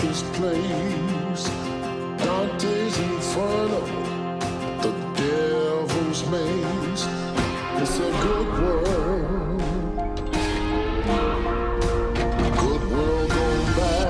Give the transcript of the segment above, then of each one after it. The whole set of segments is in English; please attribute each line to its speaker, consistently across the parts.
Speaker 1: darkest place, Dante's Inferno, the devil's maze. It's a good world, a good world gone bad.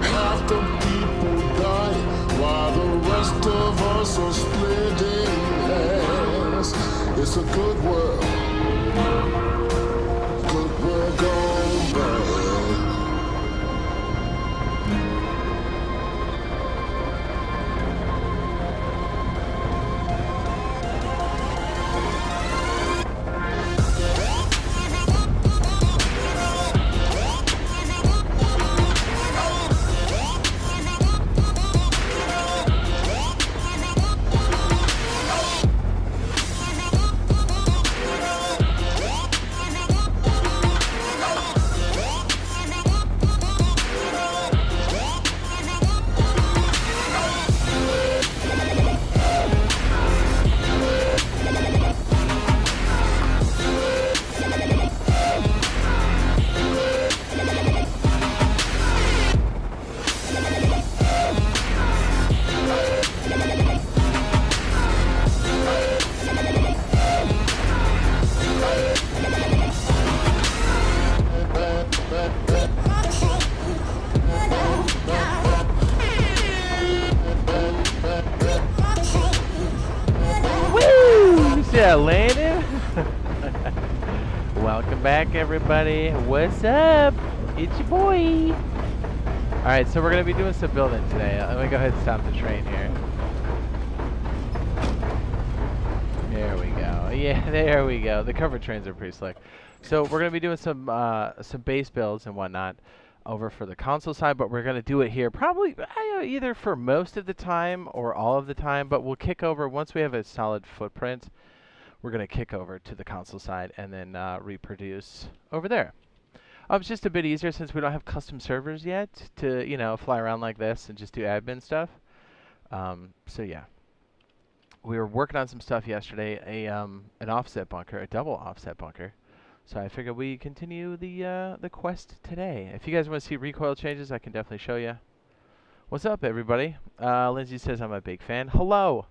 Speaker 1: Half the people die while the rest of us are split in halves. It's a good world gone bad.
Speaker 2: Yeah, landed. Welcome back, everybody. What's up? It's your boy. All right, so we're gonna be doing some building today. Let me go ahead and stop the train here. There we go. Yeah, there we go. The cover trains are pretty slick. So we're gonna be doing some base builds and whatnot over for the console side, but we're gonna do it here probably either for most of the time or all of the time. But we'll kick over once we have a solid footprint. We're going to kick over to the console side and then reproduce over there. It's just a bit easier since we don't have custom servers yet to, you know, fly around like this and just do admin stuff. So yeah, we were working on some stuff yesterday, an offset bunker, a double offset bunker. So I figured we continue the quest today. If you guys want to see recoil changes, I can definitely show you. What's up, everybody? Lindsay says I'm a big fan. Hello.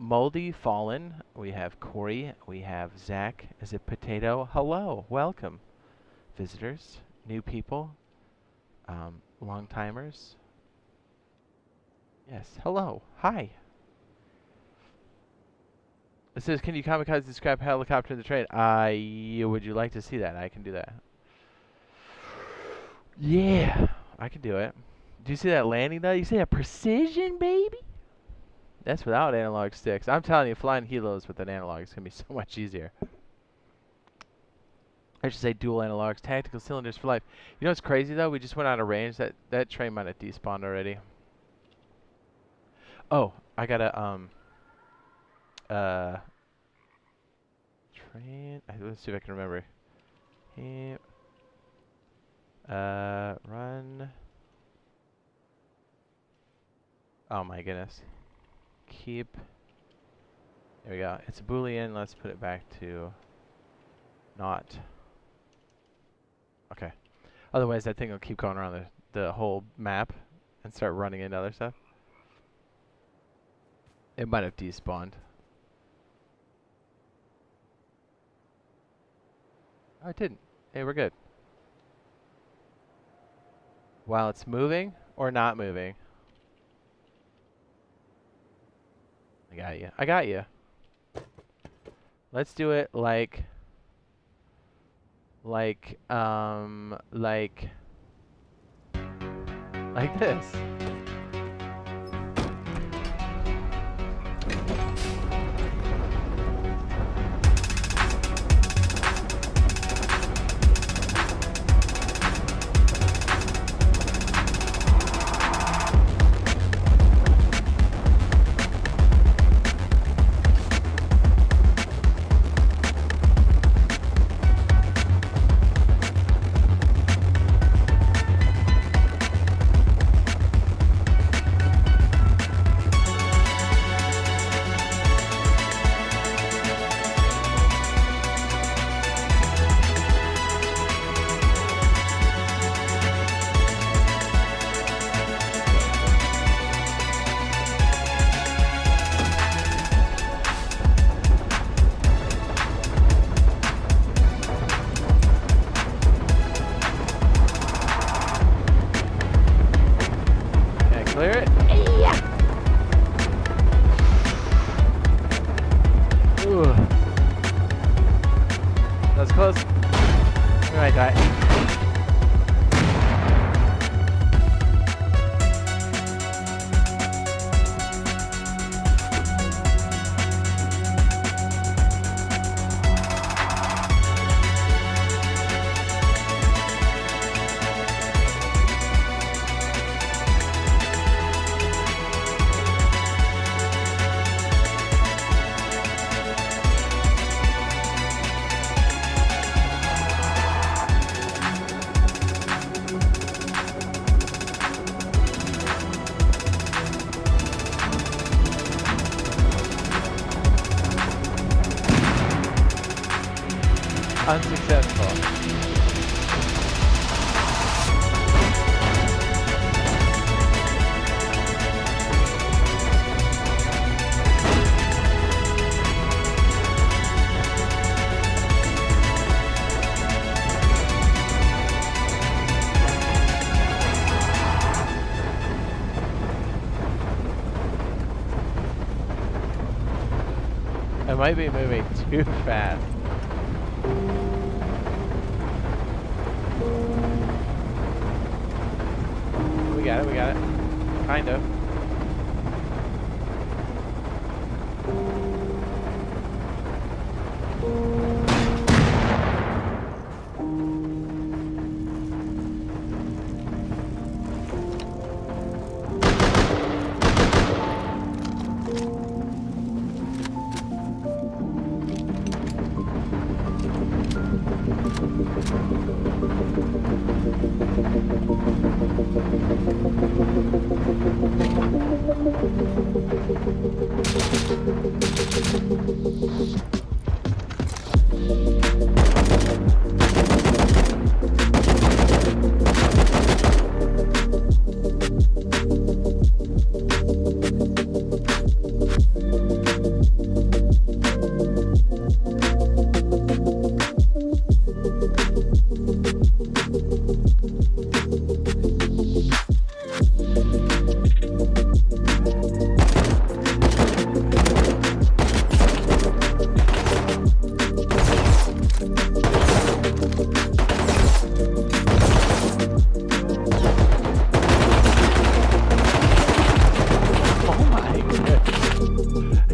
Speaker 2: Moldy Fallen, we have Corey, we have Zach, is it Potato? Hello, welcome. Visitors, new people, long timers. Yes, hello, hi. It says, can you kamikaze the scrap helicopter in the train? Would you like to see that? I can do that. Yeah, I can do it. Do you see that landing though? You see that precision, baby? That's without analog sticks. I'm telling you, flying helos with an analog is going to be so much easier. I should say dual analogs, tactical cylinders for life. You know what's crazy, though? We just went out of range. That train might have despawned already. Oh, I got a, train. Let's see if I can remember. Here. Run. Oh, my goodness. Keep. There we go. It's a Boolean. Let's put it back to not. Okay. Otherwise, that thing will keep going around the whole map and start running into other stuff. It might have despawned. Oh, it didn't. Hey, we're good. While it's moving or not moving. I got you. I got you. Let's do it like this. Clear it. Yeah. Ooh. That was close. We might die. Unsuccessful. I might be moving too fast. We got it. Kind of.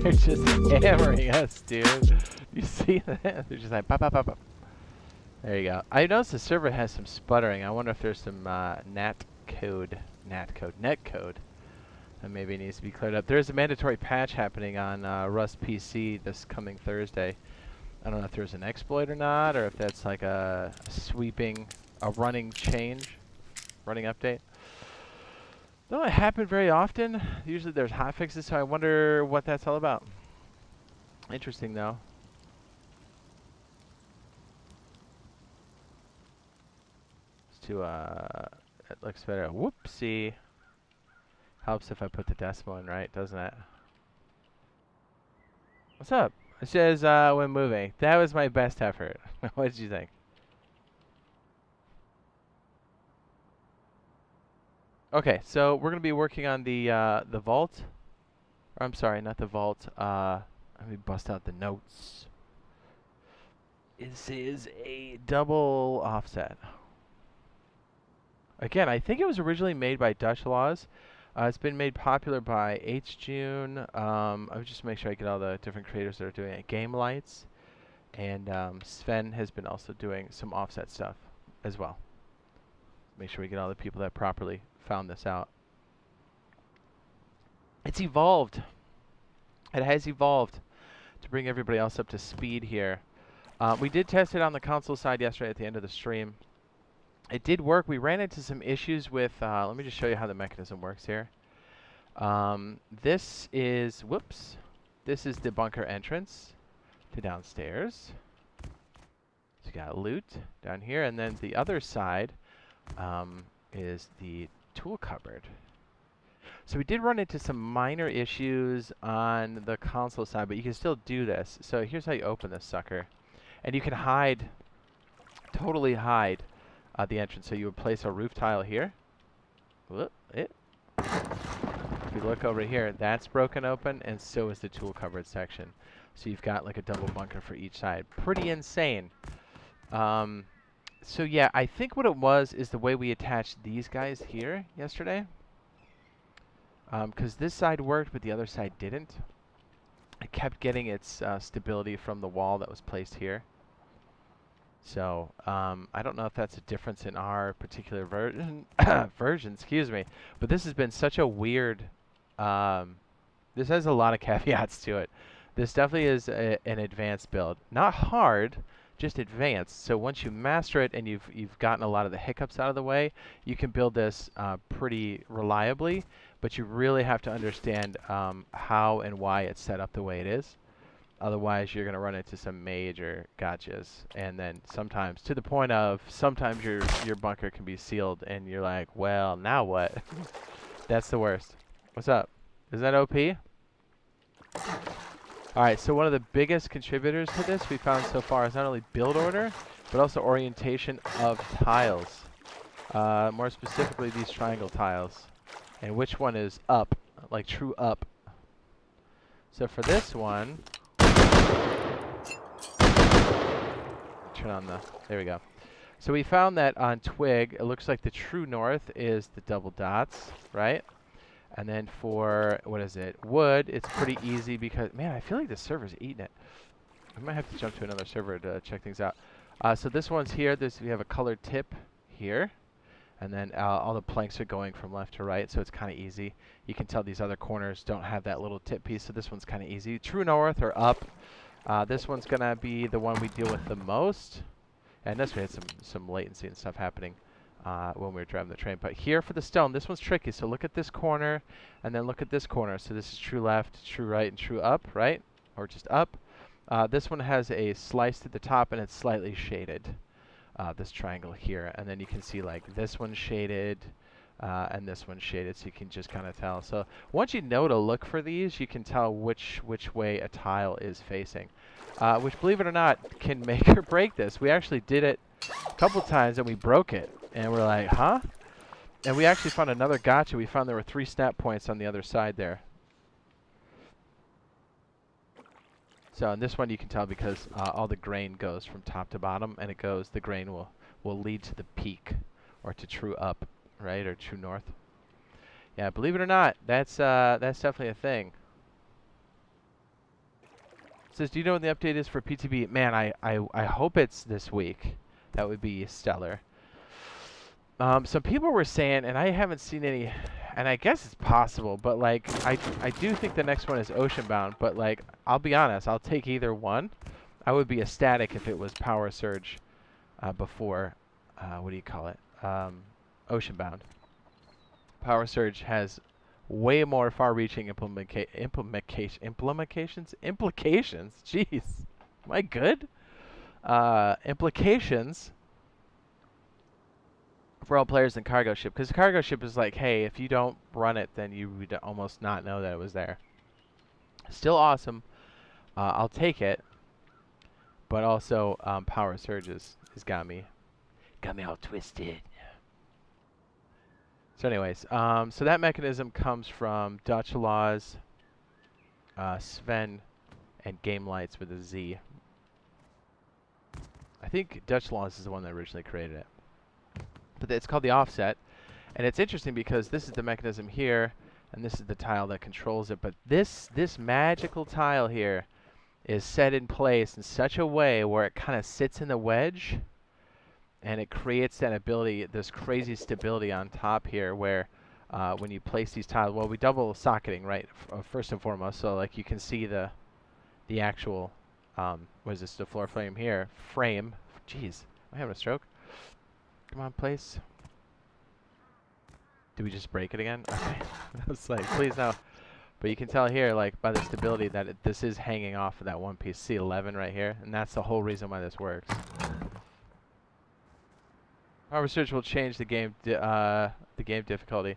Speaker 2: They're just hammering us, dude. You see that? They're just like, pop, pop, pop, pop. There you go. I noticed the server has some sputtering. I wonder if there's some net code that maybe needs to be cleared up. There's a mandatory patch happening on Rust PC this coming Thursday. I don't know if there's an exploit or not, or if that's like a running change, running update. Don't it happen very often? Usually there's hotfixes, so I wonder what that's all about. Interesting though. It looks better. Whoopsie. Helps if I put the decimal in right, doesn't it? What's up? It says when moving. That was my best effort. What did you think? Okay, so we're gonna be working on the vault. Or I'm sorry, not the vault. Let me bust out the notes. This is a double offset. Again, I think it was originally made by Dutch Laws. It's been made popular by H. June. I would just make sure I get all the different creators that are doing it. Game Lights, and Sven has been also doing some offset stuff as well. Make sure we get all the people that properly found this out. It's evolved. It has evolved to bring everybody else up to speed here. We did test it on the console side yesterday at the end of the stream. It did work. We ran into some issues with, let me just show you how the mechanism works here. This is the bunker entrance to downstairs. So you got loot down here, and then the other side is the tool cupboard. So we did run into some minor issues on the console side, but you can still do this. So here's how you open this sucker. And you can hide, totally hide the entrance. So you would place a roof tile here. If you look over here, that's broken open, and so is the tool cupboard section. So you've got like a double bunker for each side. Pretty insane. So yeah, I think what it was is the way we attached these guys here yesterday. Because this side worked, but the other side didn't. It kept getting its stability from the wall that was placed here. So I don't know if that's a difference in our particular version, excuse me. But this has been such a weird. This has a lot of caveats to it. This definitely is an advanced build, not hard, just advanced. So once you master it and you've gotten a lot of the hiccups out of the way, you can build this pretty reliably. But you really have to understand how and why it's set up the way it is. Otherwise, you're going to run into some major gotchas. And then sometimes, to the point of, sometimes your bunker can be sealed, and you're like, well, now what? That's the worst. What's up? Is that OP? Alright, so one of the biggest contributors to this we found so far is not only build order, but also orientation of tiles. More specifically, these triangle tiles. And which one is up, like true up. So for this one, turn on there we go. So we found that on Twig, it looks like the true north is the double dots, right? And then for, what is it, wood, it's pretty easy because, man, I feel like the server's eating it. I might have to jump to another server to check things out. So this one's here, we have a colored tip here. And then all the planks are going from left to right, so it's kind of easy. You can tell these other corners don't have that little tip piece, so this one's kind of easy. True north or up. This one's going to be the one we deal with the most. And this we had some latency and stuff happening when we were driving the train. But here for the stone, this one's tricky. So look at this corner, and then look at this corner. So this is true left, true right, and true up, right? Or just up. This one has a slice to the top, and it's slightly shaded. This triangle here, and then you can see like this one's shaded and this one's shaded, so you can just kind of tell. So once you know to look for these, you can tell which way a tile is facing, which, believe it or not, can make or break this. We actually did it a couple times and we broke it, and we're like, huh? And we actually found another gotcha. We found there were 3 snap points on the other side there. So on this one you can tell because all the grain goes from top to bottom, and the grain will lead to the peak, or to true up, right, or true north. Yeah, believe it or not, that's definitely a thing. It says, do you know when the update is for PTB? Man, I hope it's this week. That would be stellar. Some people were saying, and I haven't seen any, and I guess it's possible, but like I do think the next one is Oceanbound, but like I'll be honest, I'll take either one. I would be ecstatic if it was Power Surge before what do you call it? Oceanbound. Power Surge has way more far-reaching implications. Jeez, am I good? Implications for all players in cargo ship, because cargo ship is like, hey, if you don't run it, then you would almost not know that it was there. Still awesome, I'll take it. But also, power surges has got me all twisted. So anyways, so that mechanism comes from Dutch Laws, Sven, and Game Lights with a Z. I think Dutch Laws is the one that originally created it. But it's called the offset. And it's interesting because this is the mechanism here, and this is the tile that controls it. But this magical tile here is set in place in such a way where it kind of sits in the wedge, and it creates that ability, this crazy stability on top here, where when you place these tiles, well, we double socketing, right, first and foremost, so like you can see the actual, what is this, the floor frame here, frame. Jeez, am I having a stroke? Come on, place. Did we just break it again? Okay. I was like, please no. But you can tell here, like, by the stability that this is hanging off of that one piece, C11 right here, and that's the whole reason why this works. Our research will change the game difficulty.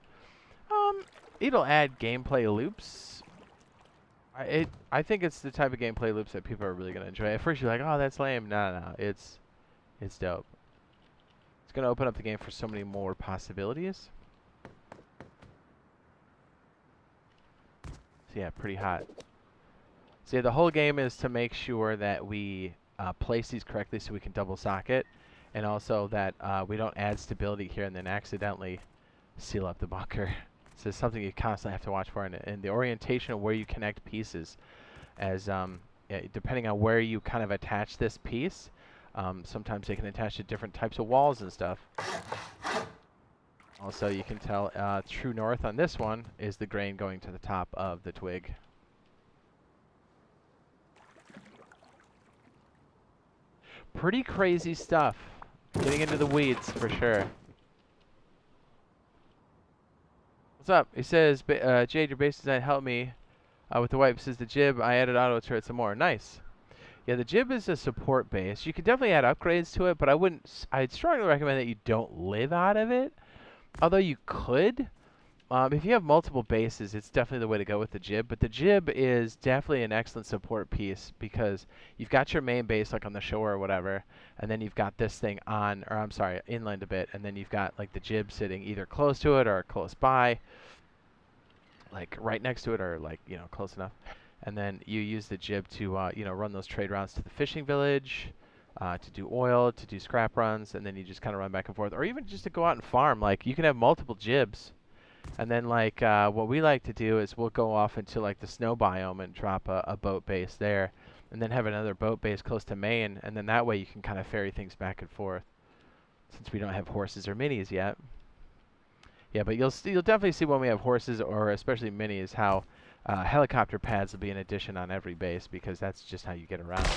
Speaker 2: It'll add gameplay loops. I think it's the type of gameplay loops that people are really gonna enjoy. At first you're like, oh, that's lame. No, it's dope. It's gonna open up the game for so many more possibilities. So yeah, pretty hot. So yeah, the whole game is to make sure that we place these correctly so we can double socket, and also that we don't add stability here and then accidentally seal up the bunker. So it's something you constantly have to watch for, and the orientation of where you connect pieces, as depending on where you kind of attach this piece, sometimes they can attach to different types of walls and stuff. Also, you can tell true north on this one is the grain going to the top of the twig. Pretty crazy stuff. Getting into the weeds for sure. What's up? He says, Jade, your base design helped me with the wipe. Says the jib, I added auto turret some more. Nice. Yeah, the jib is a support base. You could definitely add upgrades to it, but I'd strongly recommend that you don't live out of it. Although you could. If you have multiple bases, it's definitely the way to go with the jib. But the jib is definitely an excellent support piece because you've got your main base like on the shore or whatever, and then you've got this thing on, or I'm sorry, inland a bit, and then you've got like the jib sitting either close to it or close by, like right next to it or like, you know, close enough. And then you use the jib to, you know, run those trade routes to the fishing village, to do oil, to do scrap runs, and then you just kind of run back and forth. Or even just to go out and farm. Like, you can have multiple jibs. And then, like, what we like to do is we'll go off into, like, the snow biome and drop a boat base there. And then have another boat base close to Maine. And then that way you can kind of ferry things back and forth. Since we don't have horses or minis yet. Yeah, but you'll definitely see when we have horses or especially minis how helicopter pads will be an addition on every base because that's just how you get around.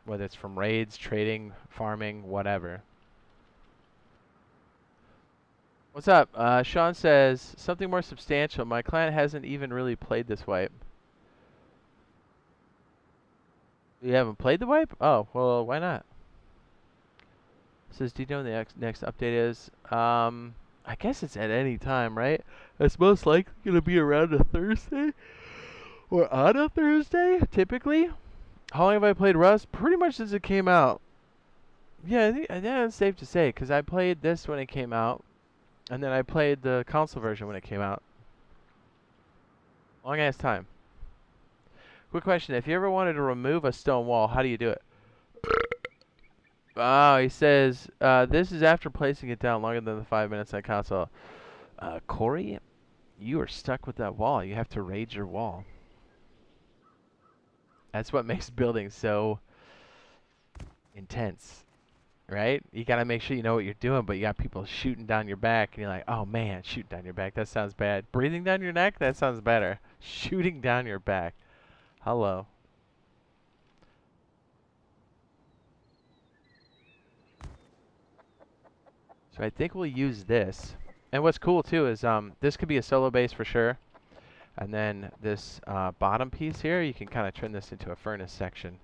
Speaker 2: Whether it's from raids, trading, farming, whatever. What's up? Sean says, something more substantial. My client hasn't even really played this wipe. You haven't played the wipe? Oh, well, why not? Says, do you know when the next update is? I guess it's at any time, right? It's most likely going to be around a Thursday. Or on a Thursday, typically. How long have I played Rust? Pretty much since it came out. Yeah, I think it's safe to say, because I played this when it came out. And then I played the console version when it came out. Long ass time. Quick question. If you ever wanted to remove a stone wall, how do you do it? Oh, he says, this is after placing it down longer than the 5 minutes on console. Corey, you are stuck with that wall. You have to raid your wall. That's what makes building so intense. Right? You got to make sure you know what you're doing, but you got people shooting down your back, and you're like, oh man, shooting down your back, that sounds bad. Breathing down your neck, that sounds better. Shooting down your back. Hello. So I think we'll use this. And what's cool too is this could be a solo base for sure. And then this bottom piece here, you can kind of turn this into a furnace section,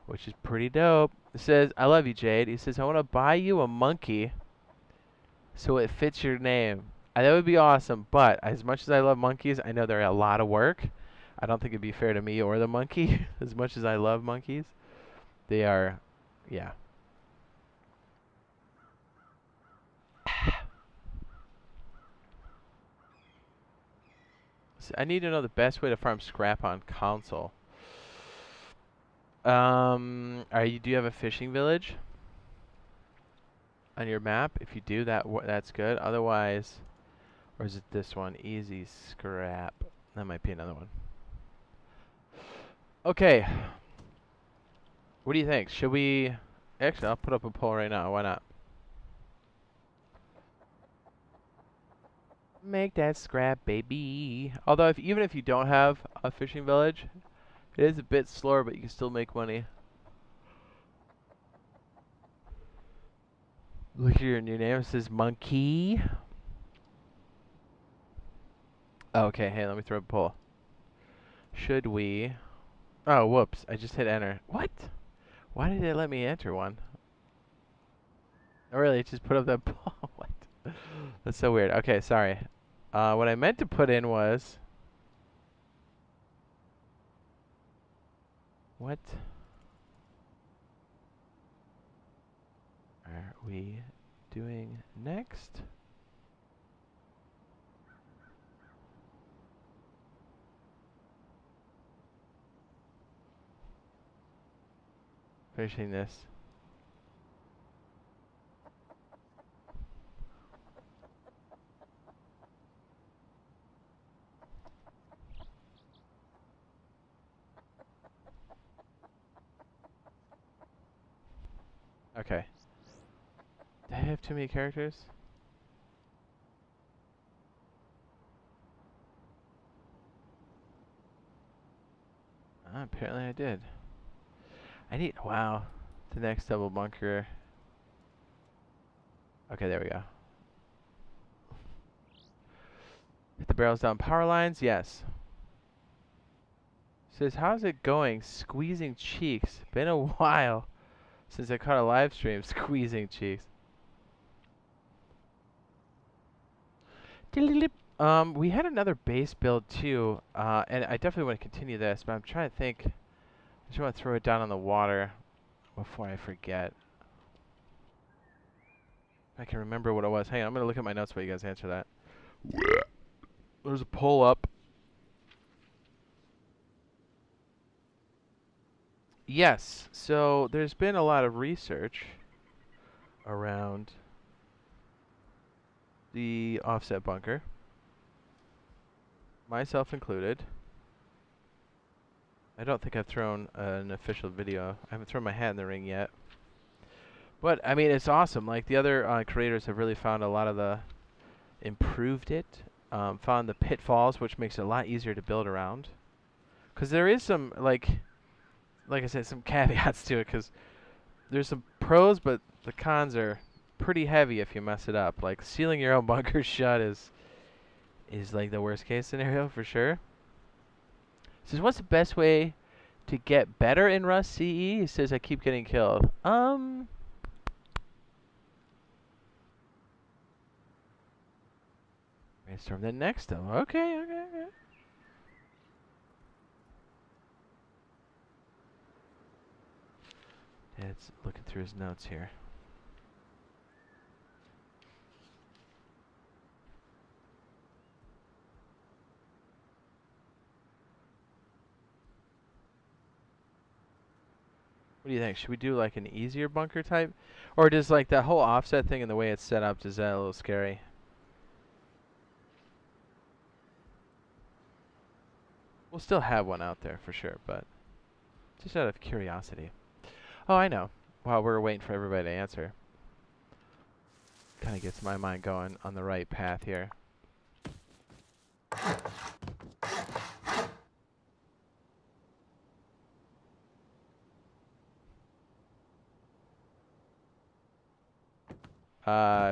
Speaker 2: which is pretty dope. It says, I love you, Jade. He says, I want to buy you a monkey so it fits your name. That would be awesome, but as much as I love monkeys, I know they're a lot of work. I don't think it'd be fair to me or the monkey. As much as I love monkeys, they are, yeah. So I need to know the best way to farm scrap on console. Do you have a fishing village on your map? If you do, that's good. Otherwise, or is it this one? Easy scrap. That might be another one. Okay. What do you think? Should we... Actually, I'll put up a poll right now. Why not? Make that scrap, baby. Although, even if you don't have a fishing village, it is a bit slower, but you can still make money. Look at your new name. It says Monkey. Okay, hey, let me throw a poll. Should we... Oh, whoops. I just hit enter. What? Why did it let me enter one? Oh, really? It just put up that poll? What? That's so weird. Okay, sorry. What I meant to put in was... What are we doing next? Finishing this. Okay. Did I have too many characters? Apparently I did. I need... Wow. The next double bunker. Okay, there we go. Hit the barrels down power lines? Yes. Says, how's it going? Squeezing cheeks. Been a while since I caught a live stream squeezing cheeks. We had another base build too, and I definitely want to continue this, but I'm trying to think. I just want to throw it down on the water before I forget. I can remember what it was. Hang on, I'm going to look at my notes while you guys answer that. There's a poll up. Yes, so there's been a lot of research around the offset bunker, myself included. I don't think I've thrown an official video. I haven't thrown my hat in the ring yet. But, I mean, it's awesome. Like, the other creators have really found a lot of the... improved it. Found the pitfalls, which makes it a lot easier to build around. Because there is some, like I said, some caveats to it. Because there's some pros, but the cons are pretty heavy if you mess it up. Like, sealing your own bunker shut is like the worst case scenario for sure. It says, what's the best way to get better in Rust CE? He says, I keep getting killed. Brainstorm the next though. Okay. Dad's looking through his notes here. What do you think? Should we do like an easier bunker type? Or does like that whole offset thing and the way it's set up, is that a little scary? We'll still have one out there for sure, but just out of curiosity. Oh, I know. While we're waiting for everybody to answer. Kind of gets my mind going on the right path here.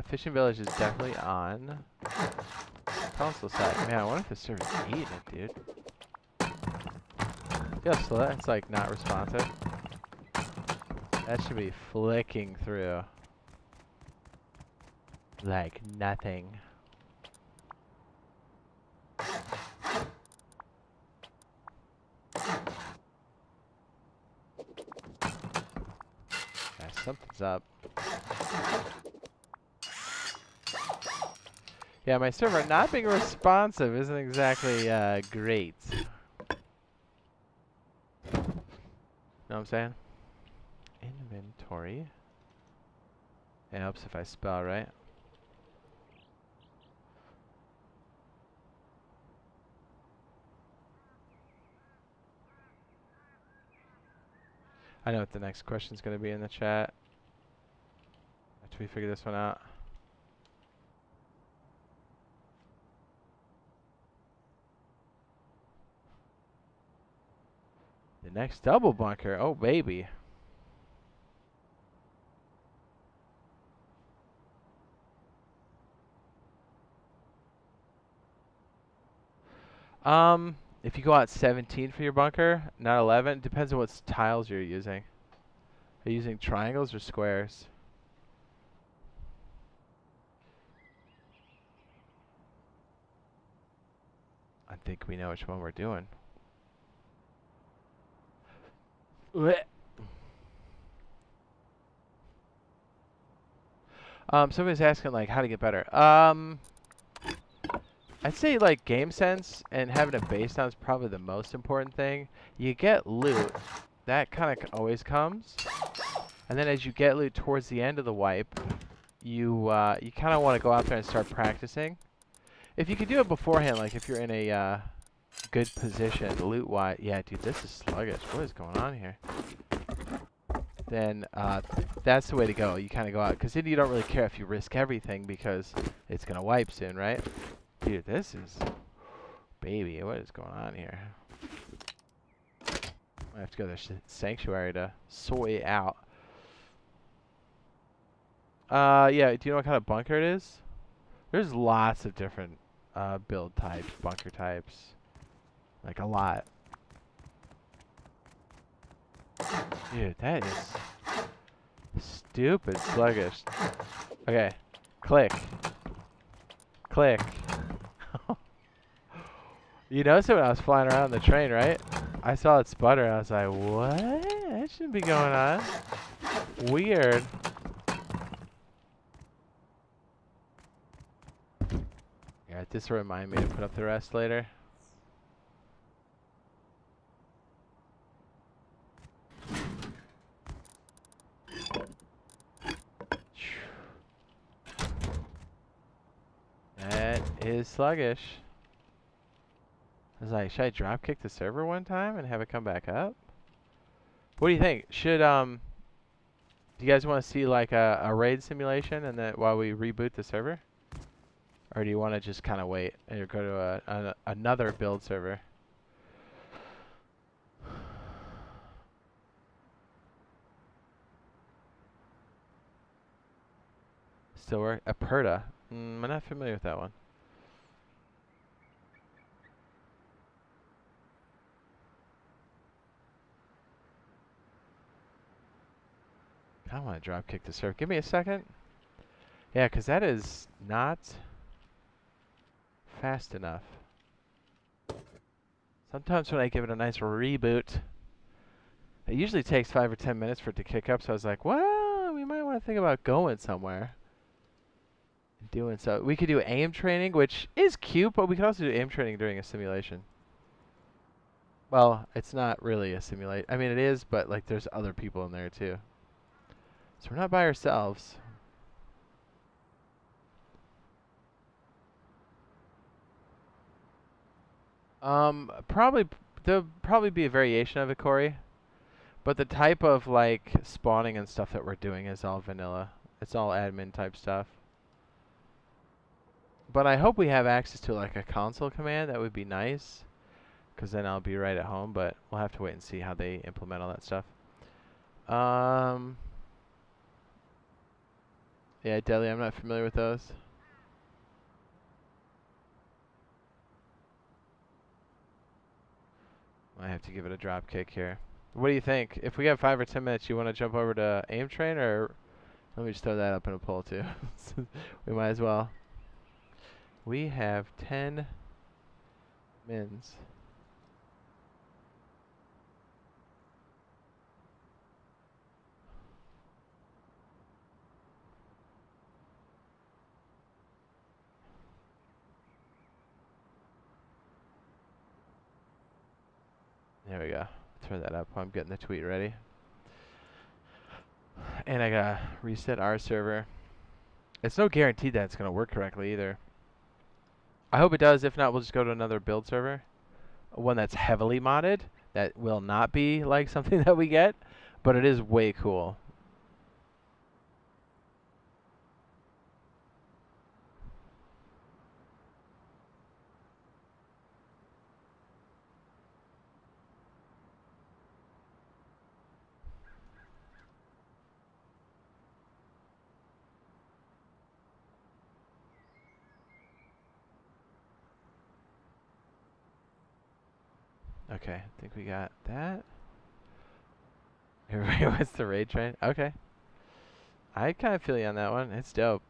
Speaker 2: Fishing Village is definitely on console side. Man, I wonder if the server's eating it, dude. Feel slow. It's like not responsive. That should be flicking through like nothing. Something's up. Yeah, my server not being responsive isn't exactly great. Know what I'm saying? Inventory. It helps if I spell right. I know what the next question's going to be in the chat. After we figure this one out. The next double bunker. Oh, baby. If you go out 17 for your bunker, not 11, depends on what tiles you're using. Are you using triangles or squares? I think we know which one we're doing. Somebody's asking like how to get better. I'd say like game sense and having a base down is probably the most important thing. You get loot, that kind of always comes, and then as you get loot towards the end of the wipe, you kind of want to go out there and start practicing. If you could do it beforehand, like if you're in a good position loot-wise, yeah, dude, this is sluggish. What is going on here? Then that's the way to go. You kind of go out, because then you don't really care if you risk everything because it's gonna wipe soon, right? Dude, this is... Baby, what is going on here? I have to go to the sanctuary to sort it out. Yeah, do you know what kind of bunker it is? There's lots of different build types, bunker types. Like, a lot. Dude, that is... stupid sluggish. Okay. Click. Click. You noticed it when I was flying around the train, right? I saw it sputter and I was like, what? That shouldn't be going on. Weird. Yeah, this will remind me to put up the rest later. That is sluggish. I was like, should I drop kick the server one time and have it come back up? What do you think? Should do you guys want to see like a raid simulation and then while we reboot the server? Or do you want to just kind of wait and go to another build server? Still work? Aperta. I'm not familiar with that one. I don't want to drop kick the server. Give me a second. Yeah, because that is not fast enough. Sometimes when I give it a nice reboot, it usually takes 5 or 10 minutes for it to kick up. So I was like, well, we might want to think about going somewhere. Doing so. We could do aim training, which is cute, but we could also do aim training during a simulation. Well, it's not really a simulation. I mean, it is, but like there's other people in there too. So we're not by ourselves. There'll probably be a variation of it, Corey. But the type of like spawning and stuff that we're doing is all vanilla. It's all admin type stuff. But I hope we have access to like a console command. That would be nice. Because then I'll be right at home. But we'll have to wait and see how they implement all that stuff. Yeah, Deli, I'm not familiar with those. I have to give it a drop kick here. What do you think? If we have 5 or 10 minutes, you want to jump over to aim train, or let me just throw that up in a poll too. We might as well. We have 10 mins. There we go. Throw that up while I'm getting the tweet ready. And I gotta reset our server. It's no guarantee that it's gonna work correctly either. I hope it does. If not, we'll just go to another build server. One that's heavily modded. That will not be like something that we get. But it is way cool. Okay, I think we got that. Everybody wants the raid train. Okay. I kind of feel you on that one. It's dope.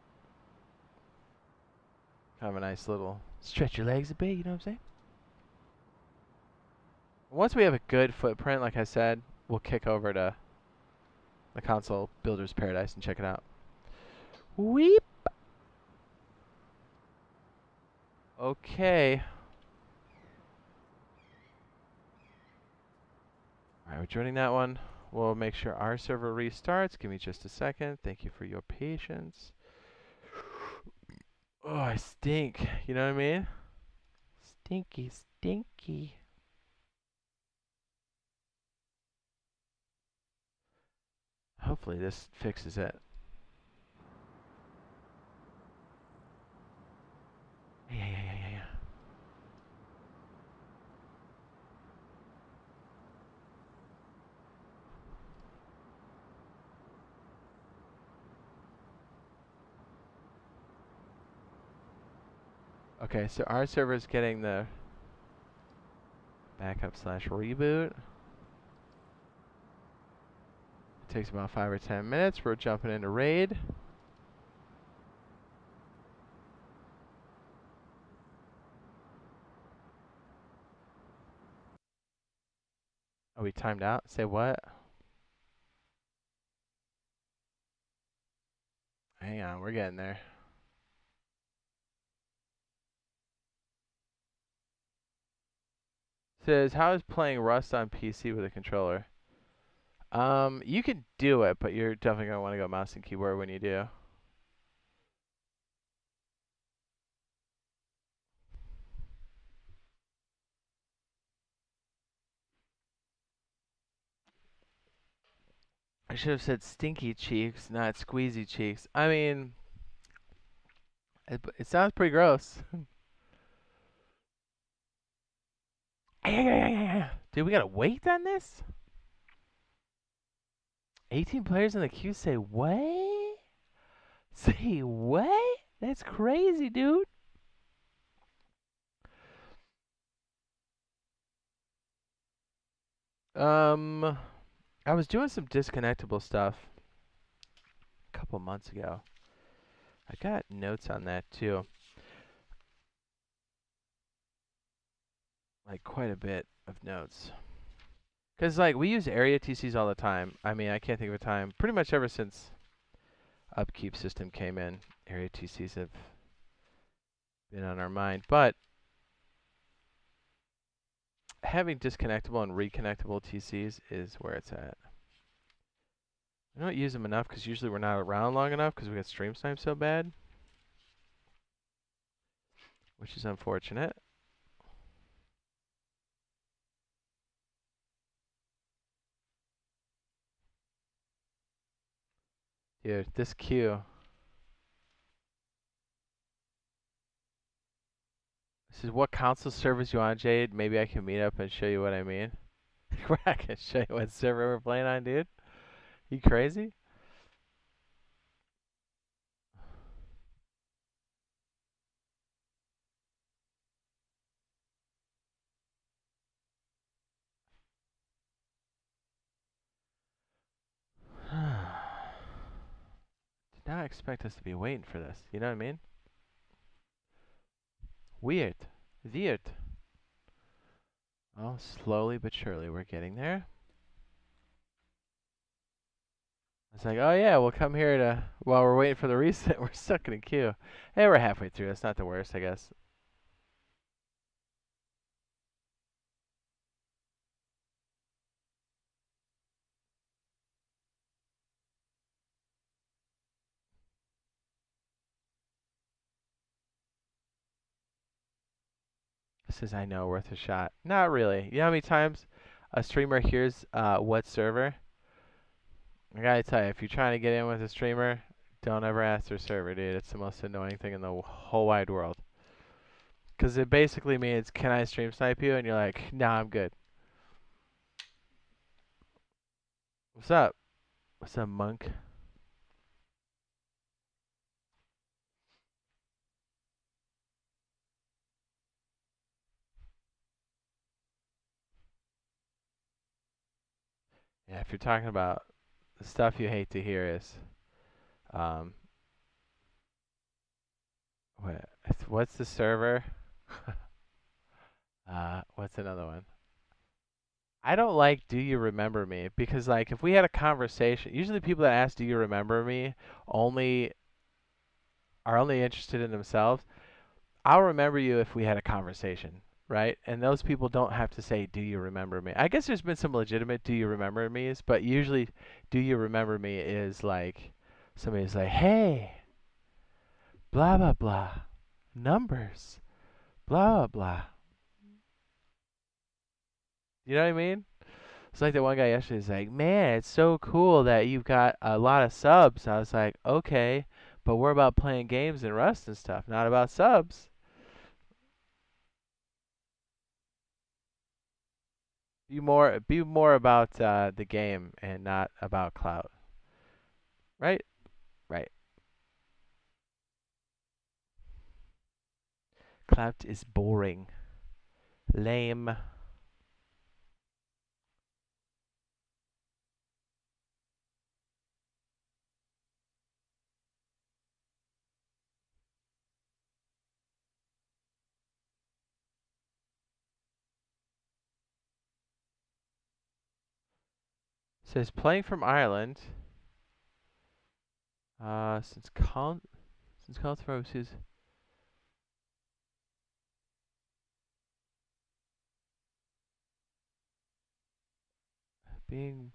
Speaker 2: Kind of a nice little stretch your legs a bit, you know what I'm saying? Once we have a good footprint, like I said, we'll kick over to the console Builder's Paradise and check it out. Weep. Okay. Alright, we're joining that one. We'll make sure our server restarts. Give me just a second. Thank you for your patience. Oh, I stink. You know what I mean? Stinky, stinky. Hopefully this fixes it. Yeah. Okay, so our server is getting the backup / reboot. It takes about 5 or 10 minutes. We're jumping into raid. Are we timed out? Say what? Hang on, we're getting there. Says, how is playing Rust on PC with a controller? You can do it, but you're definitely going to want to go mouse and keyboard when you do. I should have said stinky cheeks, not squeezy cheeks. I mean, it sounds pretty gross. Dude, we got to wait on this? 18 players in the queue say what? Say what? That's crazy, dude. I was doing some disconnectable stuff a couple months ago. I got notes on that too. Like quite a bit of notes. Because like we use area TCs all the time. I mean, I can't think of a time. Pretty much ever since Upkeep system came in, area TCs have been on our mind. But having disconnectable and reconnectable TCs is where it's at. I don't use them enough because usually we're not around long enough because we got stream time so bad. Which is unfortunate. Dude, this queue. This is what console servers you on, Jade? Maybe I can meet up and show you what I mean. I can show you what server we're playing on, dude. You crazy? Did not expect us to be waiting for this. You know what I mean? Weird. Weird. Well, slowly but surely we're getting there. It's like, oh yeah, we'll come here to, while we're waiting for the reset, we're stuck in a queue. Hey, we're halfway through. That's not the worst, I guess. Says I know, worth a shot. Not really. You know how many times a streamer hears what server? I gotta tell you, if you're trying to get in with a streamer, don't ever ask their server, dude. It's the most annoying thing in the whole wide world. Because it basically means, can I stream snipe you? And you're like, nah, I'm good. What's up? What's up, monk? Yeah, if you're talking about the stuff you hate to hear is, um, what's the server? What's another one? I don't like "Do you remember me?" because like if we had a conversation, usually people that ask "Do you remember me?" only are only interested in themselves. I'll remember you if we had a conversation, right? And those people don't have to say "Do you remember me?" I guess there's been some legitimate "Do you remember me's," but usually "Do you remember me?" is like somebody's like, "Hey, blah blah blah, numbers, blah blah blah." You know what I mean? It's like the one guy yesterday is like, man, it's so cool that you've got a lot of subs. I was like, okay, but we're about playing games and Rust and stuff, not about subs. Be more about the game and not about clout. Right? Right. Clout is boring. Lame. Says playing from Ireland. Since Count Roses. Being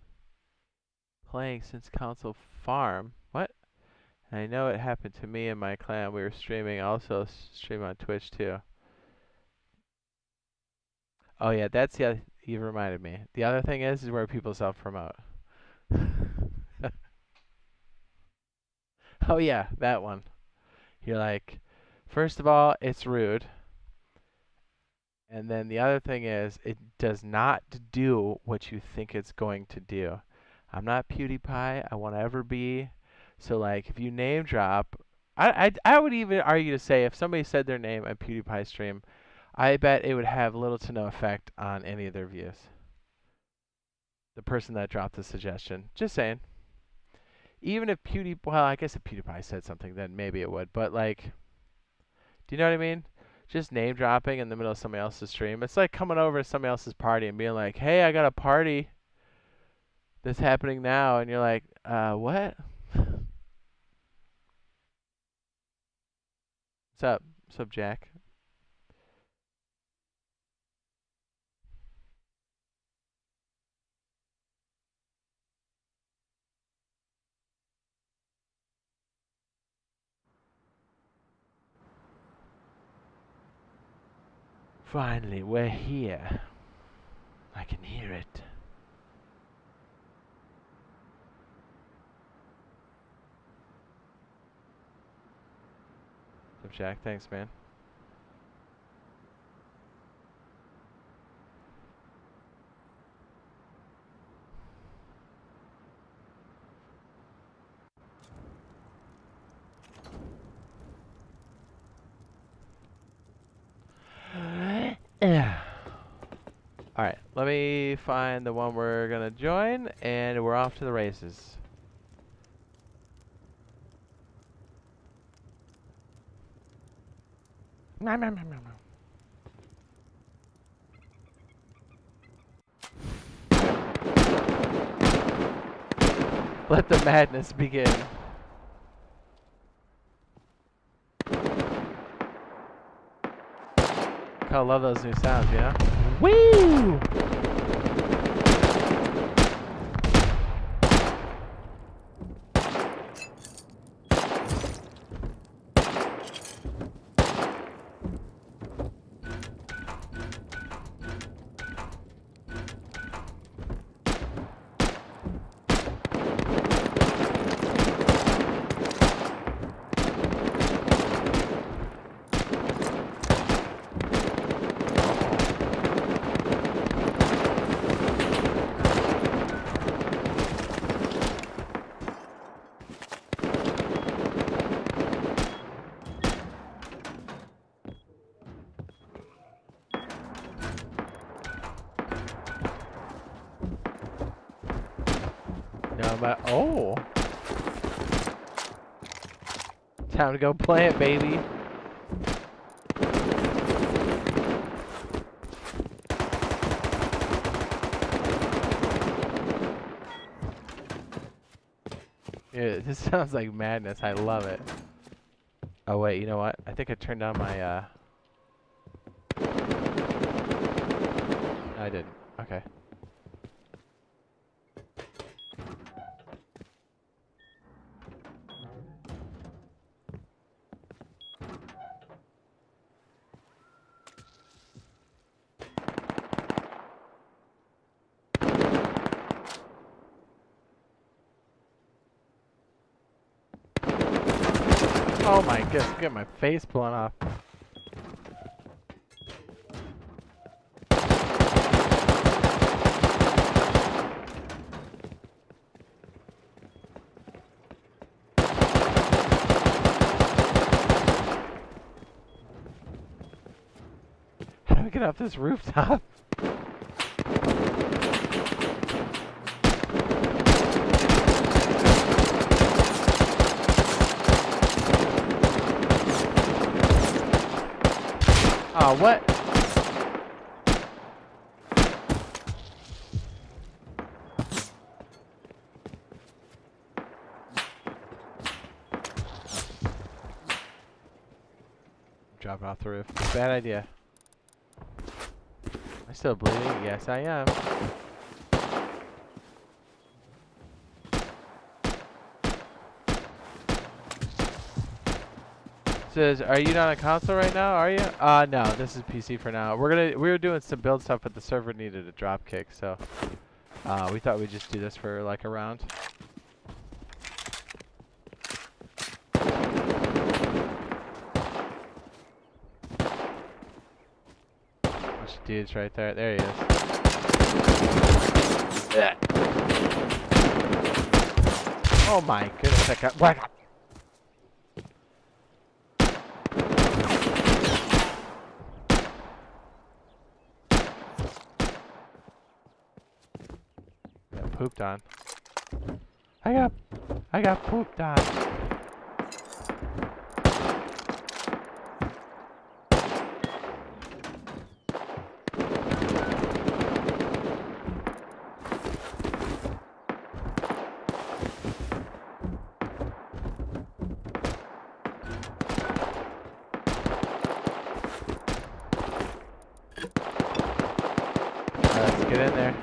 Speaker 2: playing since Council Farm. What? And I know it happened to me and my clan. We were streaming, also stream on Twitch too. Oh yeah, that's the other, you reminded me. The other thing is where people self-promote. Oh yeah, that one. You're like, first of all, it's rude. And then the other thing is, it does not do what you think it's going to do. I'm not PewDiePie. I won't ever be. So like, if you name drop, I would even argue to say if somebody said their name on PewDiePie stream, I bet it would have little to no effect on any of their views. The person that dropped the suggestion. Just saying. Even if well, I guess if PewDiePie said something, then maybe it would. But like, do you know what I mean? Just name dropping in the middle of somebody else's stream. It's like coming over to somebody else's party and being like, "Hey, I got a party that's happening now," and you're like, what? What's up? What's up, Jack? Finally, we're here. I can hear it. What's up, Jack? Thanks, man. Alright, let me find the one we're gonna join, and we're off to the races. Let the madness begin. I love those new sounds, you know? Woo! about. Oh. Time to go plant, baby. Yeah, this sounds like madness. I love it. Oh wait, you know what? I think I turned on my No, I didn't. Okay. Oh my goodness, get my face blown off. How do we get off this rooftop? Oh, what? Drop it off the roof. Bad idea. Am I still bleeding? Yes, I am. Says, are you not on console right now? Are you? No, this is PC for now. We were doing some build stuff, but the server needed a drop kick, so we thought we'd just do this for like a round. Bunch of dudes right there. There he is. Yeah. Oh my goodness! I got whack. Pooped on. I got pooped on. Let's get in there.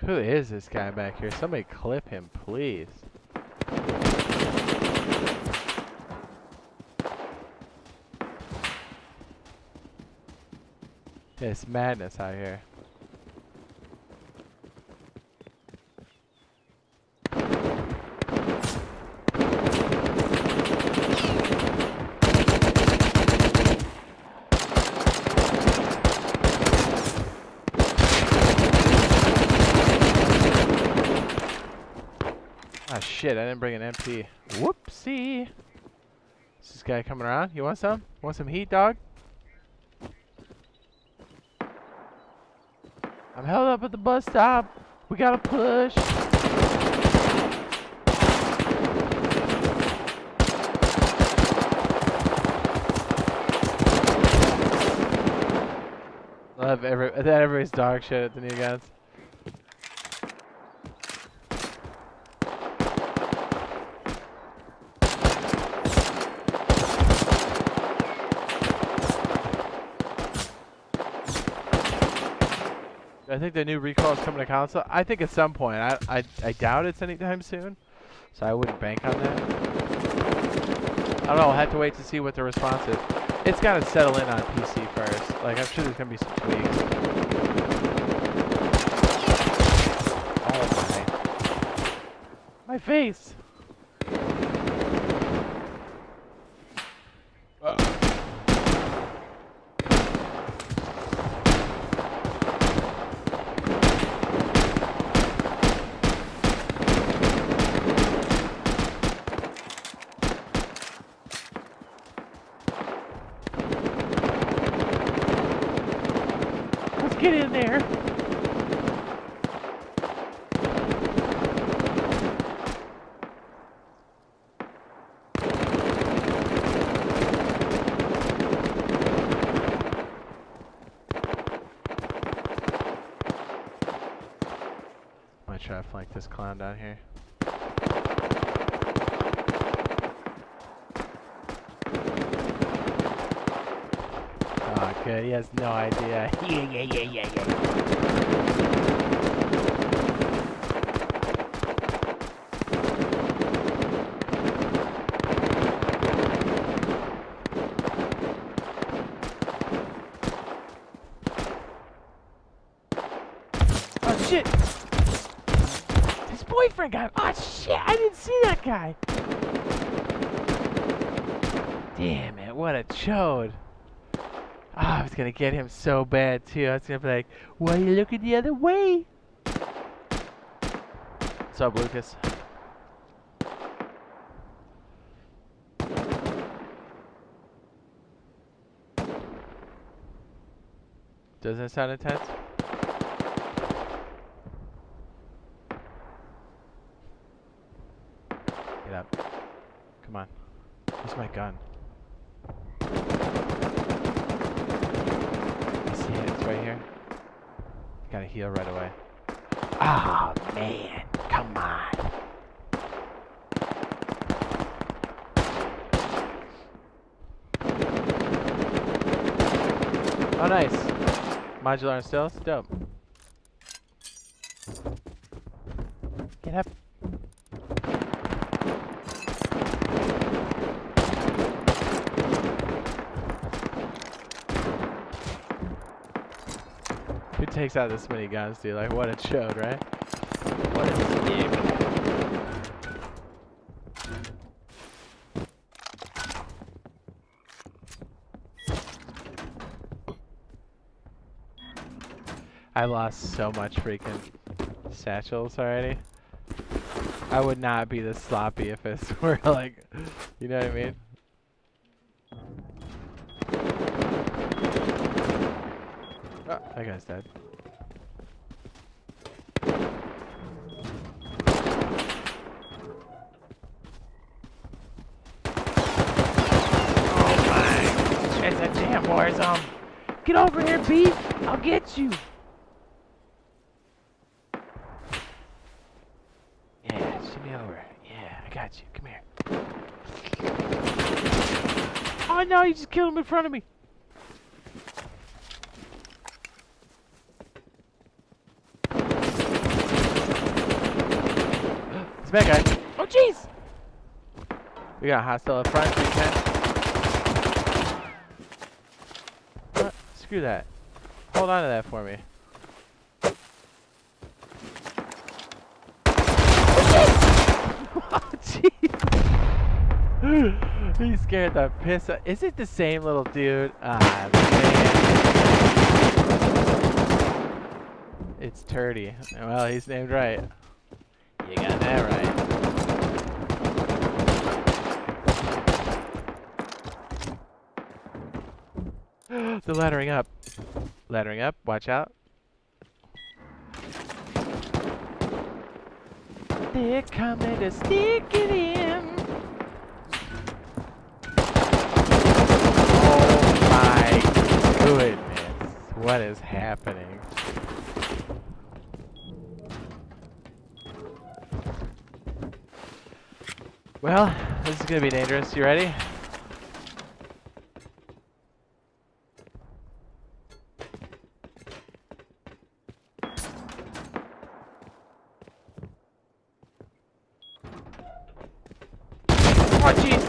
Speaker 2: Who is this guy back here? Somebody clip him, please. It's madness out here. Ah, shit, I didn't bring an MP. Whoopsie. Is this guy coming around? You want some? Want some heat, dog? I'm held up at the bus stop. We gotta push. Love everybody's dog shit at the new guns. I think the new recall is coming to console. I think at some point. I doubt it's anytime soon, so I wouldn't bank on that. I don't know. I'll have to wait to see what the response is. It's got to settle in on PC first. Like, I'm sure there's gonna be some tweaks. Oh face. Let's get in there. Might try to flank this clown down here. Oh, good. He has no idea. Yeah. Oh, shit! His boyfriend got him. Oh, shit! I didn't see that guy! Damn it, what a chode. Oh, I was gonna get him so bad too. I was gonna be like, why are you looking the other way? What's up, Lucas? Doesn't it sound intense? Get up. Come on. Where's my gun? It's right here. Gotta heal right away. Oh man, come on. Oh nice. Modular and stealth, dope. Get up. Who takes out this many guns, dude? Like, what a chode, right? What a scheme. I lost so much freaking satchels already. I would not be this sloppy if it were like, you know what I mean? Oh, that guy's dead. Oh my! It's a damn war zone. Get over here, beef! I'll get you. Yeah, shoot me over. Yeah, I got you. Come here. Oh no! You just killed him in front of me. It's a bad guy. Oh, jeez! We got a hostile up front. 310. What? Screw that. Hold on to that for me. Oh, jeez! He scared the piss out. Is it the same little dude? Ah, man. It's Turdy. Well, he's named right. You got that right. They're laddering up. Laddering up. Watch out. They're coming to stick it in. Oh my goodness. What is happening? Well, this is gonna be dangerous. You ready? Oh, jeez!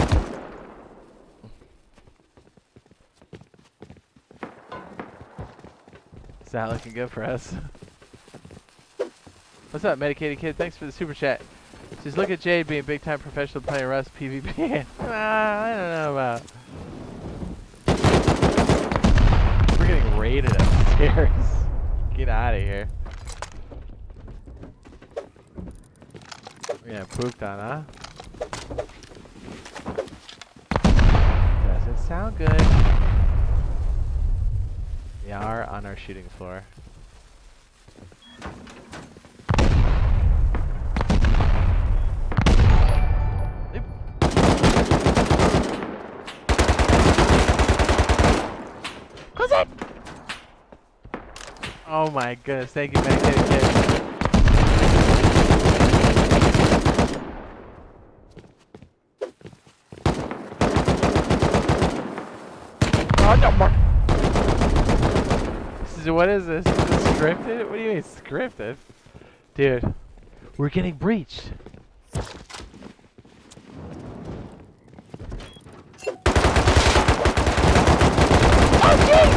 Speaker 2: It's not looking good for us. What's up, Medicated Kid? Thanks for the super chat. Just look at Jade being big time professional playing Rust PvP. I don't know about. We're getting raided upstairs. Get out of here. Yeah, pooped on, huh? Doesn't sound good. We are on our shooting floor. Close it! Oh my goodness, thank you, medicated kid. What is this? Is this scripted? What do you mean scripted? Dude, we're getting breached. Oh, jeez!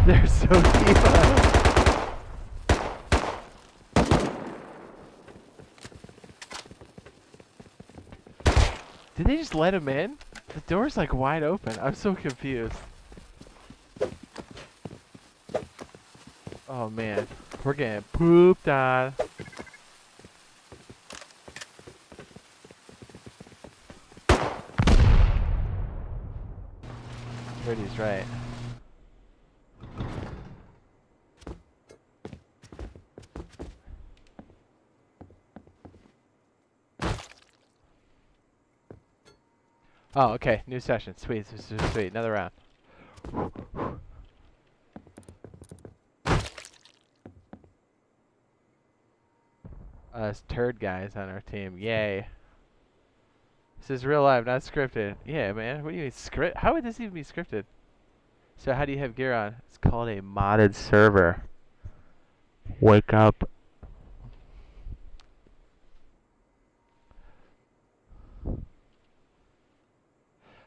Speaker 2: They're so deep. Did they just let him in? The door's like wide open. I'm so confused. Oh man, we're getting pooped on. Brady's right. Oh, okay. New session. Sweet, sweet, sweet. Another round. Us turd guys on our team. Yay. This is real life, not scripted. Yeah, man. What do you mean script? How would this even be scripted? So how do you have gear on? It's called a modded server. Wake up.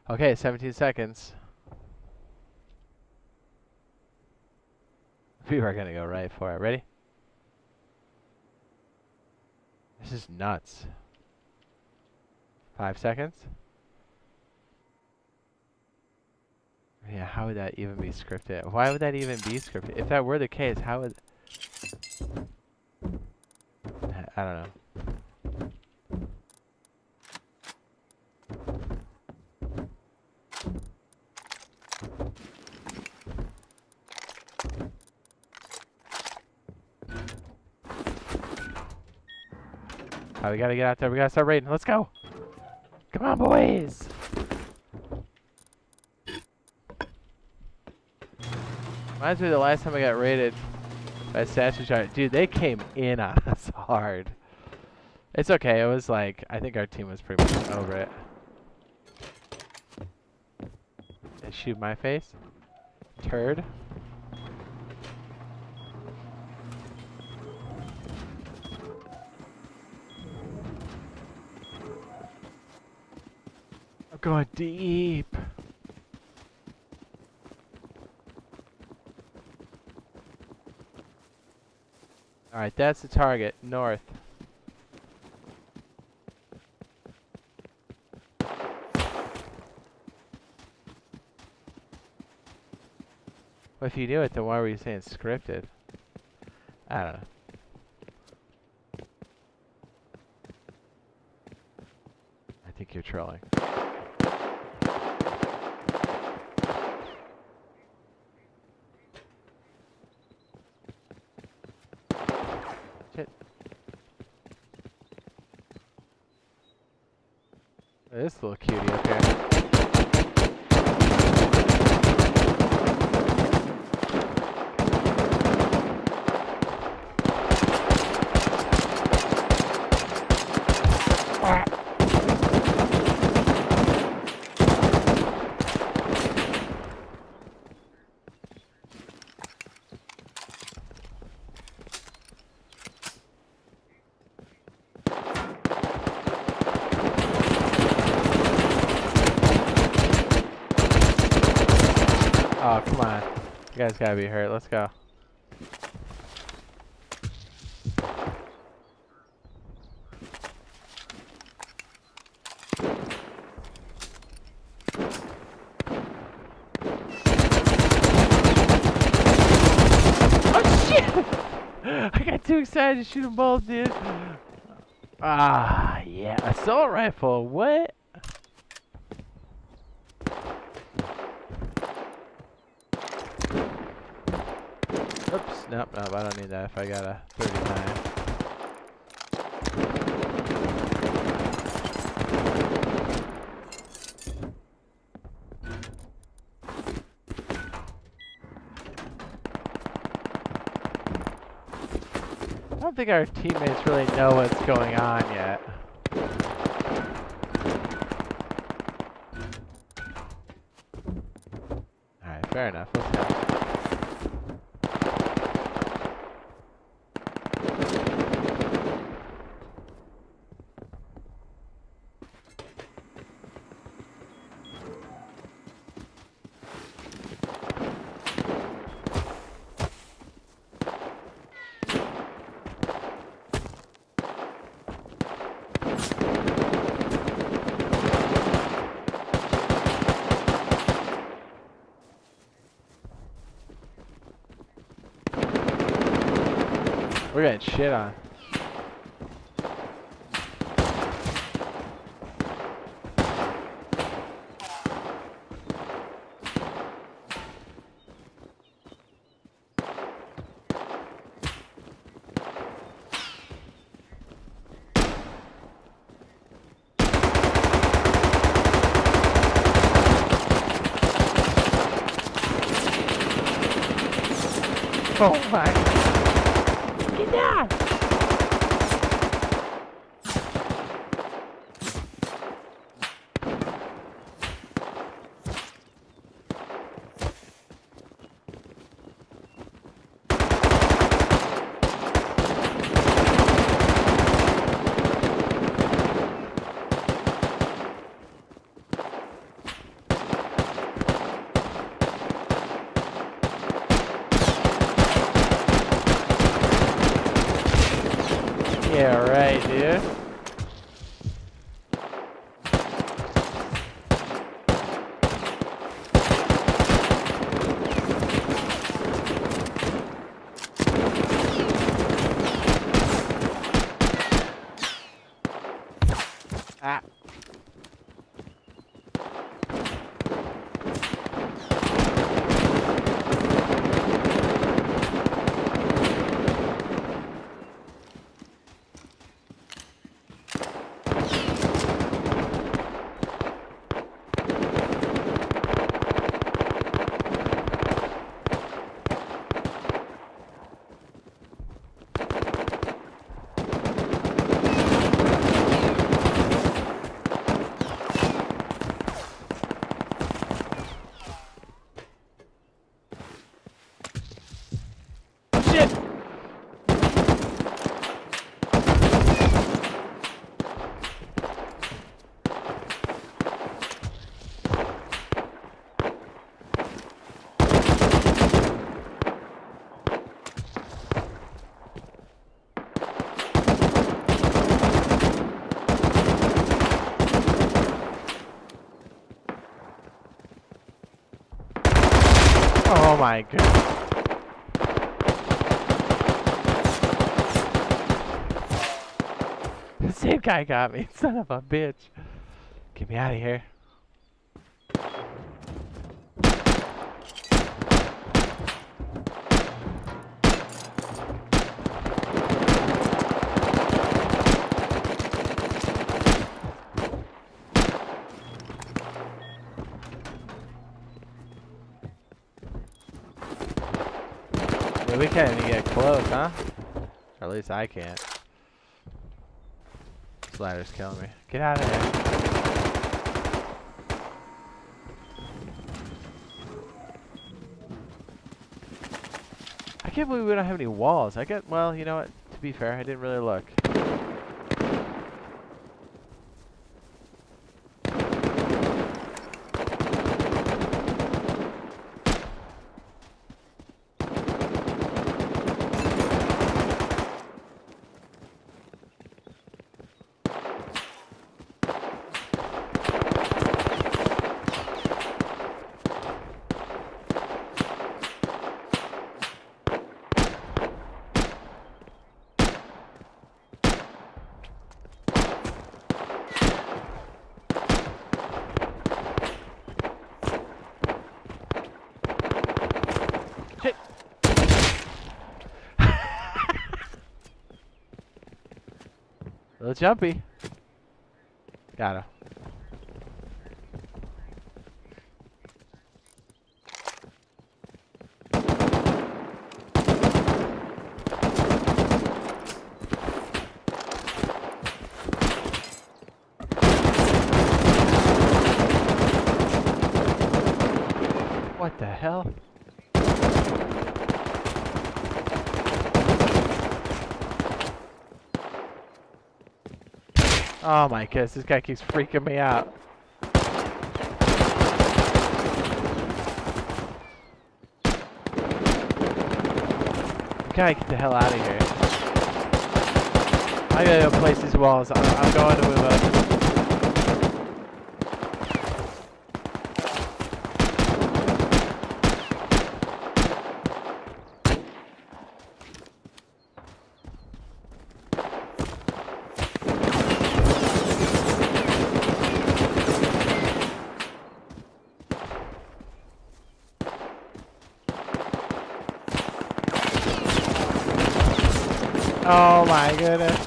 Speaker 2: Okay, 17 seconds. We are gonna go right for it. Ready? This is nuts. 5 seconds. Yeah, how would that even be scripted? Why would that even be scripted? If that were the case, how would... I don't know. Oh, we gotta get out there. We gotta start raiding. Let's go. Come on, boys. Reminds me of the last time I got raided by a statue giant. Dude, they came in on us hard. It's okay. It was like, I think our team was pretty much over it. They shoot my face. Turd. I'm going deep. Alright, that's the target. North. Well, if you knew it, then why were you saying scripted? I don't know. I think you're trolling. Shit. This little cutie up here. Oh, come on. You guys gotta be hurt. Let's go. too excited to shoot them both, dude. Ah, yeah. Assault rifle. What? Oops. Nope, nope. I don't need that if I got a 39. I don't think our teammates really know what's going on yet. Alright, fair enough. Let's go. We're getting shit on. Oh my. Get down! Yeah, right, dude. Ah. Oh my goodness. The same guy got me, son of a bitch. Get me out of here. Yeah, we can't even get close, huh? Or at least I can't. This ladder's killing me. Get out of here. I can't believe we don't have any walls. Well, you know what? To be fair, I didn't really look. little jumpy. Got him. What the hell? Oh my goodness, this guy keeps freaking me out. Gotta get the hell out of here. I gotta go place these walls. I'm going to move up. Oh my goodness.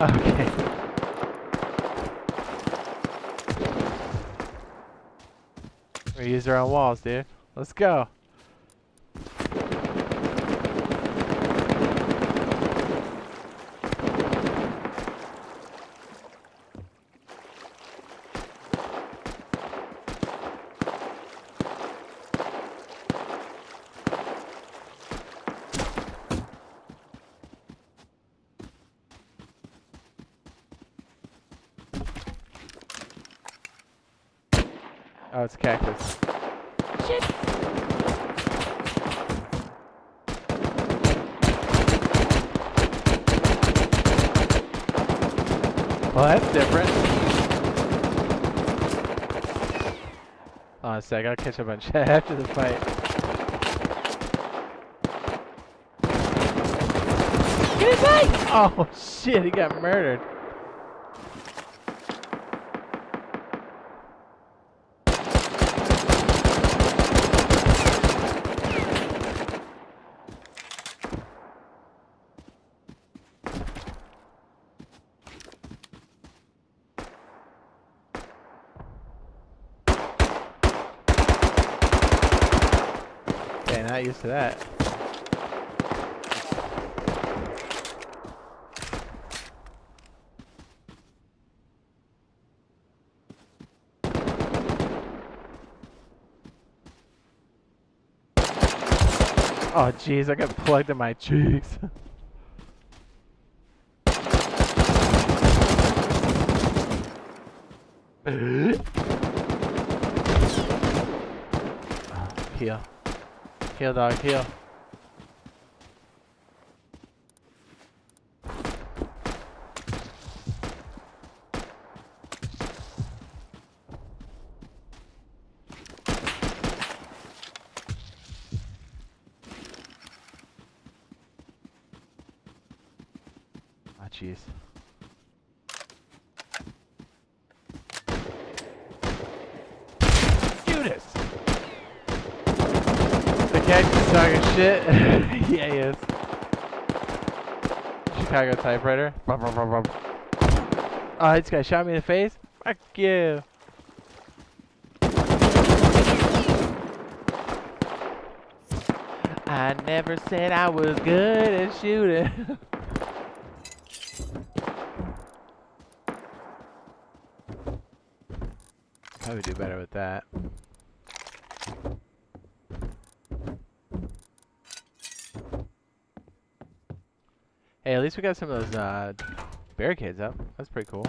Speaker 2: Okay. We use our own walls, dude. Let's go. Oh, it's cactus. Shit. Well, that's different. Hold on a sec, I'll catch up on chat after the fight. Get his life! Oh shit, he got murdered. Not used to that. Oh jeez, I got plugged in my cheeks. Heal. Heal, dog, heal. Ah, jeez. Judas! The cactus talking shit. Yeah, he is. Chicago typewriter. Oh, this guy shot me in the face? Fuck you. I never said I was good at shooting. I would do better with that. Hey, at least we got some of those barricades up. That's pretty cool.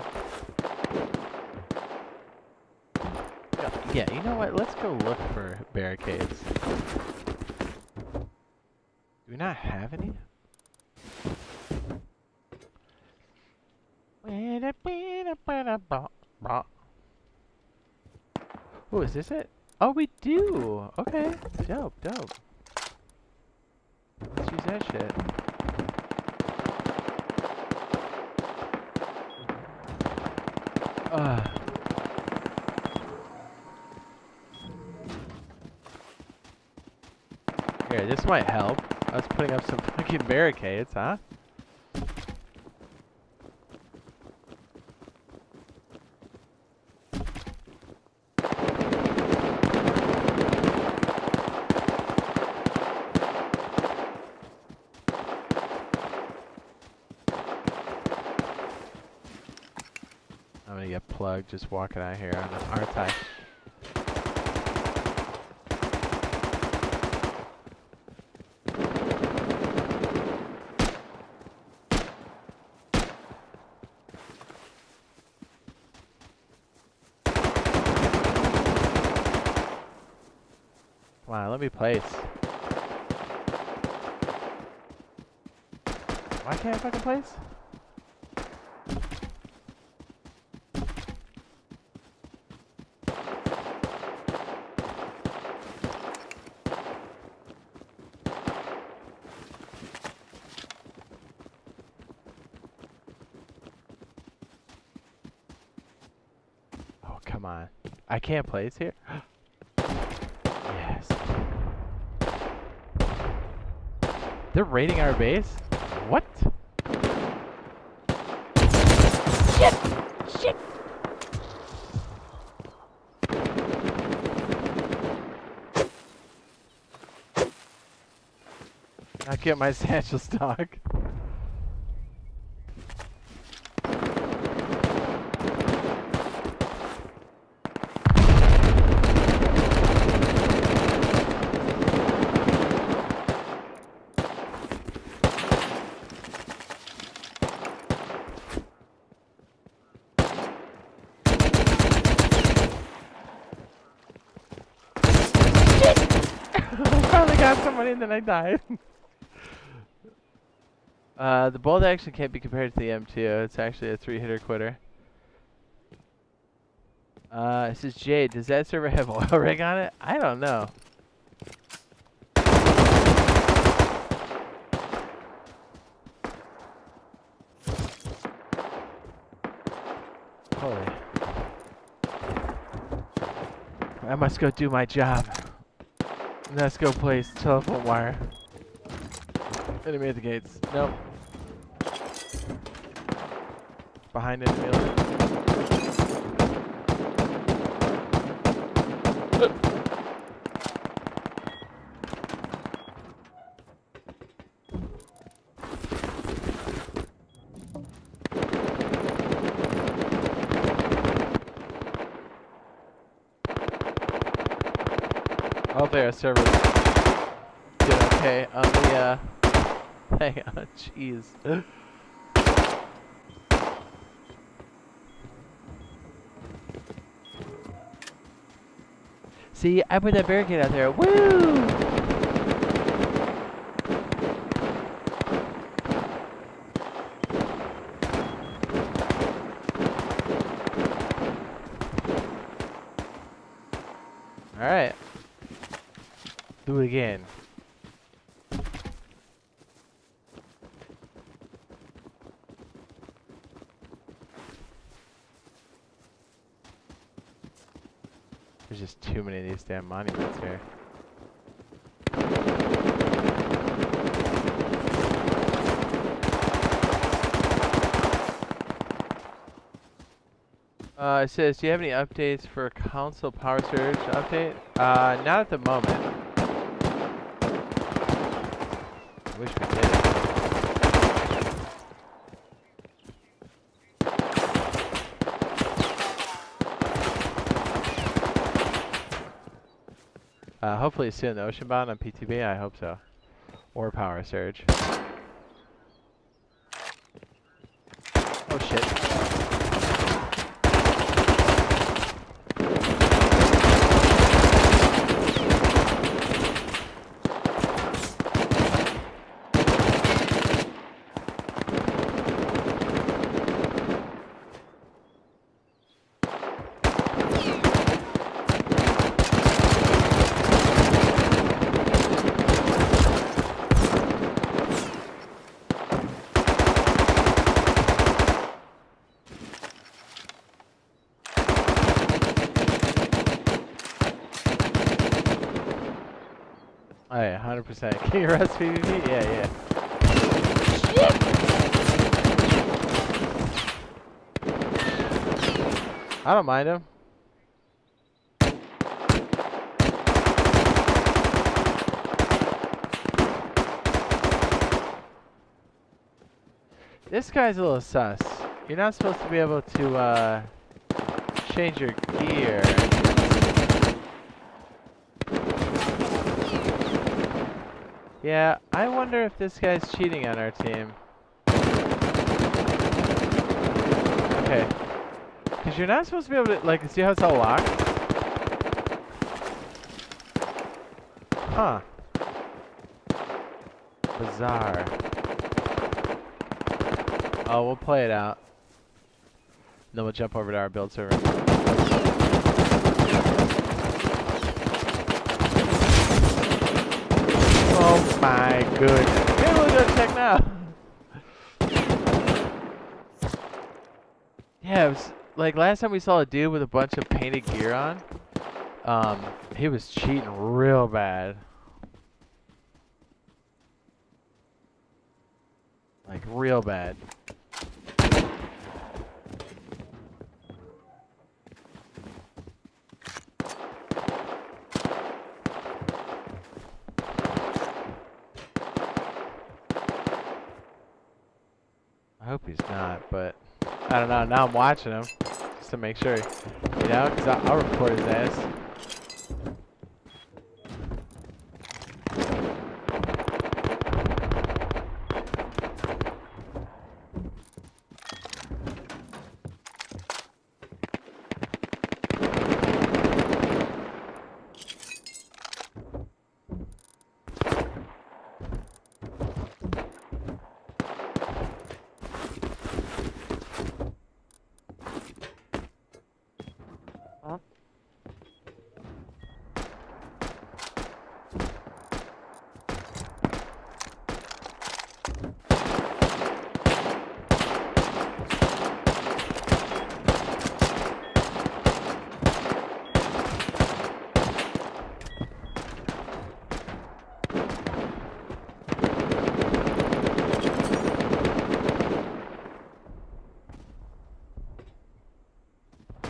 Speaker 2: Yeah, you know what? Let's go look for barricades. Do we not have any? Oh, is this it? Oh, we do! Okay. Dope, dope. Let's use that shit. Here, this might help. Us putting up some fucking barricades, huh? I'm gonna get plugged just walking out here on an R-type. Come on, let me place. Why can't I fucking place? Oh, come on. I can't place here? Yes. They're raiding our base? What? Shit! Shit! I get my satchel stock. I finally got someone in, then I died. The bolt action can't be compared to the M2. It's actually a 3-hitter quitter. It says Jade. Does that server have oil rig on it? I don't know. Holy. I must go do my job. Let's go place telephone wire. Enemy at the gates. Nope. Behind enemy. Oh, there, server. Did okay on the, hang on, jeez. See, I put that barricade out there. Woo! Alright. Do it again. There's just too many of these damn monuments here. It says, do you have any updates for console power surge update? Not at the moment. I wish we did. Hopefully soon. The Oceanbound on PTB, I hope so. Or power surge. Oh shit. Oh yeah, 100%. Can you rest PvP? Yeah, yeah. I don't mind him. This guy's a little sus. You're not supposed to be able to change your gear. Yeah, I wonder if this guy's cheating on our team. Okay. Because you're not supposed to be able to, like, see how it's all locked? Huh. Bizarre. Oh, we'll play it out. Then we'll jump over to our build server. Oh my goodness. Maybe we'll go check now. Yeah, it was like last time we saw a dude with a bunch of painted gear on. He was cheating real bad. Like real bad. I hope he's not, but I don't know. Now I'm watching him just to make sure, you know, because I'll report his ass.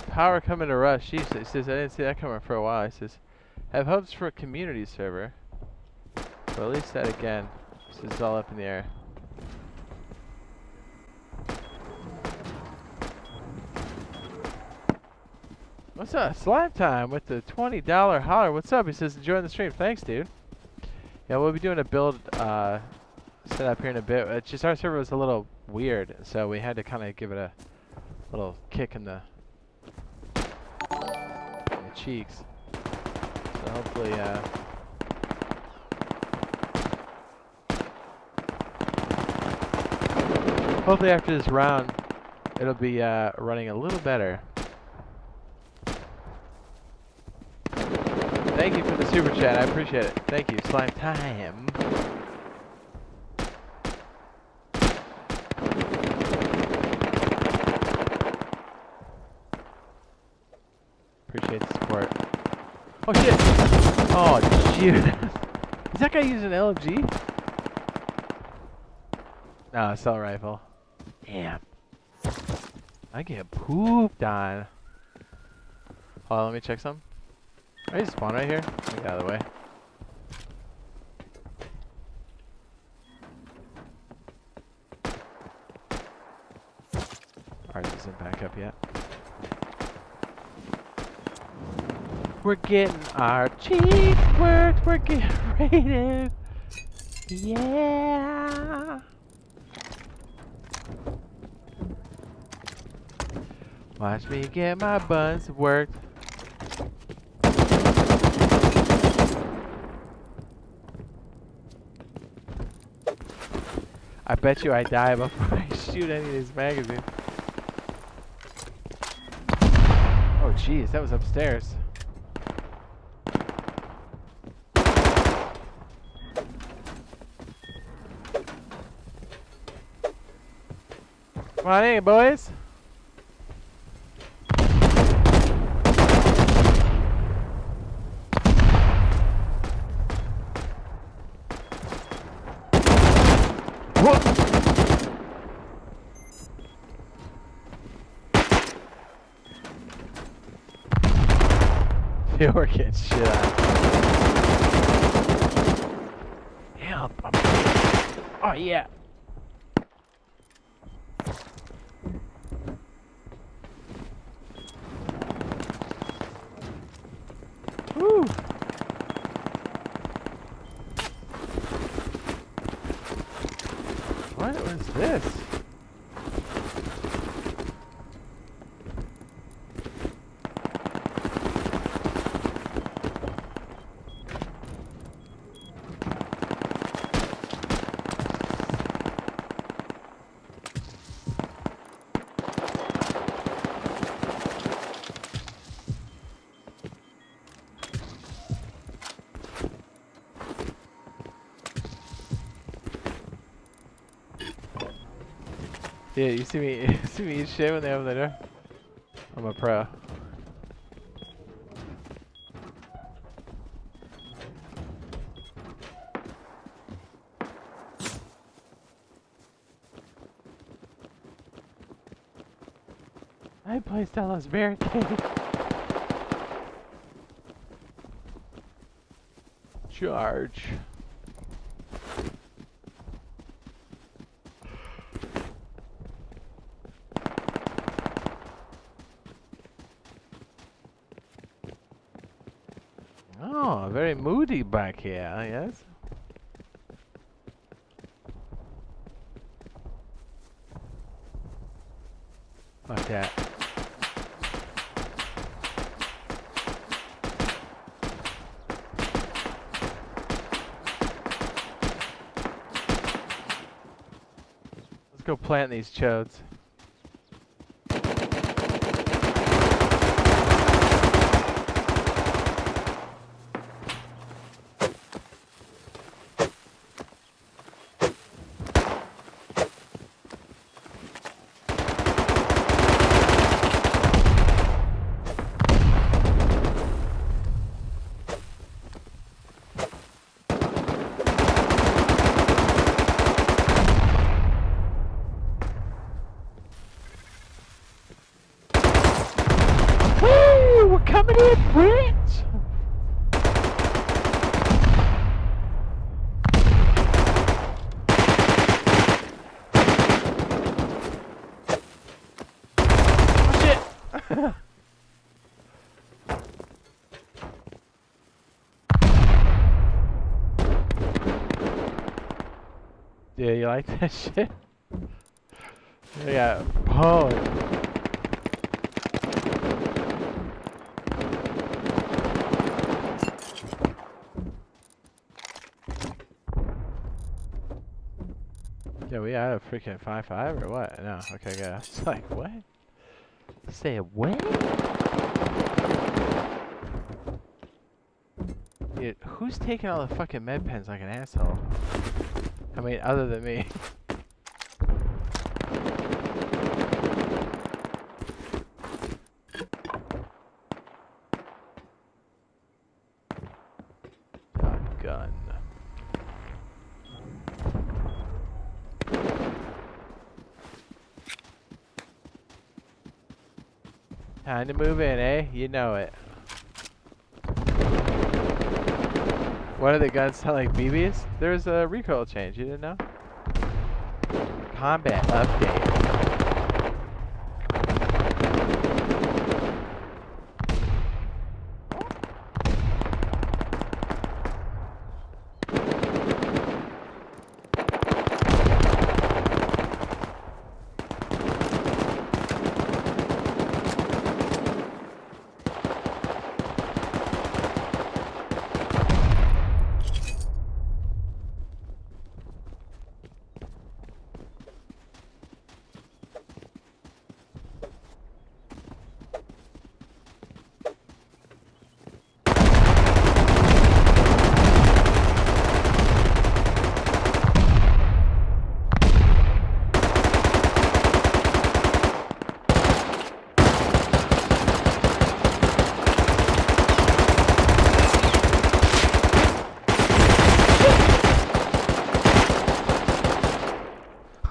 Speaker 2: Power coming to rush. He says, I didn't see that coming for a while. He says, have hopes for a community server. Well, at least that again. This is all up in the air. What's up? Slime Time with the $20 holler. What's up? He says, enjoying the stream. Thanks, dude. Yeah, we'll be doing a build set up here in a bit. It's just our server was a little weird, so we had to kind of give it a little kick in the cheeks. So hopefully, hopefully after this round, it'll be running a little better. Thank you for the super chat. I appreciate it. Thank you. Slime Time. Appreciate the support. Oh shit! Oh shoot! Is that guy using LMG? No, assault rifle. Damn. I get pooped on. Hold on, let me check some. Are you spawn right here? Get out of the way. Ours isn't back up yet. We're getting our cheek worked. We're getting rated. Yeah. Watch me get my buns worked. I bet you I die before I shoot any of these magazines. Oh jeez, that was upstairs. Come on in, boys. Dude, we're getting shit on. Help! Oh yeah. Woo! What was this? Yeah, you see me eat shit when they open the door? I'm a pro. I play Stella's barricade. Charge. Oh, very moody back here, yes? Fuck that. Let's go plant these chodes. Coming in, bitch! Oh, shit! Yeah, you like that shit? I got pwned. Yeah, we had a freaking 5-5 or what? No, okay, good. I was like, what? Say what? Dude, who's taking all the fucking med pens like an asshole? I mean, other than me. Gun. Time to move in, eh? You know it. What are the guns sound like BBs? There's a recoil change, you didn't know? Combat update.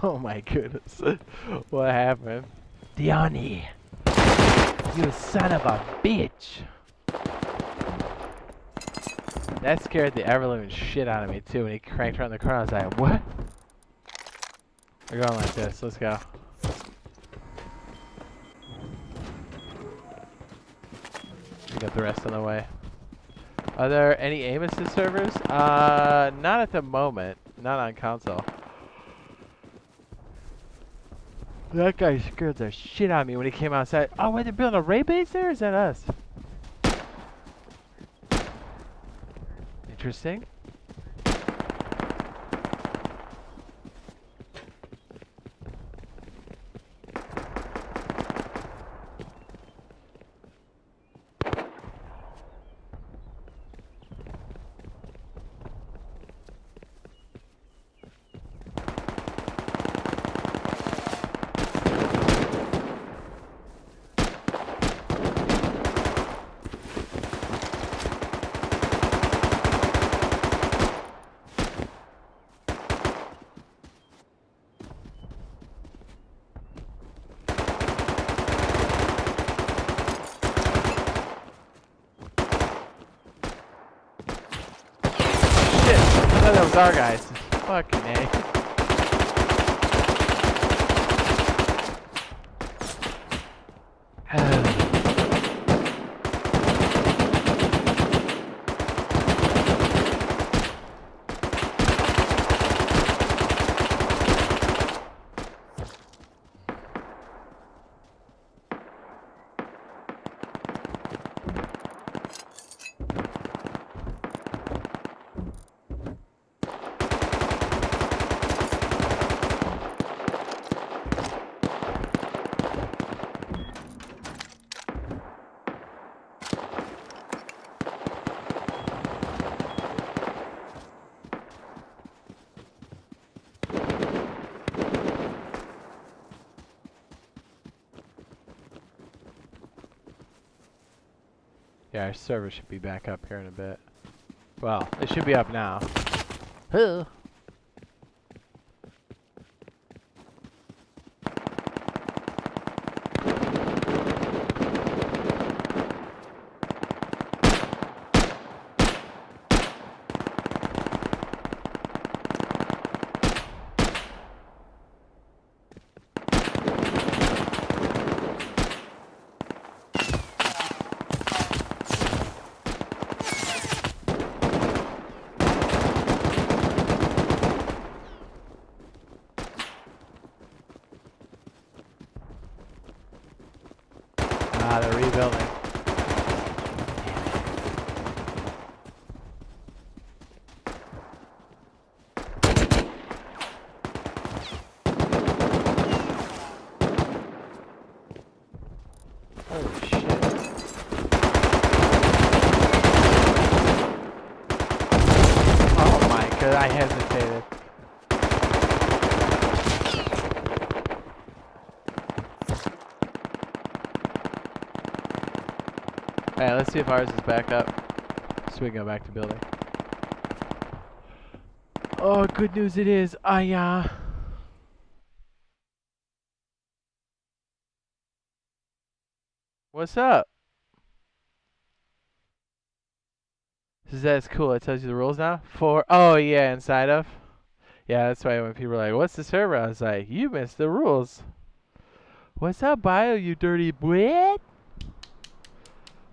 Speaker 2: Oh my goodness. What happened? Diani! You son of a bitch! That scared the ever-living shit out of me too when he cranked around the corner. I was like, what? We're going like this. Let's go. We got the rest on the way. Are there any aim assist servers? Not at the moment. Not on console. That guy scared the shit out of me when he came outside. Oh, wait, they're building a ray base there? Is that us? Interesting. I thought that was our guys. Fucking A. Yeah, our server should be back up here in a bit. Well, it should be up now. Huh. Ah, they're rebuilding. Holy shit. Oh my god, I hesitated. Alright, let's see if ours is back up. So we can go back to building. Oh, good news it is. What's up? That's cool. It tells you the rules now? Oh, yeah, inside of? Yeah, that's why when people are like, what's the server? I was like, you missed the rules. What's up, Bio, you dirty boy?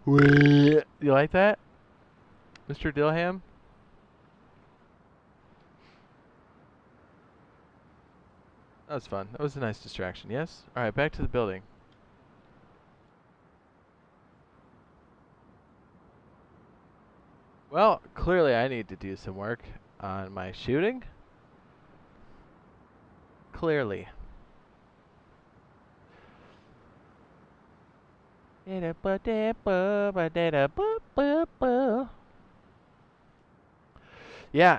Speaker 2: You like that? Mr. Dilham? That was fun. That was a nice distraction, yes? Alright, back to the building. Well, clearly I need to do some work on my shooting. Clearly. Yeah,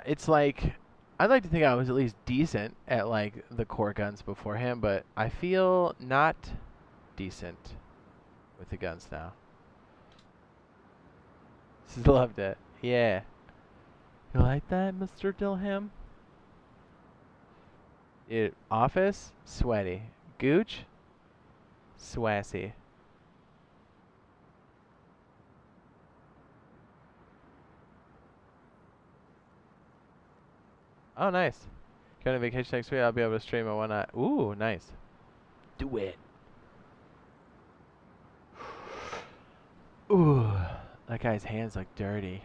Speaker 2: it's like, I'd like to think I was at least decent at like the core guns beforehand, but I feel not decent with the guns now. Loved it. Yeah. You like that, Mr. Dilham? Office? Sweaty. Gooch? Swassy. Oh, nice. Going on vacation next week, I'll be able to stream and whatnot. Ooh, nice. Do it. Ooh, that guy's hands look dirty.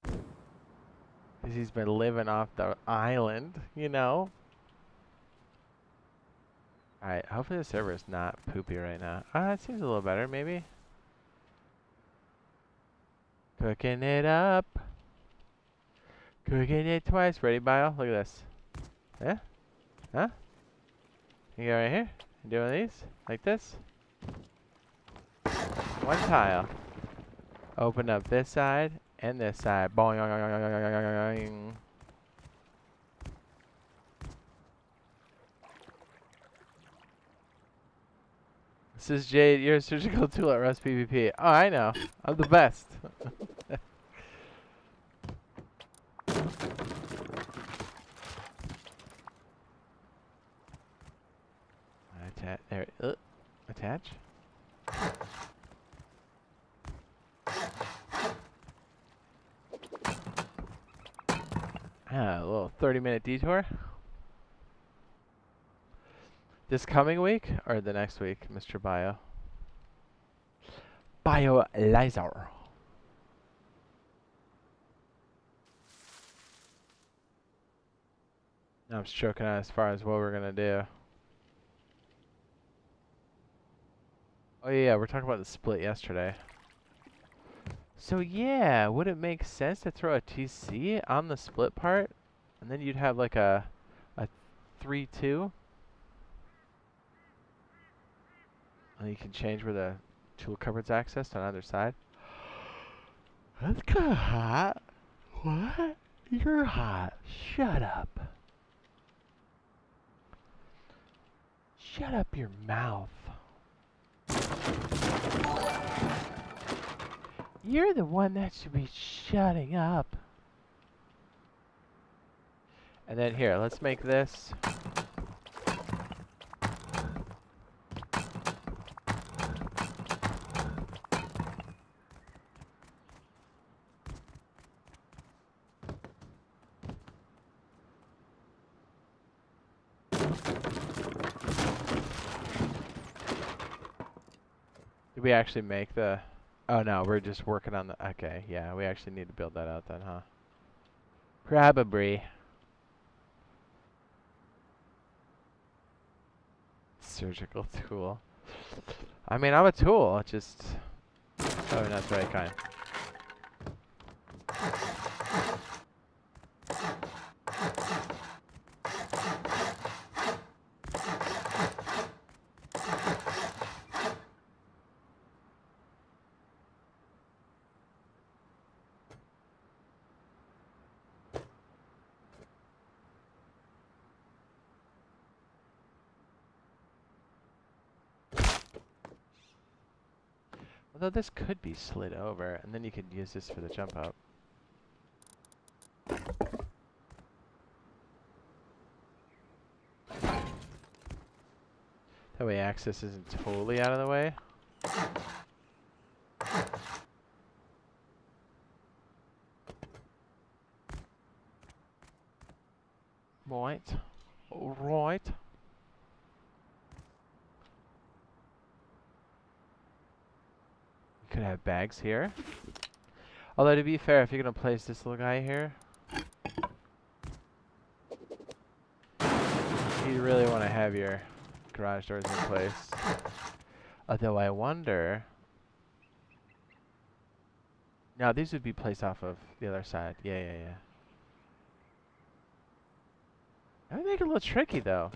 Speaker 2: 'Cause he's been living off the island, you know? Alright, hopefully the server is not poopy right now. It seems a little better, maybe. Cooking it up. Cooking it twice. Ready, Bio? Look at this. Yeah? Huh? You go right here. You doing these? Like this? One tile. Open up this side and this side. Boing. This is Jade, your surgical tool at Rust PvP. Oh, I know. I'm the best. There. Attach. A little 30-minute detour. This coming week or the next week, Mr. Bio? BioLazer. I'm stroking out as far as what we're gonna do. Oh yeah, we're talking about the split yesterday. So yeah, would it make sense to throw a TC on the split part, and then you'd have like a 3-2, and you can change where the tool cupboard's accessed on either side. That's kind of hot. What? You're hot. Shut up. Shut up your mouth. You're the one that should be shutting up. And then here, let's make this. Did we actually make the... Oh no, we're just working on the... Okay, yeah, we actually need to build that out then, huh? Probably. Surgical tool. I mean, I'm a tool, just... Probably not the right kind. Although this could be slid over, and then you could use this for the jump up. That way access isn't totally out of the way. Right. Right. Could have bags here. Although to be fair, if you're gonna place this little guy here, you really want to have your garage doors in place. Although I wonder. Now these would be placed off of the other side. Yeah. That would make it a little tricky though.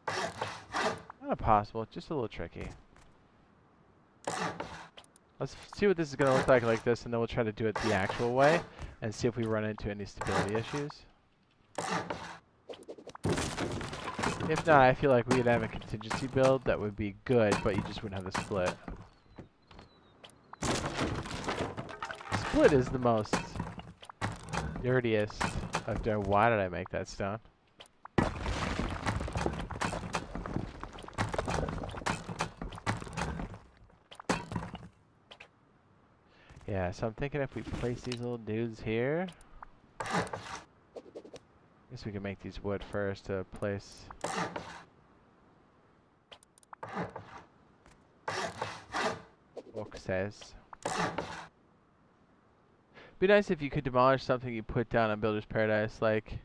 Speaker 2: Not impossible, just a little tricky. Let's see what this is going to look like this, and then we'll try to do it the actual way, and see if we run into any stability issues. If not, I feel like we'd have a contingency build that would be good, but you just wouldn't have the split. Split is the most dirtiest of doing. Why did I make that stone? Yeah, so I'm thinking if we place these little dudes here, I guess we can make these wood first to place. Book says. Be nice if you could demolish something you put down on Builder's Paradise, like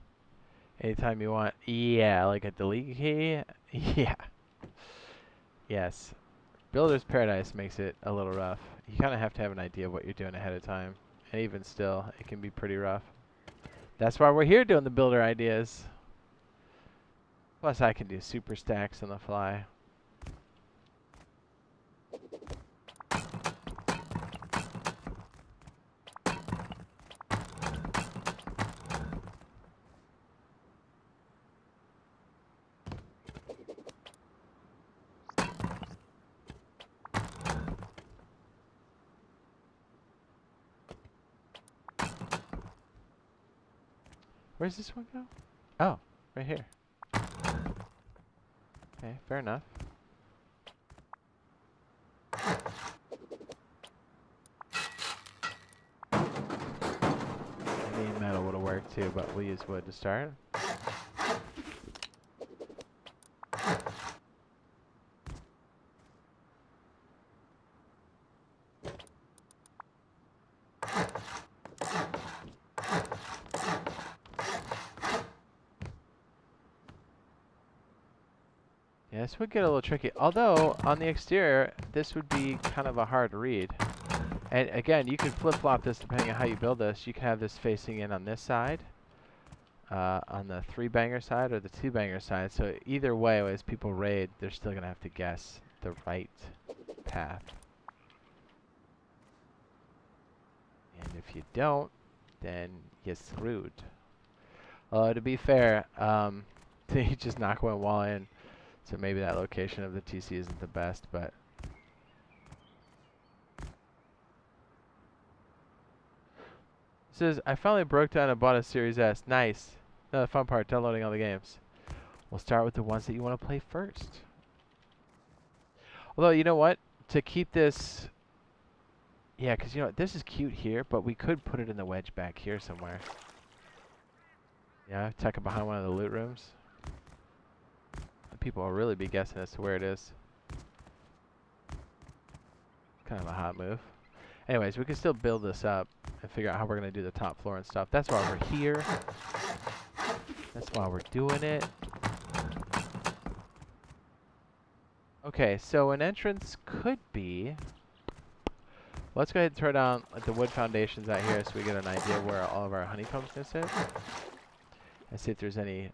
Speaker 2: anytime you want. Yeah, like a delete key. Yeah. Yes. Builder's Paradise makes it a little rough. You kind of have to have an idea of what you're doing ahead of time. And even still, it can be pretty rough. That's why we're here doing the builder ideas. Plus, I can do super stacks on the fly. Where's this one go? Oh, right here. Okay, fair enough. Maybe metal would have worked too, but we'll use wood to start. Yeah, this would get a little tricky. Although, on the exterior, this would be kind of a hard read. And again, you could flip-flop this depending on how you build this. You can have this facing in on this side, on the 3-banger side, or the 2-banger side. So either way, as people raid, they're still going to have to guess the right path. And if you don't, then you're screwed. To be fair, you just knock one wall in. So maybe that location of the TC isn't the best, but... It says, I finally broke down and bought a Series S. Nice. Now the fun part, downloading all the games. We'll start with the ones that you want to play first. Although, you know what? To keep this... Yeah, because, you know, this is cute here, but we could put it in the wedge back here somewhere. Yeah, tuck it behind one of the loot rooms. People will really be guessing as to where it is. Kind of a hot move. Anyways, we can still build this up and figure out how we're going to do the top floor and stuff. That's why we're here. That's why we're doing it. Okay, so an entrance could be... Let's go ahead and throw down like, the wood foundations out here so we get an idea where all of our honeycomb's going to sit. And see if there's any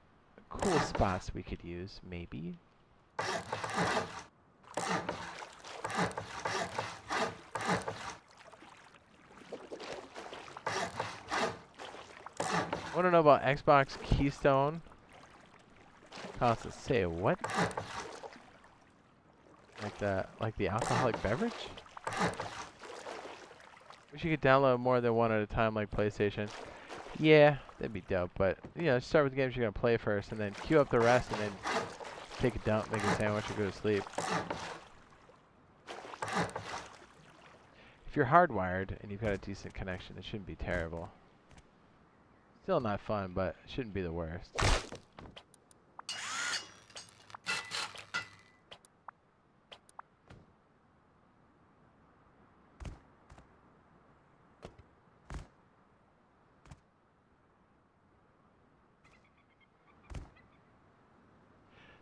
Speaker 2: cool spots we could use, maybe. Want to know about Xbox Keystone? Constant say what? Like the alcoholic beverage? Wish you could download more than one at a time like PlayStation. Yeah, that'd be dope, but you know, start with the games you're gonna play first and then queue up the rest and then take a dump, make a sandwich, or go to sleep. If you're hardwired and you've got a decent connection, it shouldn't be terrible. Still not fun, but it shouldn't be the worst.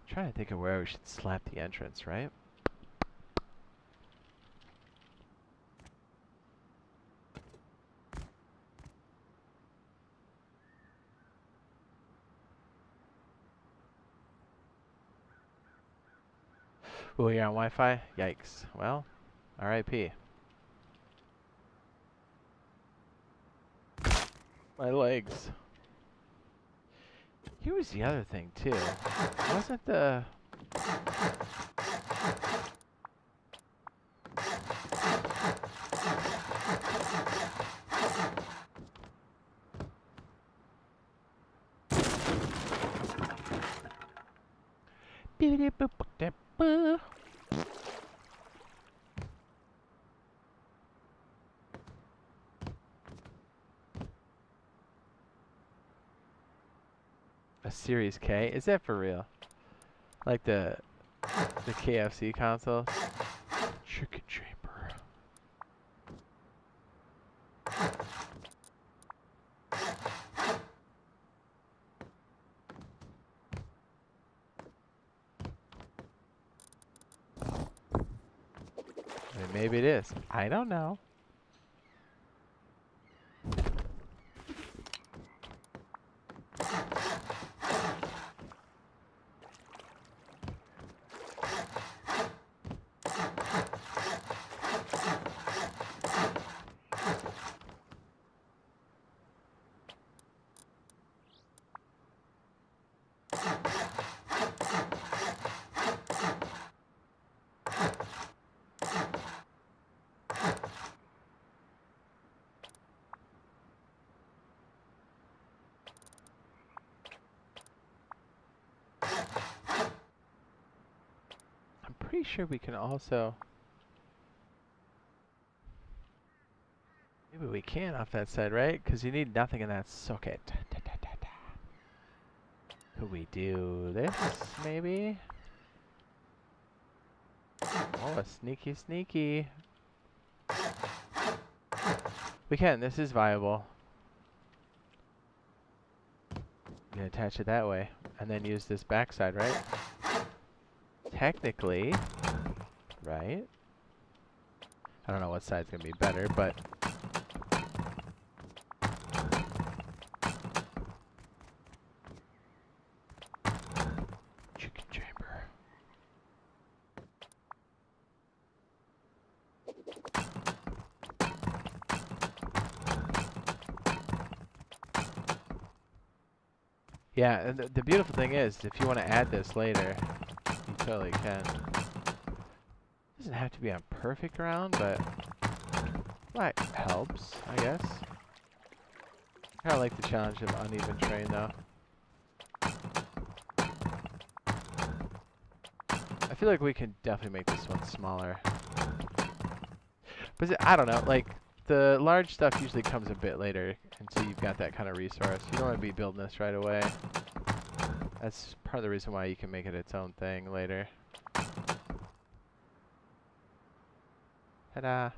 Speaker 2: Trying to think of where we should slap the entrance, right? Oh, you're on Wi-Fi? Yikes. Well, RIP. My legs. Here was the other thing, too. Wasn't the... Series K. Is that for real? Like the KFC console? Chicken chamber. I mean, maybe it is. I don't know. I'm pretty sure we can also... Maybe we can off that side, right? Because you need nothing in that socket. Could we do this, maybe? Oh, a sneaky sneaky. We can. This is viable. You can attach it that way. And then use this backside, right? Technically. Right? I don't know what side's going to be better, but... Chicken chamber. Yeah, and the beautiful thing is, if you want to add this later, you totally can. Doesn't have to be on perfect ground, but that helps, I guess. I kind of like the challenge of uneven terrain, though. I feel like we can definitely make this one smaller. But I don't know, like, the large stuff usually comes a bit later, until you've got that kind of resource. You don't want to be building this right away. That's part of the reason why you can make it its own thing later. Ta-da!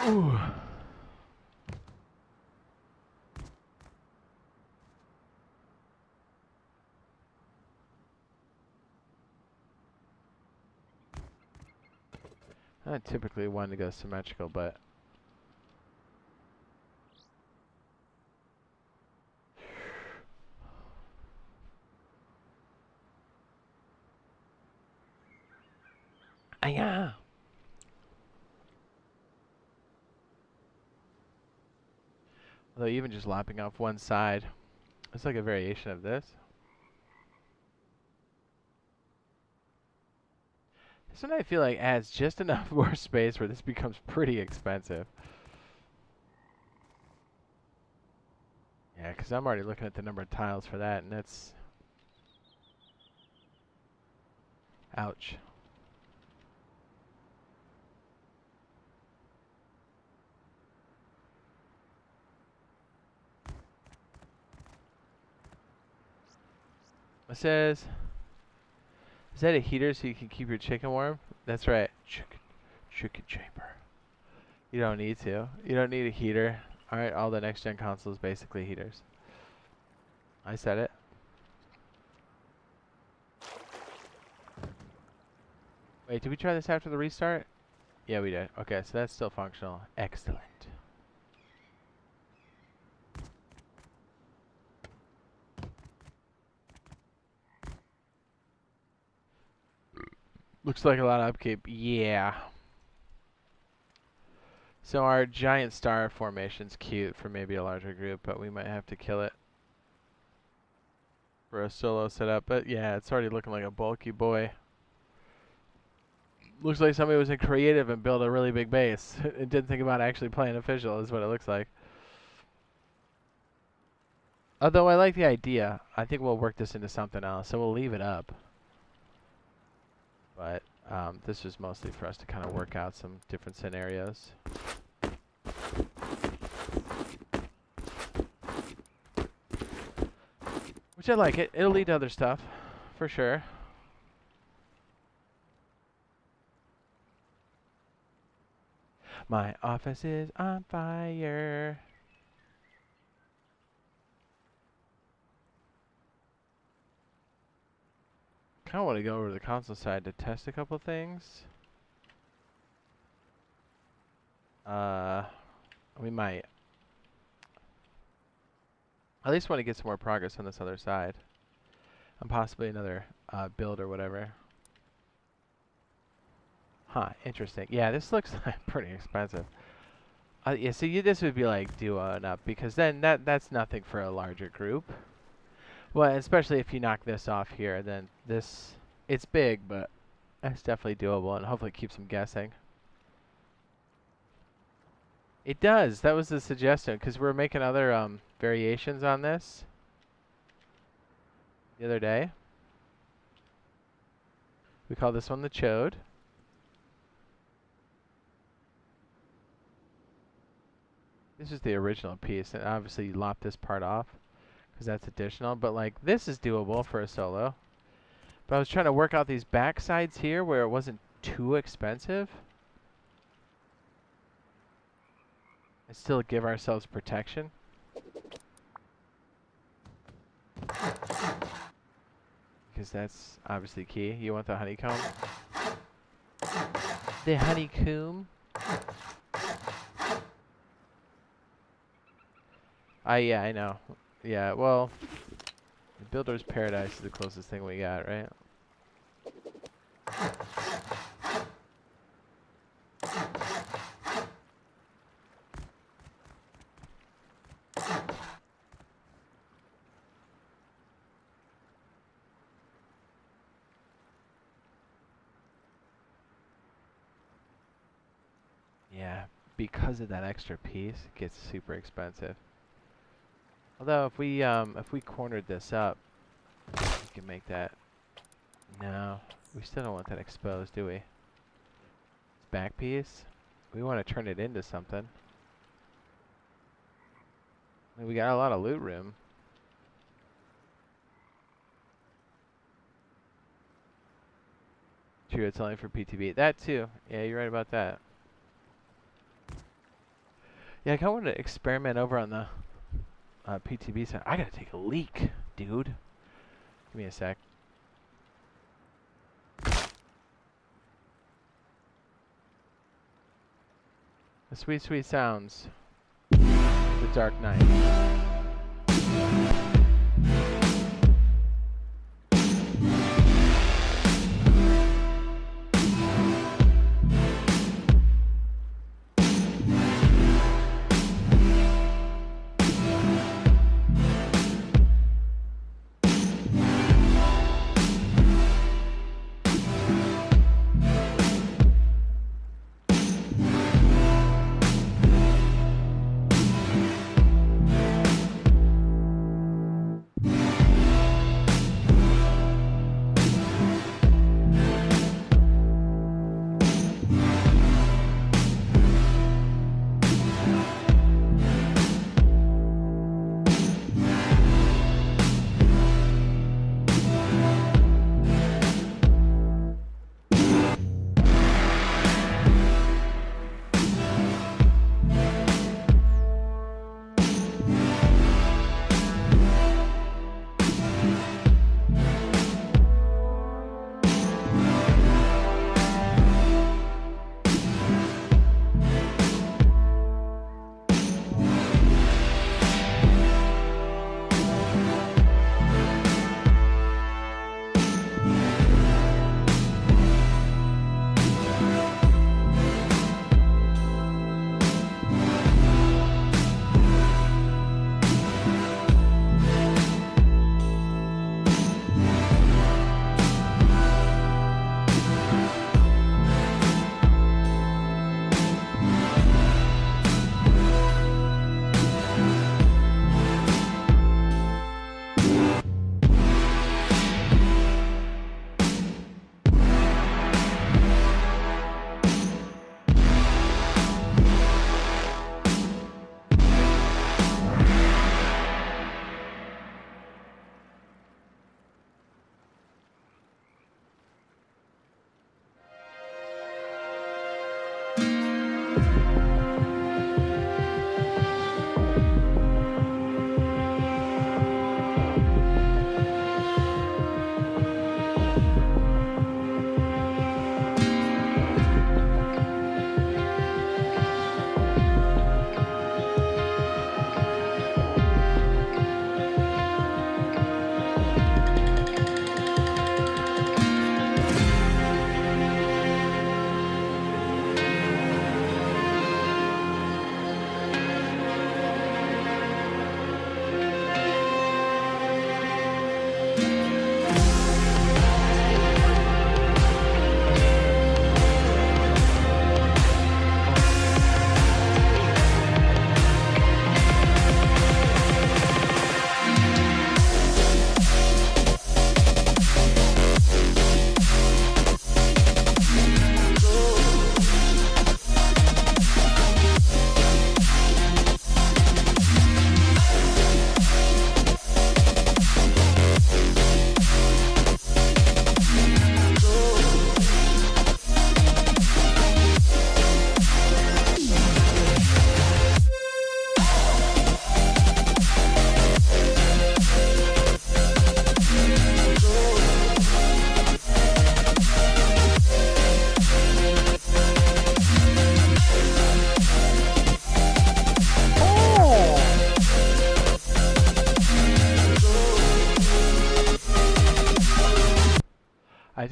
Speaker 2: Ooh. I typically want to go symmetrical, but yeah. Although even just lopping off one side, it's like a variation of this. This one I feel like adds just enough more space where this becomes pretty expensive. Yeah, because I'm already looking at the number of tiles for that, and it's... Ouch. It says... Is that a heater so you can keep your chicken warm? That's right. Chicken chamber. You don't need to. You don't need a heater. Alright, all the next gen consoles basically heaters. I said it. Wait, did we try this after the restart? Yeah, we did. Okay, so that's still functional. Excellent. Looks like a lot of upkeep. Yeah. So our giant star formation's cute for maybe a larger group, but we might have to kill it for a solo setup. But yeah, it's already looking like a bulky boy. Looks like somebody was in creative and built a really big base. It didn't think about actually playing official is what it looks like. Although I like the idea. I think we'll work this into something else, so we'll leave it up. But this is mostly for us to kind of work out some different scenarios. Which I like it. It'll lead to other stuff, for sure. My office is on fire. Kind of want to go over to the console side to test a couple things. We might. At least want to get some more progress on this other side. And possibly another build or whatever. Huh, interesting. Yeah, this looks pretty expensive. Yeah, so this would be like duoing up, because then that's nothing for a larger group. Well, especially if you knock this off here, then this, it's big, but it's definitely doable, and hopefully it keeps them guessing. It does. That was the suggestion, because we're making other variations on this the other day. We call this one the Chode. This is the original piece, and obviously you lop this part off because that's additional, but like this is doable for a solo. But I was trying to work out these back sides here where it wasn't too expensive and still give ourselves protection. Because that's obviously key. You want the honeycomb? The honeycomb? Yeah, I know. Yeah, well, the Builder's Paradise is the closest thing we got, right? Yeah, because of that extra piece, it gets super expensive. Although if we cornered this up, we can make that. No, we still don't want that exposed, do we? This back piece, we want to turn it into something. I mean, we got a lot of loot room. True, it's only for PTB. That too. Yeah, you're right about that. Yeah, I kind of want to experiment over on the PTB side. I gotta take a leak, dude. Give me a sec. The sweet, sweet sounds. The Dark Knight.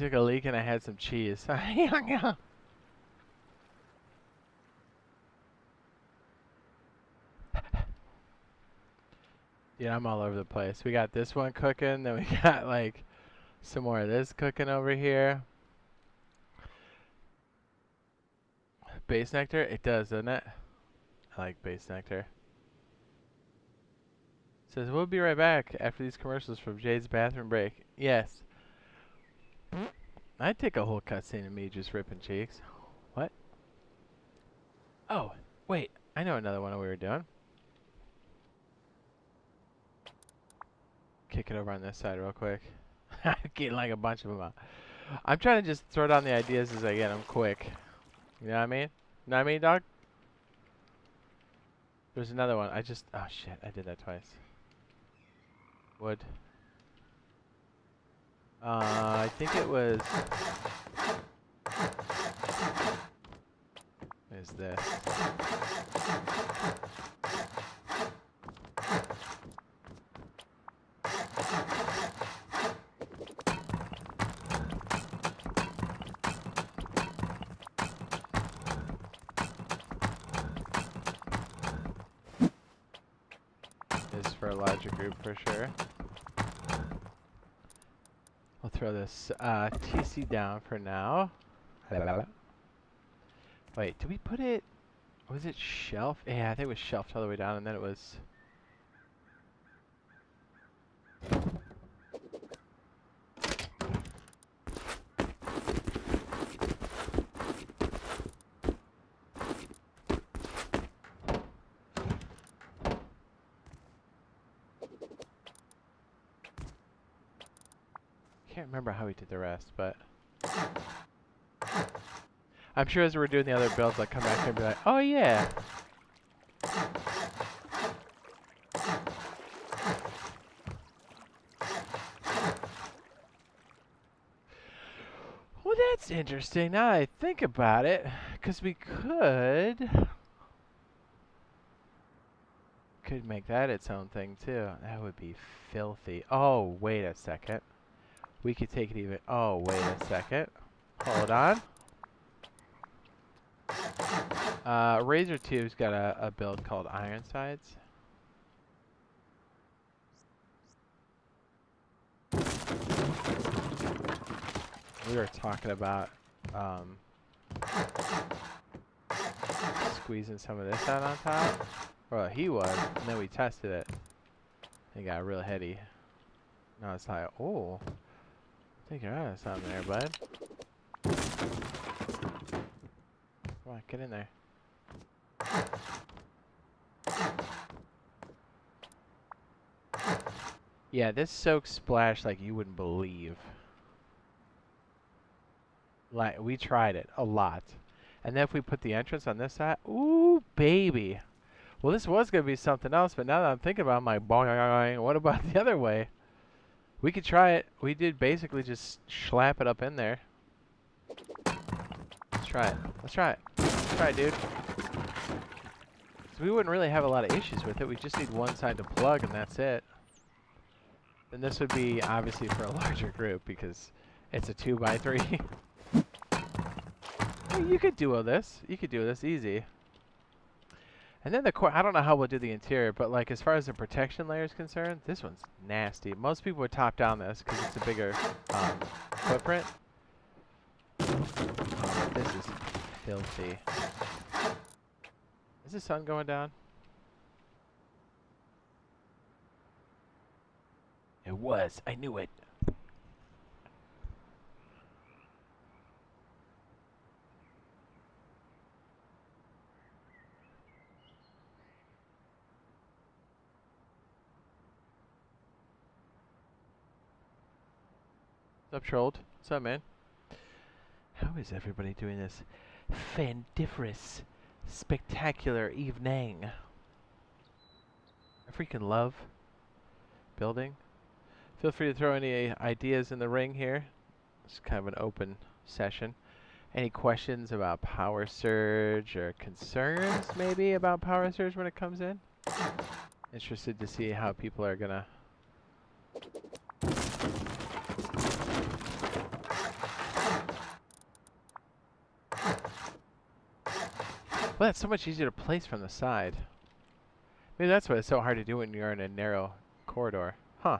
Speaker 2: took a leak and I had some cheese. Yeah, I'm all over the place. We got this one cooking, then we got like some more of this cooking over here. Base nectar? It does, doesn't it? I like base nectar. Says, we'll be right back after these commercials from Jade's bathroom break. Yes. I'd take a whole cutscene of me just ripping cheeks. What? Oh, wait. I know another one we were doing. Kick it over on this side real quick. Getting like a bunch of them out. I'm trying to just throw down the ideas as I get them quick. You know what I mean? You know what I mean, dog? There's another one. Oh shit, I did that twice. Wood. I think it was... What is this? Is for a larger group for sure. I'll throw this TC down for now. Wait, did we put it... Was it shelf? Yeah, I think it was shelved all the way down and then it was... Can't remember how we did the rest, but I'm sure as we're doing the other builds, I'll come back here and be like, oh yeah. Well, that's interesting. Now I think about it, because we could make that its own thing too. That would be filthy. Oh, wait a second. We could take it even... Oh, wait a second. Hold on. Razor Tube's got a build called Ironsides. We were talking about squeezing some of this out on top. Well, he was, and then we tested it. It got real heady. Now it's like, oh... I think you're on something there, bud. Come on, get in there. Yeah, this soaks splash like you wouldn't believe. Like, we tried it a lot. And then if we put the entrance on this side, ooh, baby. Well, this was going to be something else, but now that I'm thinking about it, I'm like, boing, what about the other way? We could try it. We did basically just slap it up in there. Let's try it. Let's try it. Let's try it, dude. So we wouldn't really have a lot of issues with it. We just need one side to plug and that's it. And this would be obviously for a larger group because it's a 2x3. You could duo this. You could do this easy. And then the core, I don't know how we'll do the interior, but like as far as the protection layer is concerned, this one's nasty. Most people would top down this because it's a bigger footprint. Oh, this is filthy. Is the sun going down? It was. I knew it. What's up, Trolled? What's up, man? How is everybody doing this fandiferous, spectacular evening? I freaking love building. Feel free to throw any ideas in the ring here. It's kind of an open session. Any questions about Power Surge or concerns maybe about Power Surge when it comes in? Interested to see how people are gonna Well, that's so much easier to place from the side. Maybe that's why it's so hard to do when you're in a narrow corridor. Huh.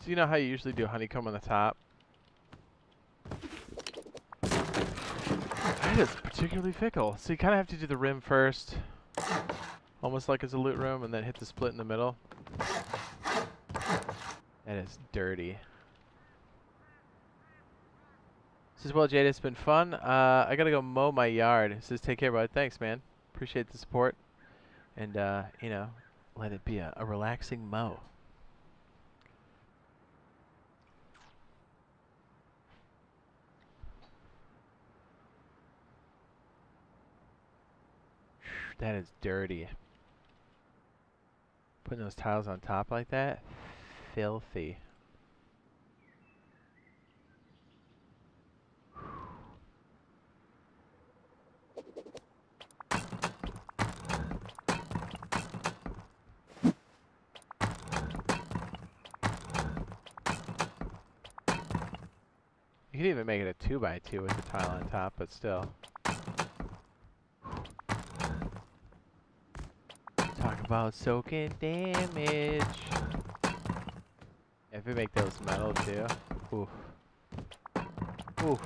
Speaker 2: So you know how you usually do honeycomb on the top? That is particularly fickle. So you kind of have to do the rim first, almost like it's a loot room, and then hit the split in the middle. That is dirty. Says, well, Jade, it's been fun. I gotta go mow my yard. Says, take care, bud. Thanks, man. Appreciate the support. And, you know, let it be a relaxing mow. That is dirty. Putting those tiles on top like that? Filthy. You could even make it a 2x2 with the tile on top, but still. Talk about soaking damage. If we make those metal too. Oof. Oof.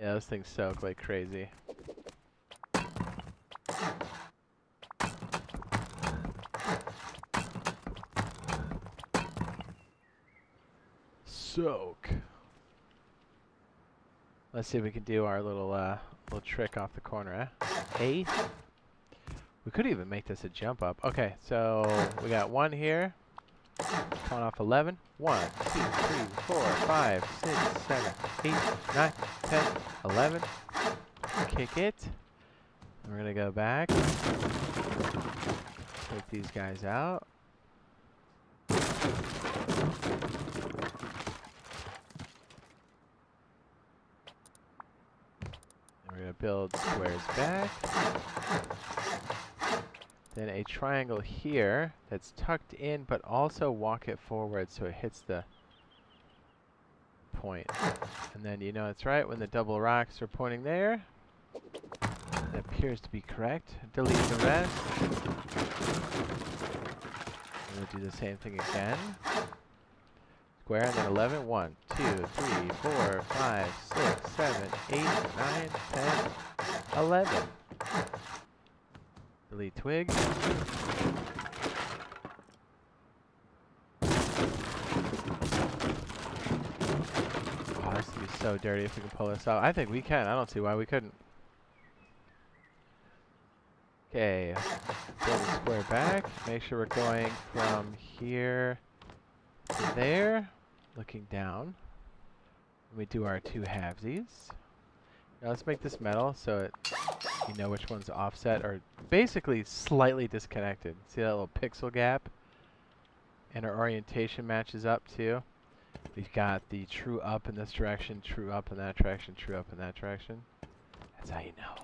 Speaker 2: Yeah, those things soak like crazy. Soak. Let's see if we can do our little trick off the corner, eh? Hey. We could even make this a jump up. Okay, so we got one here. Count off 11. 1, 2, 3, 4, 5, 6, 7, 8, 9, 10, 11. Kick it. And we're gonna go back. Take these guys out. We're going to build squares back. Then a triangle here that's tucked in, but also walk it forward so it hits the point. And then you know it's right when the double rocks are pointing there. That appears to be correct. Delete the rest. And we'll do the same thing again. Square and then 11. 1, 2, 3, 4, 5, 6, 7, 8, 9, 10, 11. Delete twig. Oh, this would be so dirty if we can pull this out. I think we can. I don't see why we couldn't. Okay. Build a square back. Make sure we're going from here to there, looking down. We do our two halvesies. Now let's make this metal so it, you know which one's offset or basically slightly disconnected. See that little pixel gap? And our orientation matches up too. We've got the true up in this direction, true up in that direction, true up in that direction. That's how you know.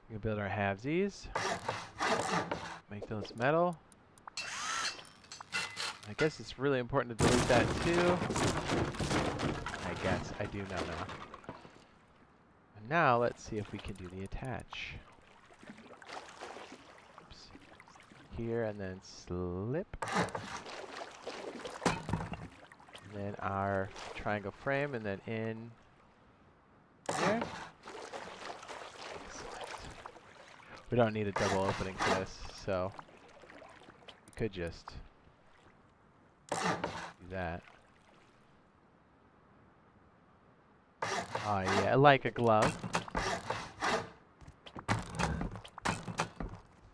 Speaker 2: We're gonna build our halvesies. Make those metal. I guess it's really important to delete that too. I guess. I do not know. And now let's see if we can do the attach. Oops. Here and then slip. And then our triangle frame and then in there. Excellent. We don't need a double opening for this, so we could just do that. Oh yeah, like a glove.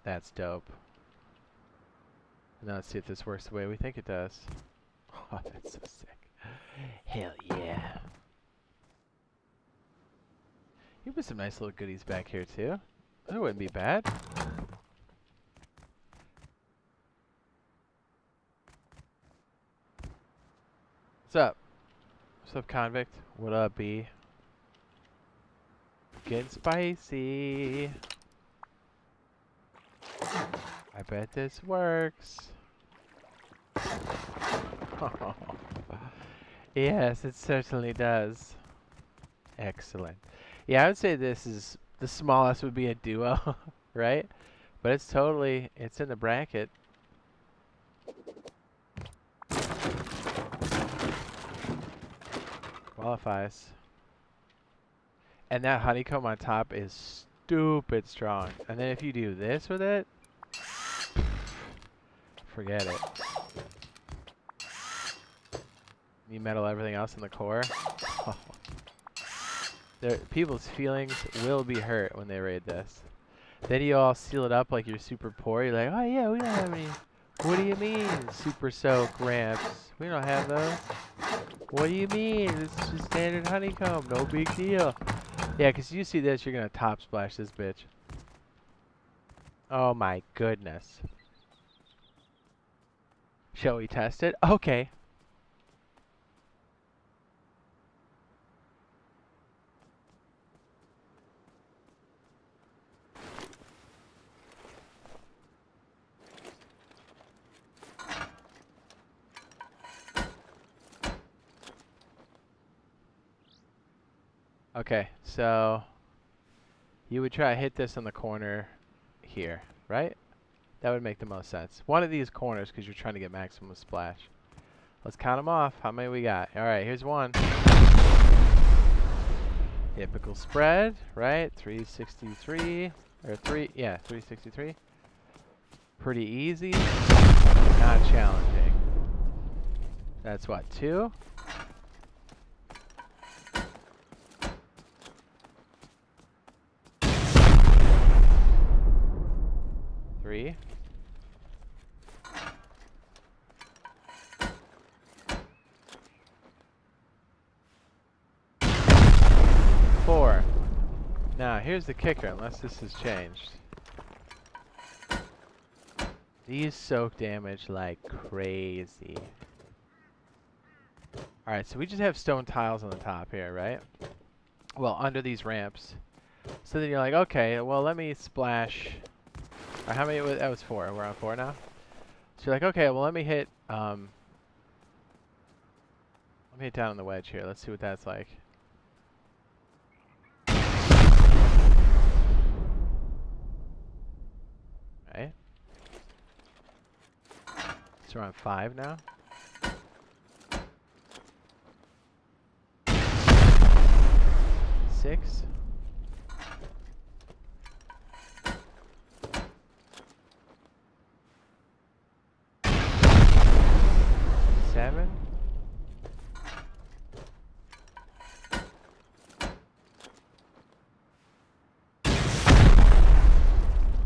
Speaker 2: That's dope. Now let's see if this works the way we think it does. Oh, that's so sick. Hell yeah. You put some nice little goodies back here too. That wouldn't be bad. What's up? What's up, convict? What up, B? Getting spicy. I bet this works. Yes, it certainly does. Excellent. Yeah, I would say this is the smallest would be a duo, right? But it's totally, it's in the bracket. Qualifies. And that honeycomb on top is stupid strong. And then if you do this with it, forget it. You metal everything else in the core. Oh. People's feelings will be hurt when they raid this. Then you all seal it up like you're super poor. You're like, oh yeah, we don't have any. What do you mean, super soak ramps? We don't have those. What do you mean? This is just standard honeycomb. No big deal. Yeah, because you see this, you're going to top splash this bitch. Oh my goodness. Shall we test it? Okay. Okay, so you would try to hit this in the corner here, right? That would make the most sense. One of these corners because you're trying to get maximum splash. Let's count them off. How many we got? All right, here's one. Typical spread, right? 363 or 363. Pretty easy. Not challenging. That's what, 2? 3. 4. Now, here's the kicker, unless this has changed. These soak damage like crazy. Alright, so we just have stone tiles on the top here, right? Well, under these ramps. So then you're like, okay, well, let me splash. Or how many? That was 4. We're on 4 now. So you're like, okay, well, let me hit down on the wedge here. Let's see what that's like. Right. So we're on 5 now. 6. 7.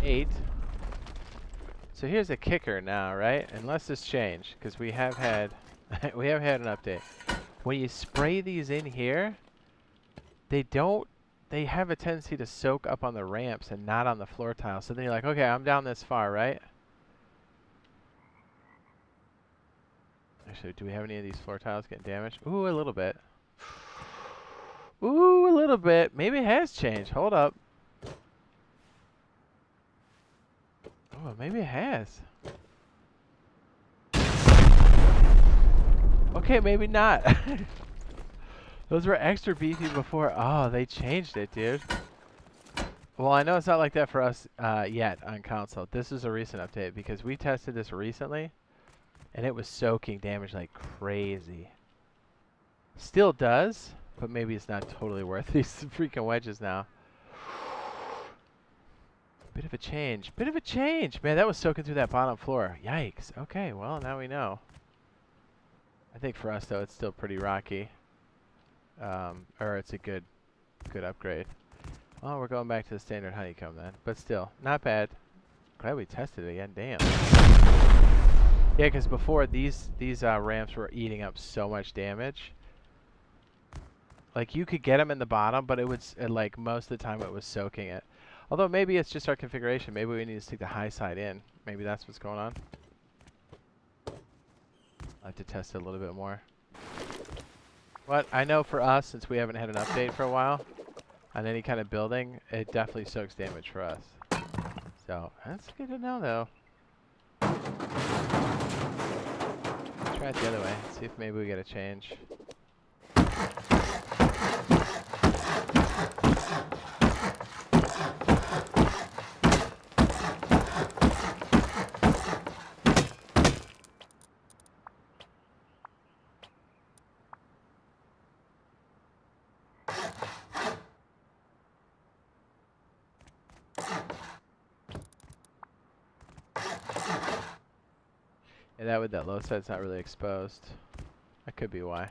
Speaker 2: 8. So here's a kicker now, right? Unless this changed, because we have had we have had an update. When you spray these in here, they have a tendency to soak up on the ramps and not on the floor tile. So then you're like, okay, I'm down this far, right? Actually, do we have any of these floor tiles getting damaged? Ooh, a little bit. Ooh, a little bit. Maybe it has changed. Hold up. Oh, maybe it has. Okay, maybe not. Those were extra beefy before. Oh, they changed it, dude. Well, I know it's not like that for us yet on console. This is a recent update because we tested this recently, and it was soaking damage like crazy. Still does, but maybe it's not totally worth these freaking wedges now. Bit of a change. Bit of a change. Man, that was soaking through that bottom floor. Yikes. Okay, well, now we know. I think for us, though, it's still pretty rocky. Or it's a good upgrade. Oh, we're going back to the standard honeycomb then. But still, not bad. Glad we tested it again. Damn. Yeah, because before, these ramps were eating up so much damage. Like, you could get them in the bottom, but it was, like, most of the time it was soaking it. Although maybe it's just our configuration. Maybe we need to stick the high side in. Maybe that's what's going on. I'll have to test it a little bit more. But I know for us, since we haven't had an update for a while, on any kind of building, it definitely soaks damage for us. So that's good to know, though. Let's try it the other way. See if maybe we get a change. Yeah, that with that low side's not really exposed. That could be why.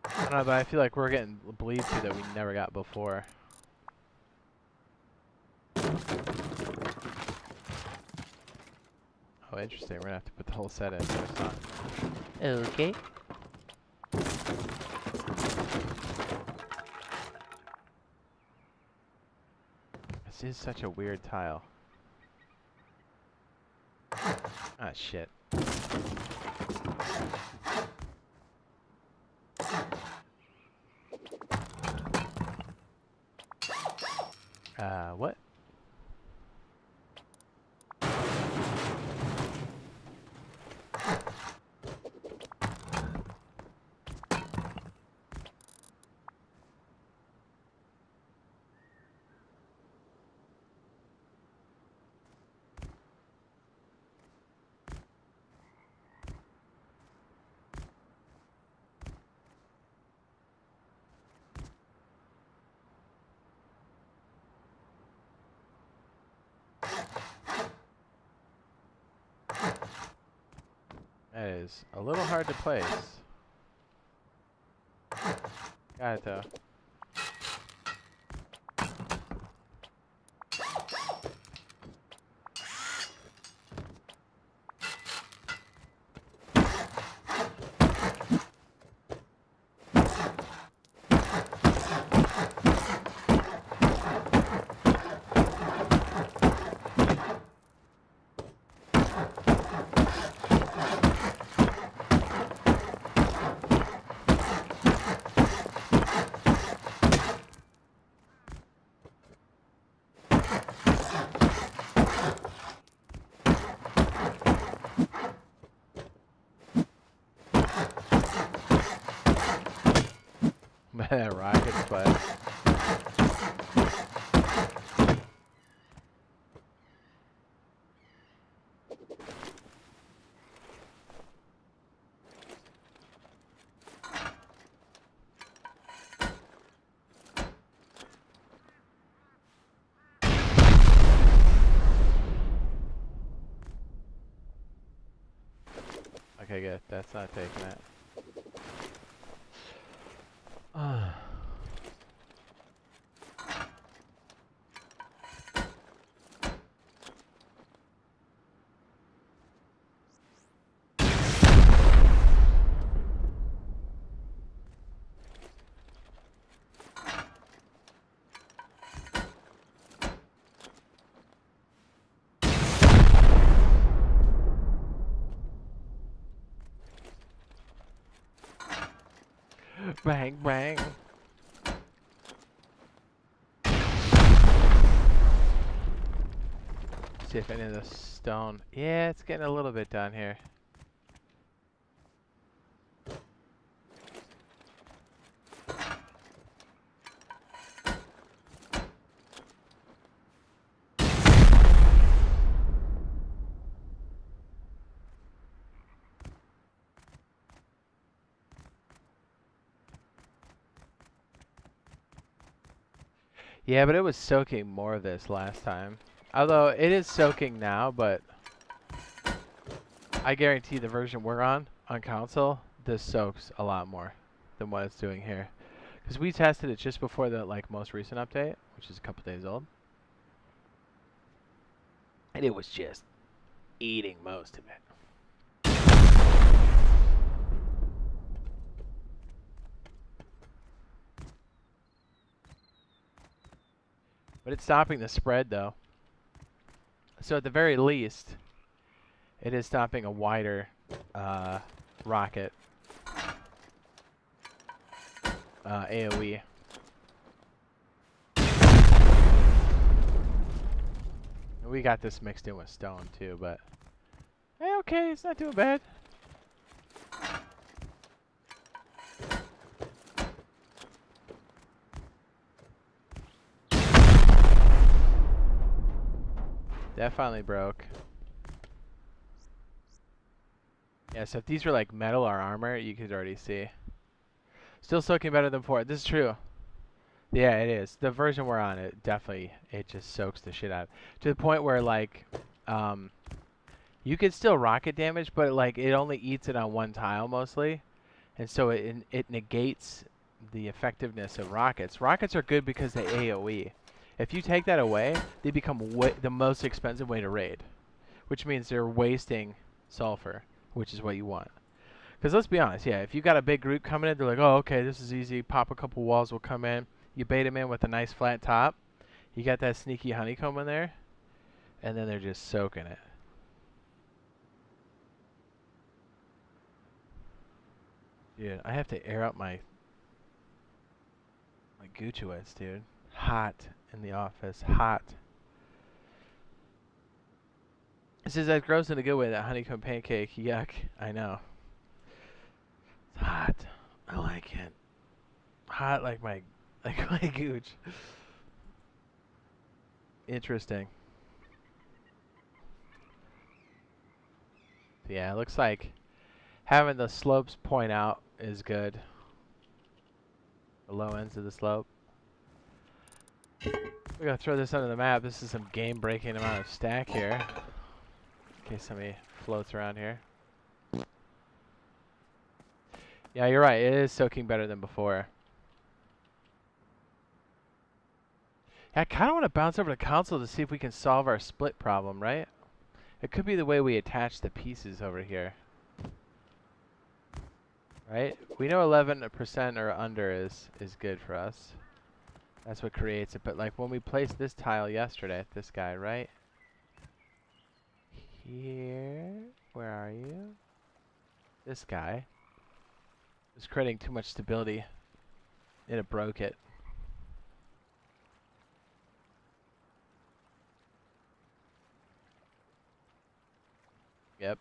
Speaker 2: I don't know, but I feel like we're getting bleed through that we never got before. Oh, interesting. We're gonna have to put the whole set in. So it's not. Okay. This is such a weird tile. Ah, shit. What? That is a little hard to place. Got it though. That rocket spud. Okay, good. That's not taking it. Bang, bang. See if any of the stone. Yeah, it's getting a little bit down here. Yeah, but it was soaking more of this last time. Although it is soaking now, but I guarantee the version we're on console, this soaks a lot more than what it's doing here. Because we tested it just before the most recent update, which is a couple days old. And it was just eating most of it. But it's stopping the spread though. So at the very least, it is stopping a wider rocket AoE. We got this mixed in with stone too, but hey, okay, it's not too bad. That finally broke. Yeah, so if these were like metal or armor, you could already see. Still soaking better than before. This is true. Yeah, it is. The version we're on, it definitely, it just soaks the shit out. To the point where like, you could still rocket damage, but like it only eats it on one tile mostly. And so it negates the effectiveness of rockets. Rockets are good because they AoE. If you take that away, they become the most expensive way to raid. Which means they're wasting sulfur, which is what you want. Because let's be honest, yeah, if you got a big group coming in, they're like, oh, okay, this is easy. Pop a couple walls, will come in. You bait them in with a nice flat top. You got that sneaky honeycomb in there. And then they're just soaking it. Dude, I have to air out my Gucciwets, dude. Hot in the office. Hot. This is that gross in a good way, that honeycomb pancake. Yuck. I know. It's hot. I like it. Hot like my gooch. Interesting. Yeah, it looks like having the slopes point out is good. The low ends of the slope. We gotta throw this under the map. This is some game-breaking amount of stack here. In case somebody floats around here. Yeah, you're right. It is soaking better than before. Yeah, I kind of want to bounce over to console to see if we can solve our split problem, right? It could be the way we attach the pieces over here. Right? We know 11% or under is good for us. That's what creates it. But like when we placed this tile yesterday, this guy, right? Here. Where are you? This guy was creating too much stability. And it broke it. Yep.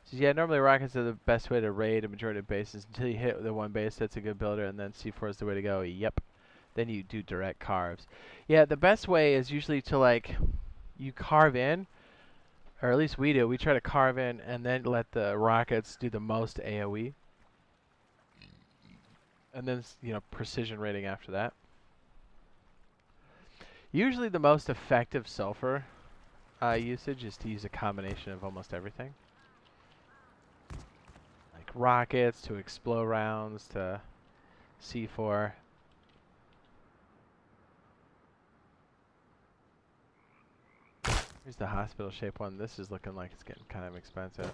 Speaker 2: So yeah, normally rockets are the best way to raid a majority of bases until you hit the one base that's a good builder, and then C4 is the way to go. Yep. Then you do direct carves. Yeah, the best way is usually to like, you carve in, or at least we do. We try to carve in and then let the rockets do the most AoE. And then, you know, precision rating after that. Usually the most effective sulfur usage is to use a combination of almost everything. Like rockets to explode rounds to C4. Here's the hospital shape one. This is looking like it's getting kind of expensive.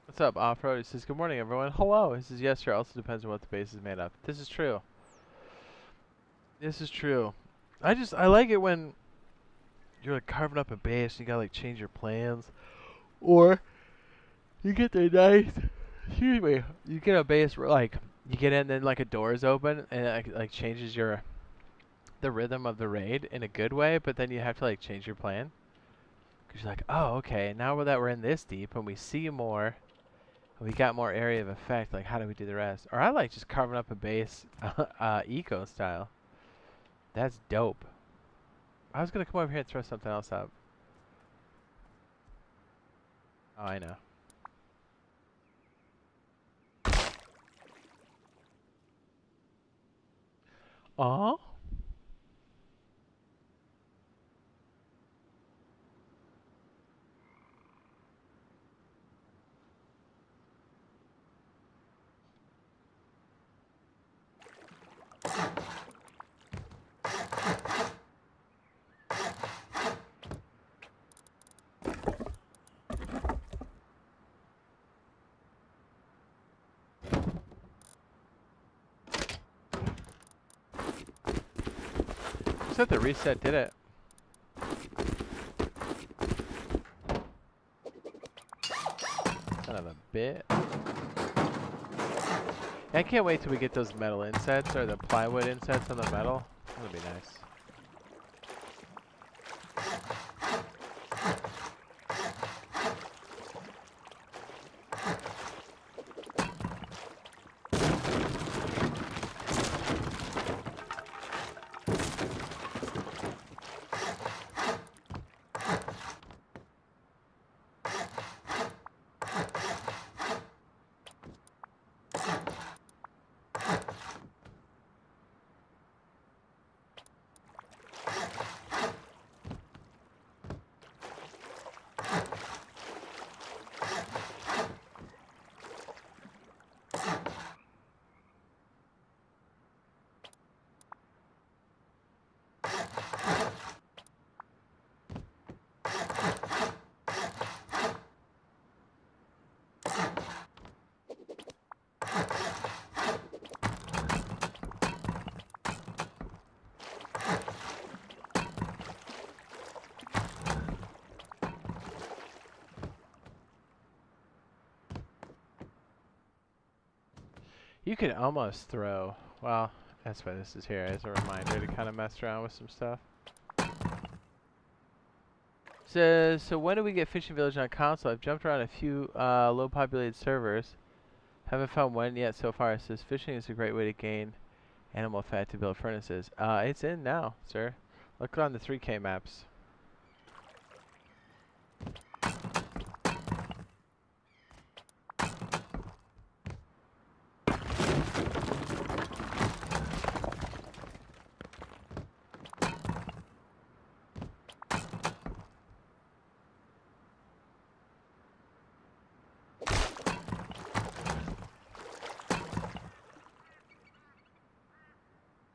Speaker 2: What's up, Off-Road? He says, good morning, everyone. Hello. He says, yes, sir. Also depends on what the base is made of. This is true. This is true. I like it when you're like carving up a base and you gotta like change your plans. Or you get the nice, excuse me, you get a base where like you get in, then like a door is open and it like changes the rhythm of the raid in a good way, but then you have to like change your plan. Cause you're like, oh, okay, now that we're in this deep and we see more, and we got more area of effect, like how do we do the rest? Or I like just carving up a base eco style. That's dope. I was gonna come over here and throw something else up. Oh, I know. Aw. Said the reset did it. bit. I can't wait till we get those metal insets or the plywood insets on the metal. That'll be nice. You could almost throw, well, that's why this is here, as a reminder to kind of mess around with some stuff. So when do we get Fishing Village on console? I've jumped around a few low populated servers. Haven't found when yet so far. It says fishing is a great way to gain animal fat to build furnaces. It's in now, sir. Look on the 3K maps.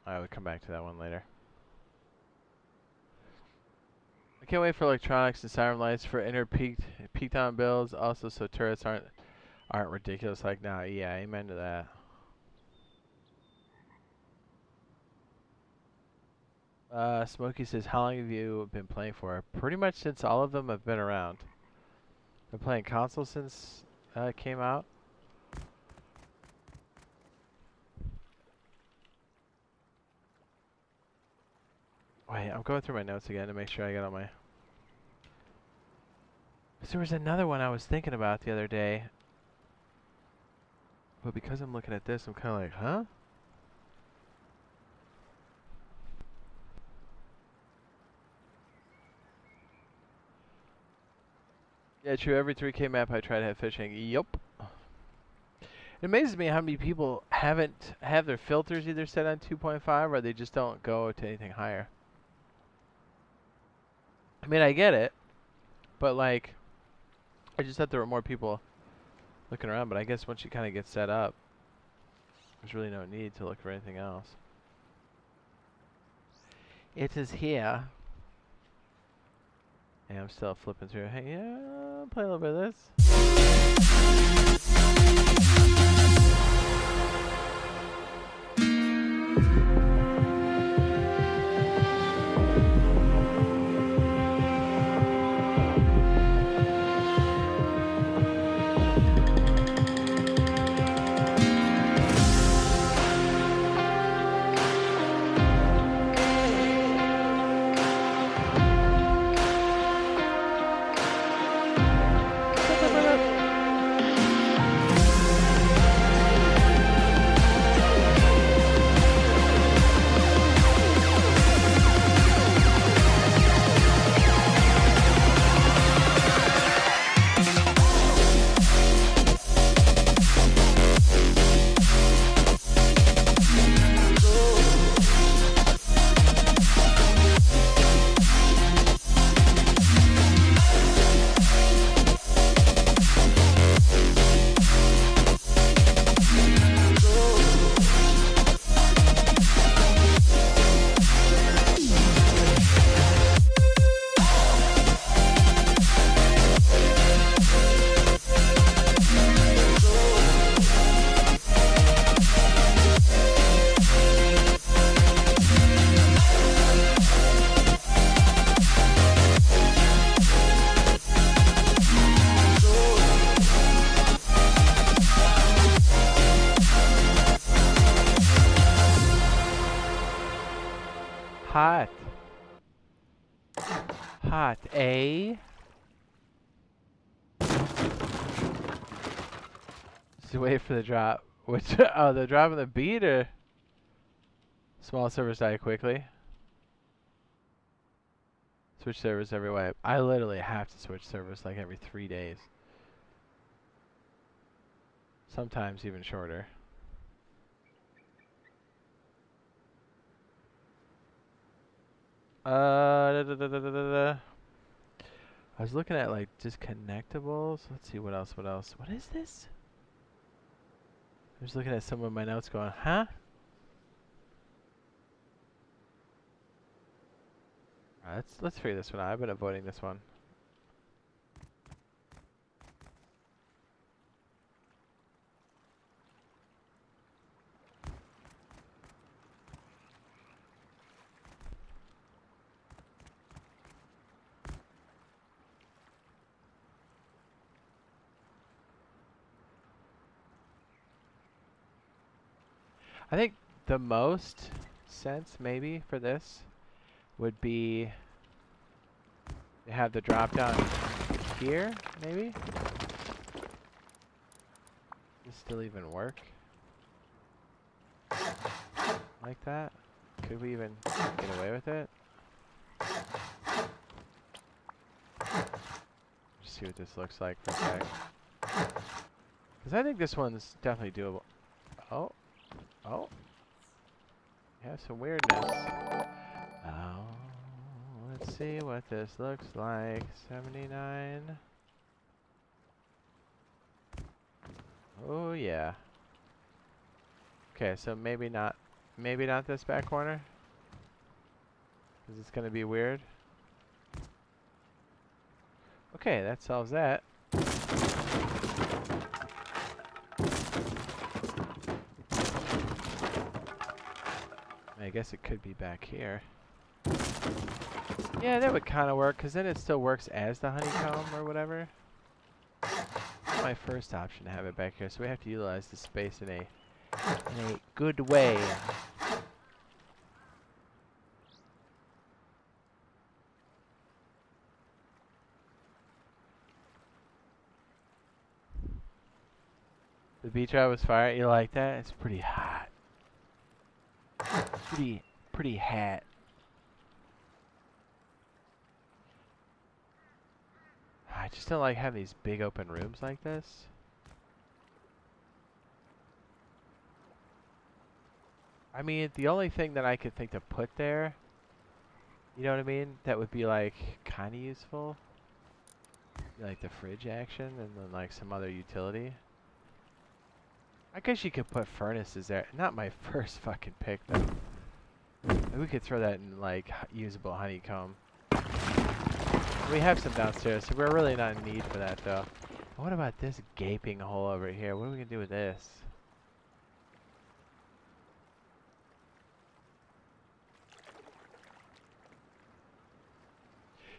Speaker 2: I would come back to that one later. I can't wait for electronics and siren lights for inner peaked on builds. Also, so turrets aren't ridiculous like now. Yeah, amen to that. Smokey says, how long have you been playing for? Pretty much since all of them have been around. Been playing console since it came out. Wait, I'm going through my notes again to make sure I got all my... There was another one I was thinking about the other day. But because I'm looking at this, I'm kind of like, huh? Yeah, true. Every 3K map I try to have fishing. Yup. It amazes me how many people have their filters either set on 2.5 or they just don't go to anything higher. I mean, I get it, but like, I just thought there were more people looking around, but I guess once you kind of get set up, there's really no need to look for anything else. It is here. Yeah, I'm still flipping through. Hey, yeah, I'll play a little bit of this. Hot. Hot, eh? Just wait for the drop. Which, oh, the drop of the beat or small servers die quickly? Switch servers every way. I literally have to switch servers like every 3 days. Sometimes even shorter. I was looking at like just connectables. Let's see what else. What is this? I was looking at some of my notes going, huh? Alright, let's figure this one out. I've been avoiding this one. I think the most sense maybe for this would be to have the drop down here, maybe? Does this still even work? Like that? Could we even get away with it? Just see what this looks like for a sec. Because I think this one's definitely doable. Oh. Oh. You have some weirdness. Oh. Let's see what this looks like. 79. Oh yeah. Okay, so maybe not this back corner. Because it's gonna be weird. Okay, that solves that. I guess it could be back here. Yeah, that would kind of work, because then it still works as the honeycomb or whatever. That's my first option to have it back here, so we have to utilize the space in a good way. The beach ride was fire. You like that? It's pretty hot. Pretty hot. I just don't like having these big open rooms like this. I mean, the only thing that I could think to put there, you know what I mean? That would be like kind of useful. Like the fridge action and then like some other utility. I guess you could put furnaces there. Not my first fucking pick though. Maybe we could throw that in like usable honeycomb. We have some downstairs, so we're really not in need for that though. What about this gaping hole over here? What are we gonna do with this?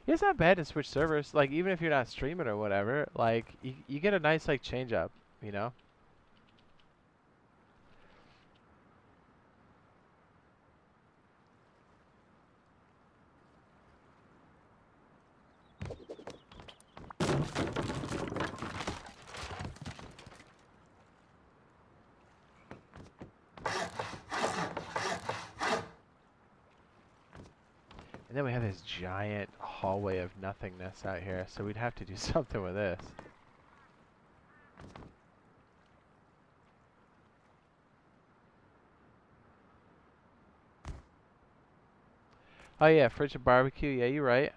Speaker 2: Yeah, it's not bad to switch servers. Like even if you're not streaming or whatever, like you get a nice like change up, you know? And then we have this giant hallway of nothingness out here, so we'd have to do something with this. Oh yeah, fridge and barbecue. Yeah, you're right.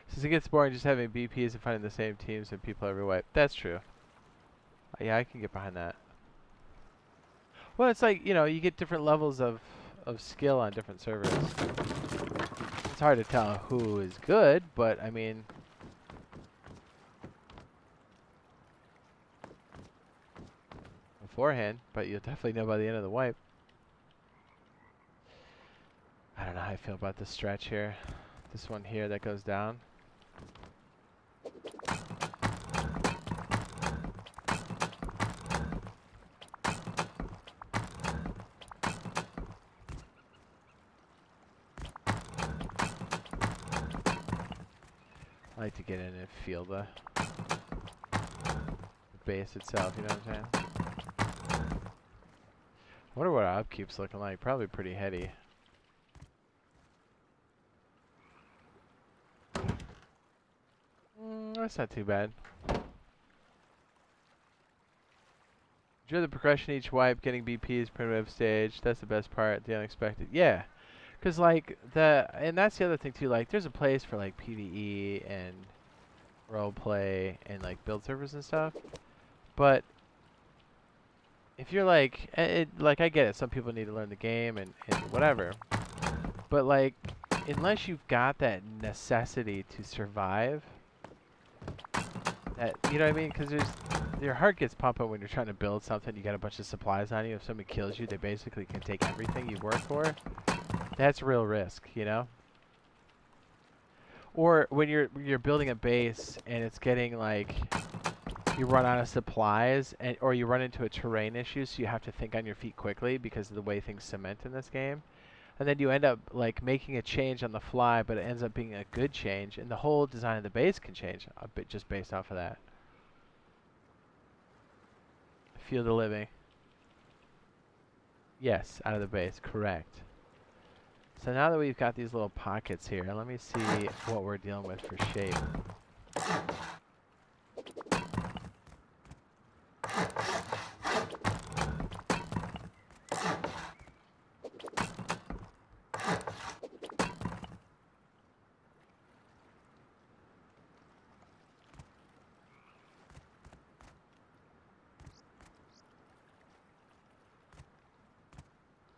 Speaker 2: Since it gets boring just having BPs and finding the same teams and people every way. That's true. Yeah, I can get behind that. Well, it's like, you know, you get different levels of skill on different servers. It's hard to tell who is good, but I mean... beforehand, but you'll definitely know by the end of the wipe. feel about this stretch here. This one here that goes down. I like to get in and feel the base itself, you know what I'm saying? I wonder what our upkeep's looking like. Probably pretty heady. That's not too bad. Enjoy the progression each wipe, getting BP's primitive stage. That's the best part, the unexpected. Yeah. Because, like, and that's the other thing, too. Like, there's a place for, like, PvE and roleplay and, like, build servers and stuff. But if you're, like, like, I get it. Some people need to learn the game and whatever. But, like, unless you've got that necessity to survive, that, you know what I mean? Because your heart gets pumping when you're trying to build something. You got a bunch of supplies on you. If somebody kills you, they basically can take everything you've worked for. That's real risk, you know? Or when you're building a base and it's getting like you run out of supplies or you run into a terrain issue, so you have to think on your feet quickly because of the way things cement in this game. And then you end up like making a change on the fly, but it ends up being a good change, and the whole design of the base can change a bit just based off of that. Feel the living. Yes, out of the base, correct. So now that we've got these little pockets here, let me see what we're dealing with for shape.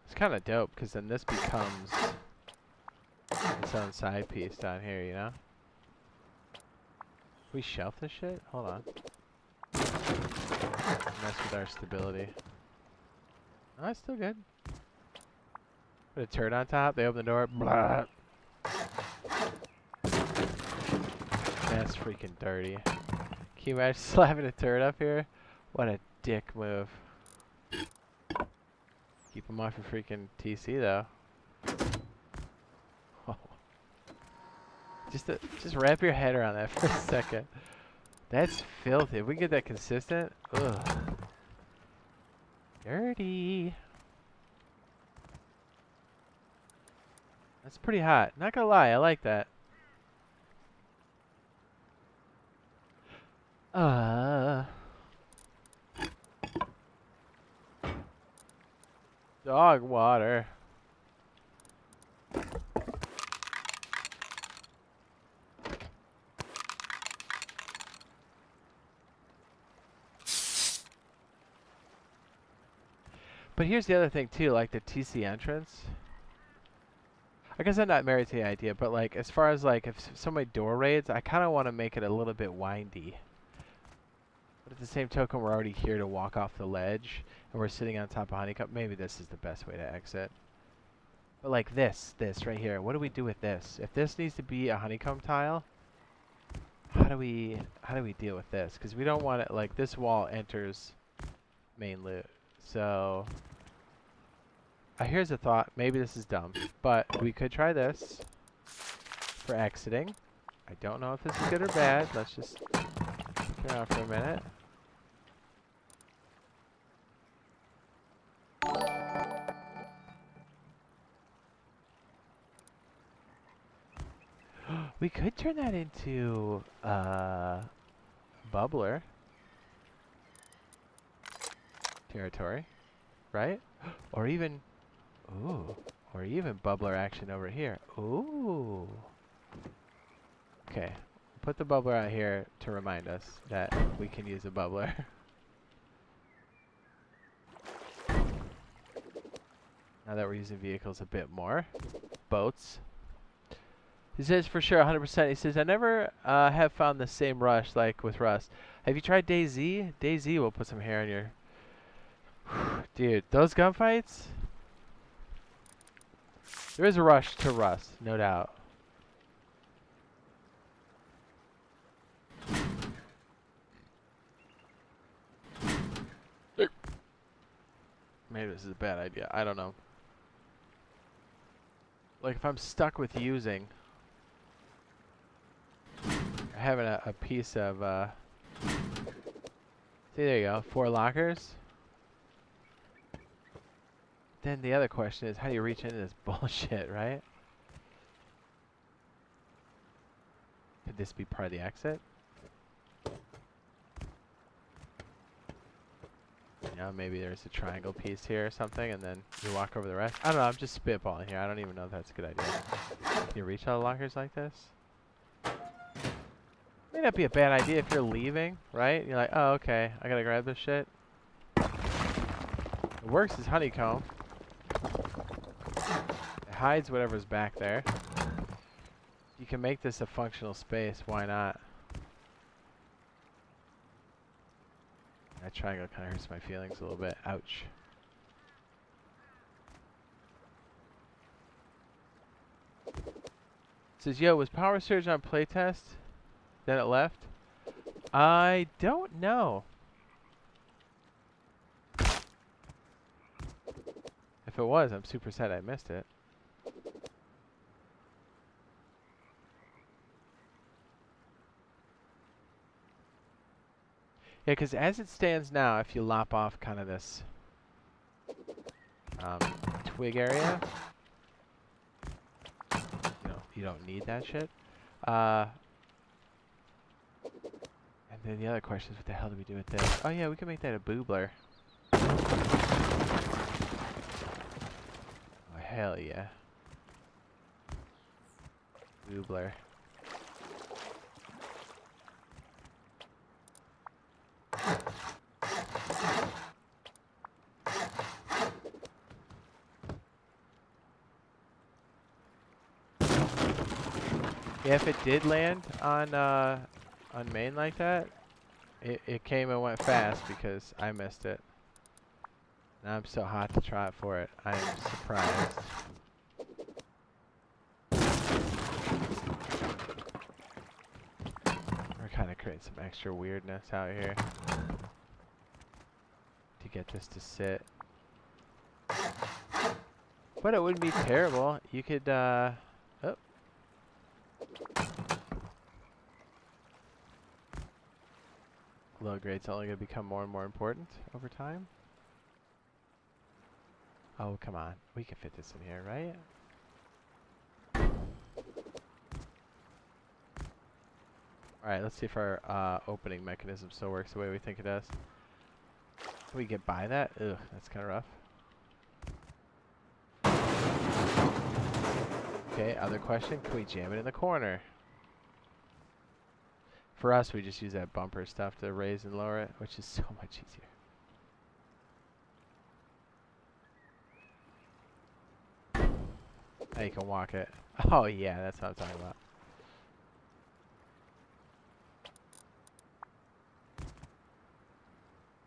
Speaker 2: It's kind of dope because then this becomes its own side piece down here, you know? We shelf this shit? Hold on. Mess with our stability. Oh, it's still good. Put a turd on top, they open the door. Blah. That's freaking dirty. Can you imagine slapping a turd up here? What a dick move. Keep them off your freaking TC though. Just wrap your head around that for a second. That's filthy. If we get that consistent, ugh. Dirty. That's pretty hot. Not gonna lie, I like that. Dog water. But here's the other thing too, like the TC entrance. I guess I'm not married to the idea, but like as far as like if somebody door raids, I kind of want to make it a little bit windy. But at the same token, we're already here to walk off the ledge, and we're sitting on top of honeycomb. Maybe this is the best way to exit. But like this right here, what do we do with this? If this needs to be a honeycomb tile, how do we deal with this? Because we don't want it like this wall enters main loot. So here's a thought. Maybe this is dumb, but we could try this for exiting. I don't know if this is good or bad. Let's just kick around for a minute. We could turn that into bubbler territory, right? Or even, ooh, or even bubbler action over here. Ooh. Okay, put the bubbler out here to remind us that we can use a bubbler. Now that we're using vehicles a bit more. Boats. He says for sure 100%. He says, I never have found the same rush like with Rust. Have you tried DayZ? DayZ will put some hair on your... Dude, those gunfights? There is a rush to rust, no doubt. Maybe this is a bad idea. I don't know. Like, if I'm stuck with using... having a piece of... see, there you go. 4 lockers. Then the other question is, how do you reach into this bullshit, right? Could this be part of the exit? You know, maybe there's a triangle piece here or something, and then you walk over the rest. I don't know, I'm just spitballing here. I don't even know if that's a good idea. Can you reach all the lockers like this? May not be a bad idea if you're leaving, right? You're like, oh, okay, I gotta grab this shit. It works as honeycomb. It hides whatever's back there. You can make this a functional space, why not? That triangle kind of hurts my feelings a little bit. Ouch. It says, yo, was Power Surge on playtest? Then it left? I don't know. If it was, I'm super sad I missed it. Yeah, because as it stands now, if you lop off kind of this twig area, you don't need that shit. And then the other question is, what the hell do we do with this? Oh yeah, we can make that a boobler. Oh hell yeah. Boobler. Yeah, if it did land on main like that, it came and went fast because I missed it. Now I'm so hot to try it for it. I am surprised. We're kind of creating some extra weirdness out here to get this to sit. But it wouldn't be terrible. You could, oh. Low grade's only going to become more and more important over time. Oh, come on. We can fit this in here, right? Alright, let's see if our opening mechanism still works the way we think it does. Can we get by that? Ugh, that's kind of rough. Okay, other question. Can we jam it in the corner? For us, we just use that bumper stuff to raise and lower it, which is so much easier. Now you can walk it. Oh yeah, that's what I'm talking about.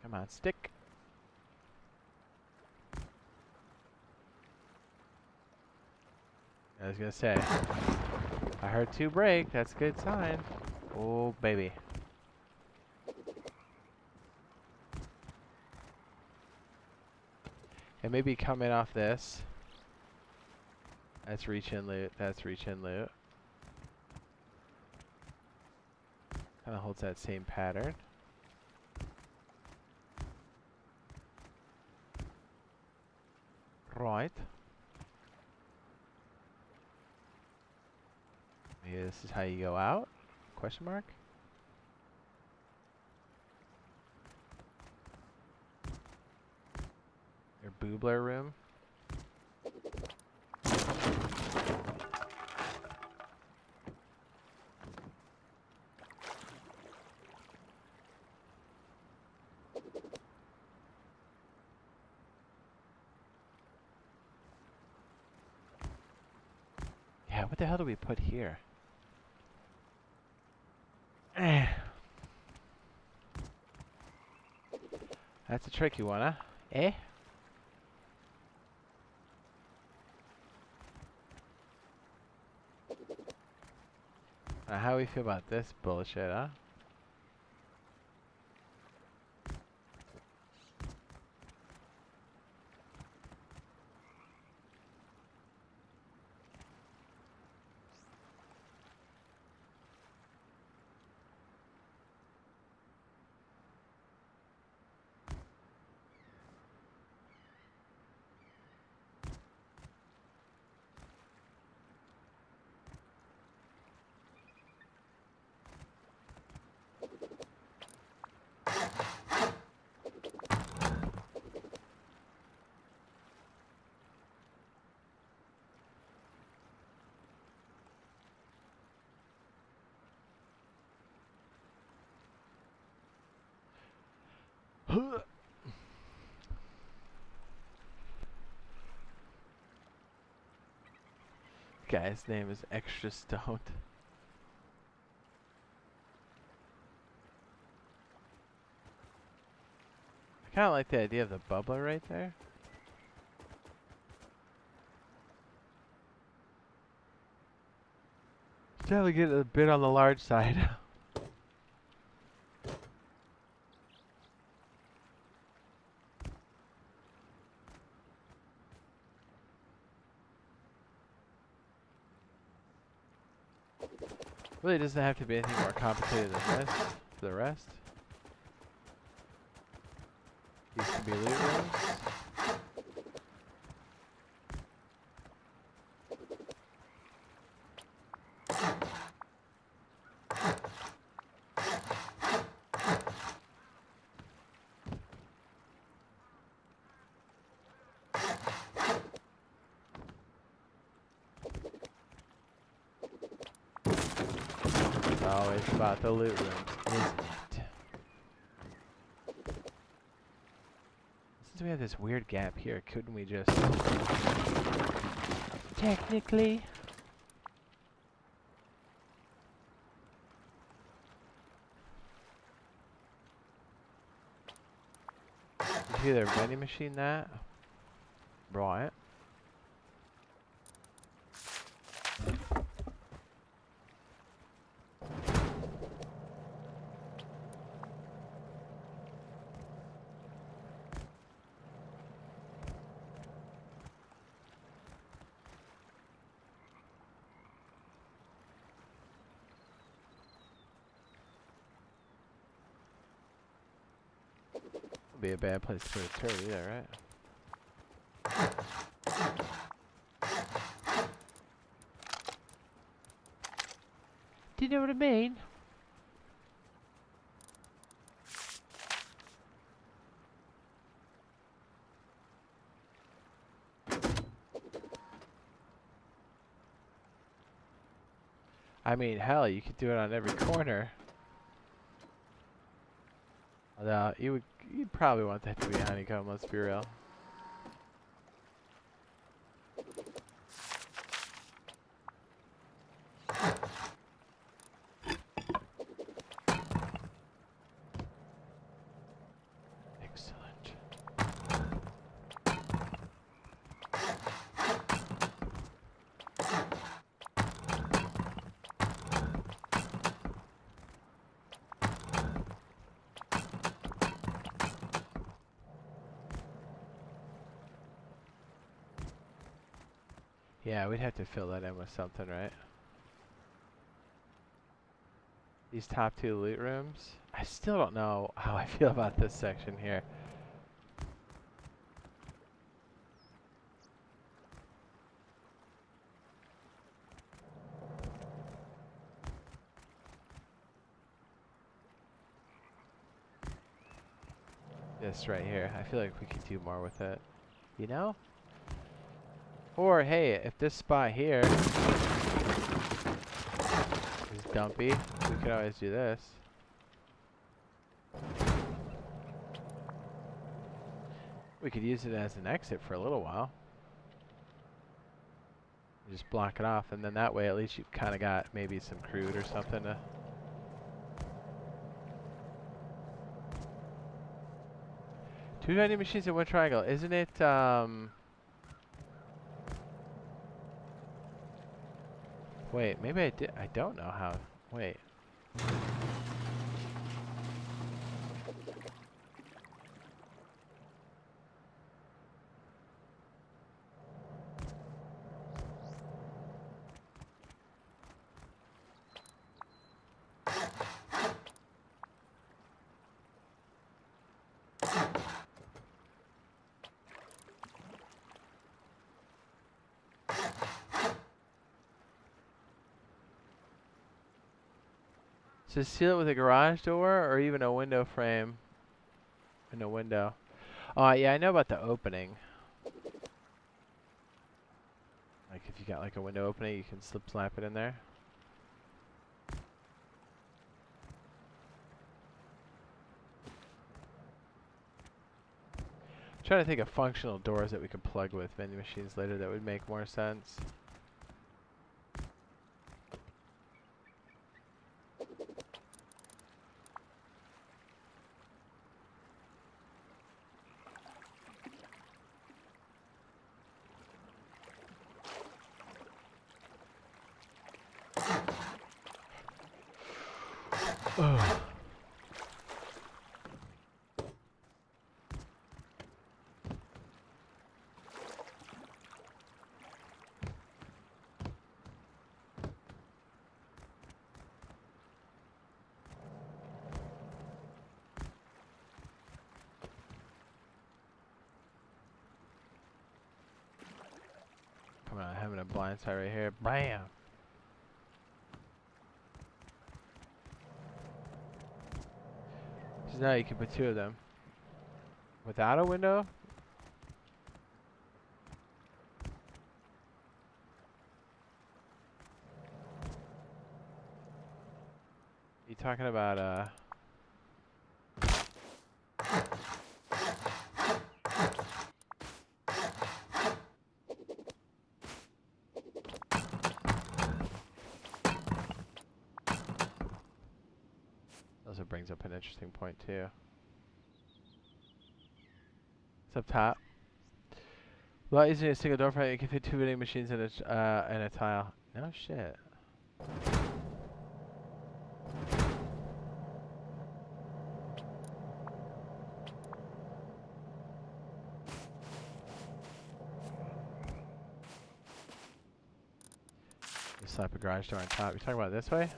Speaker 2: Come on, stick. I was gonna say, I heard 2 break. That's a good sign. Oh baby. And maybe come in off this. That's reach in loot. That's reach in loot. Kind of holds that same pattern. Right. Maybe this is how you go out? Question mark? Your boobler room. Yeah, what the hell do we put here? That's a tricky one, huh? Eh? How we feel about this bullshit, huh? Guy's name is Extra Stoned. I kind of like the idea of the bubbler right there. It's definitely getting a bit on the large side. Really doesn't have to be anything more complicated than this for the rest. These can be loot rooms. It's always about the loot rooms, isn't it? Since we have this weird gap here, couldn't we just... Technically... Either vending machine that. Right. Be a bad place to put a turret either, right? Do you know what I mean? I mean, hell, you could do it on every corner. Although, you'd probably want that to be honeycomb, let's be real. Excellent. Yeah, we'd have to fill that in with something, right? These top two loot rooms. I still don't know how I feel about this section here. This right here. I feel like we could do more with it. You know? Or, hey, if this spot here is dumpy, we could always do this. We could use it as an exit for a little while. Just block it off, and then that way at least you've kind of got maybe some crude or something to... Two vending machines in one triangle. Isn't it, Wait, maybe I don't know how. Wait. So seal it with a garage door or even a window frame in a window. Oh, yeah, I know about the opening. Like if you got like a window opening, you can slap it in there. I'm trying to think of functional doors that we could plug with vending machines later that would make more sense. Ugh. Come on, having a blind side right here. Bam! So now you can put 2 of them. Without a window? You talking about also brings up an interesting point too. It's up top. Without using a single door frame, you can fit 2 vending machines in a tile. No shit. Just slap a garage door on top. You talking about this way?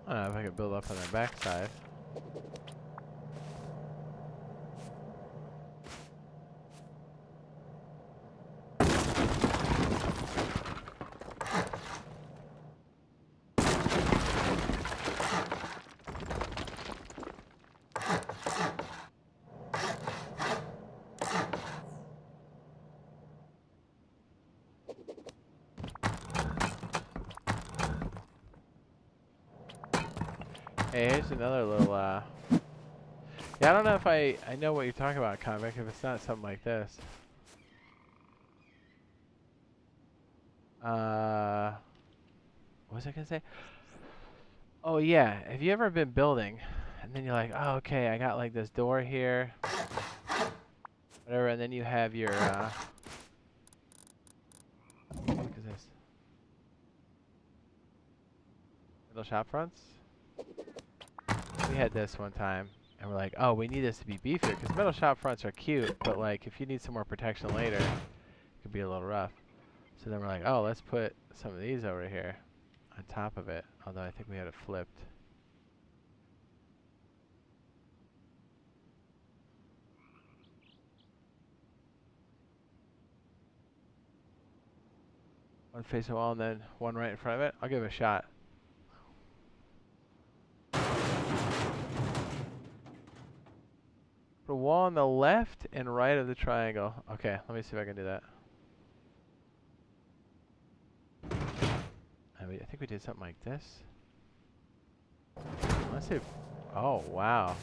Speaker 2: I don't know if I could build up on their backside. Hey, here's another little, yeah, I don't know if I know what you're talking about, Convict, if it's not something like this. What was I gonna say? Oh, yeah, have you ever been building, and then you're like, oh, okay, I got like this door here, whatever, and then you have your, what the fuck is this? Middle shop fronts? We had this one time, and we're like, oh, we need this to be beefier, because metal shop fronts are cute, but like, if you need some more protection later, it could be a little rough. So then we're like, oh, let's put some of these over here on top of it, although I think we had it flipped. One facing the wall and then one right in front of it. I'll give it a shot. Put a wall on the left and right of the triangle. Okay, let me see if I can do that. think we did something like this. Let's see. Oh, wow.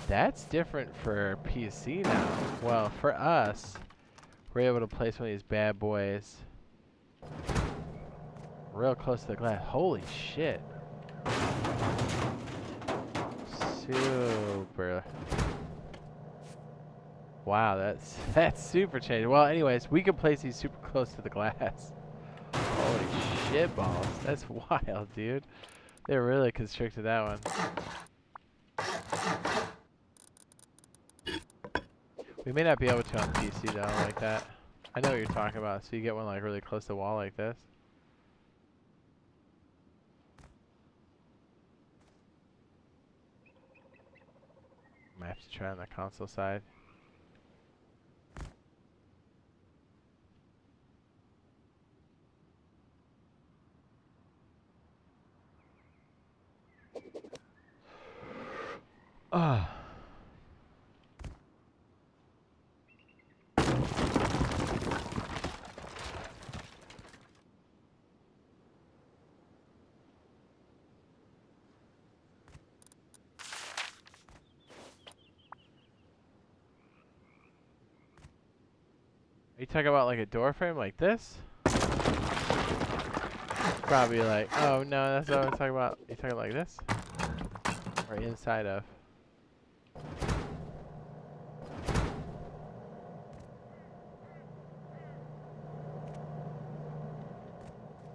Speaker 2: That's different for PC now. Well, for us, we're able to place one of these bad boys real close to the glass. Holy shit. Super. Wow, that's super changed. Well, anyways, we can place these super close to the glass. Holy shit balls. That's wild, dude. They really constricted that one. We may not be able to on PC though, like that. I know what you're talking about. So you get one like really close to the wall like this. Might have to try on the console side. Ah. Are you talking about like a door frame like this? Probably like, oh no, that's not what I'm talking about. You talking like this? Or inside of?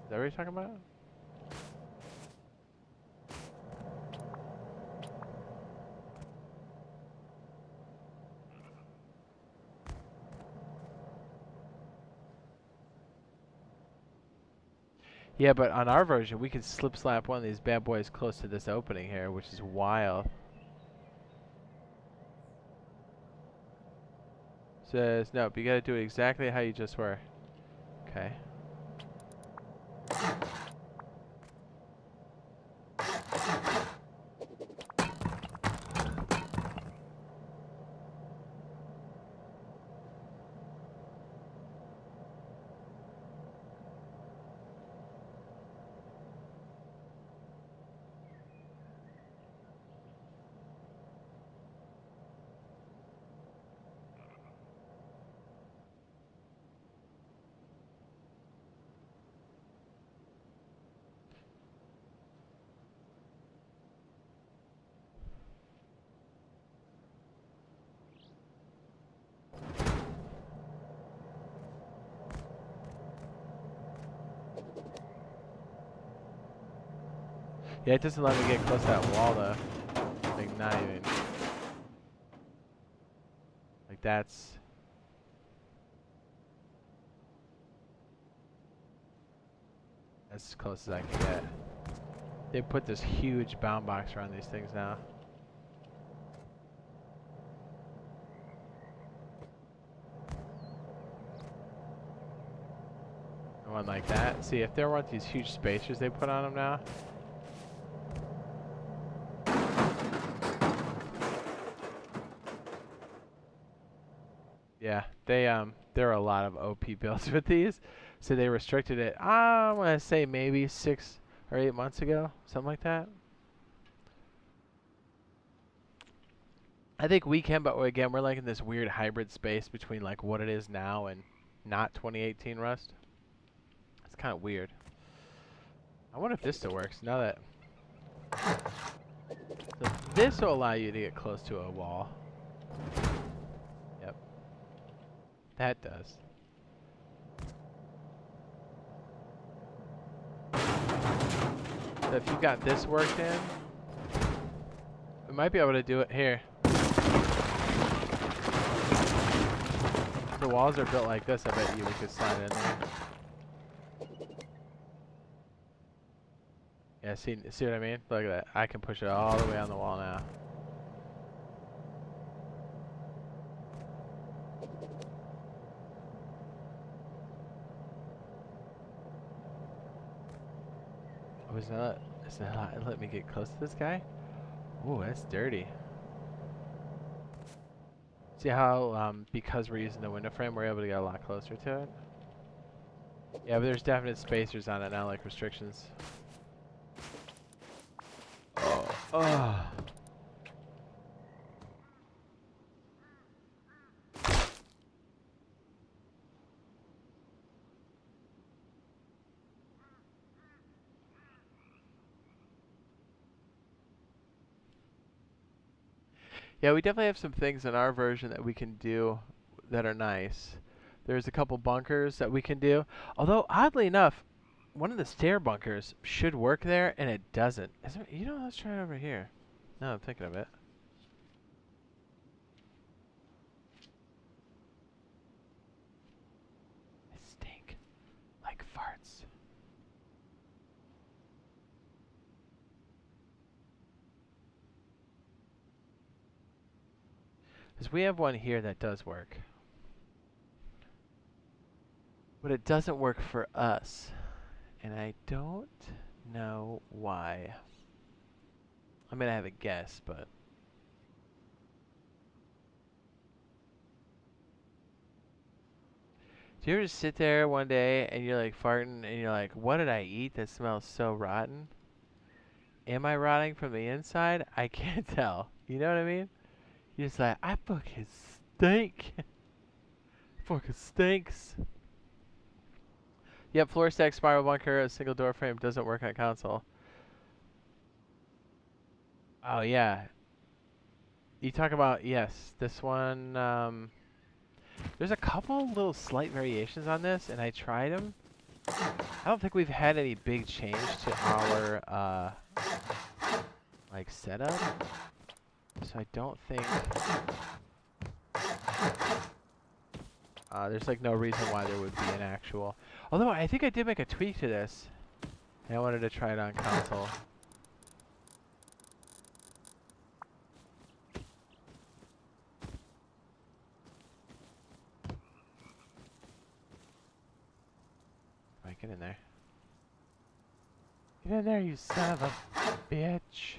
Speaker 2: Is that what you're talking about? Yeah, but on our version, we can slip slap one of these bad boys close to this opening here, which is wild. Says, nope, you gotta do it exactly how you just were. Okay. Yeah, it doesn't let me get close to that wall though. Like not even. Like that's as close as I can get. They put this huge bound box around these things now. One like that. See, if there weren't these huge spacers they put on them now. Yeah, there are a lot of OP builds with these, so they restricted it. I want to say maybe 6 or 8 months ago, something like that. I think we can, but again, we're like in this weird hybrid space between like what it is now and not 2018 Rust. It's kind of weird. I wonder if this still works now that. So this will allow you to get close to a wall. Yep. That does. So if you got this worked in, we might be able to do it here. If the walls are built like this, I bet you we could slide in there. Yeah, see what I mean? Look at that. I can push it all the way on the wall now. Oh, is that not let me get close to this guy? Ooh, that's dirty. See how, because we're using the window frame, we're able to get a lot closer to it? Yeah, but there's definite spacers on it now, like restrictions. Oh. Yeah, we definitely have some things in our version that we can do that are nice. There's a couple bunkers that we can do. Although, oddly enough, one of the stair bunkers should work there, and it doesn't. You know, let's try it over here. No, I'm thinking of it. They stink like farts. Because we have one here that does work. But it doesn't work for us. And I don't know why. I'm going to have a guess, but... Do you ever just sit there one day and you're like farting and you're like, what did I eat that smells so rotten? Am I rotting from the inside? I can't tell. You know what I mean? You're just like, I fucking stink. Fucking stinks. Yep, floor stack spiral bunker, a single door frame doesn't work on console. Oh yeah. You talk about, yes, this one, there's a couple little slight variations on this, and I tried them. I don't think we've had any big change to our, like, setup. So I don't think... there's, like, no reason why there would be an actual... Although, I think I did make a tweak to this. And I wanted to try it on console. Alright, get in there. Get in there, you son of a bitch.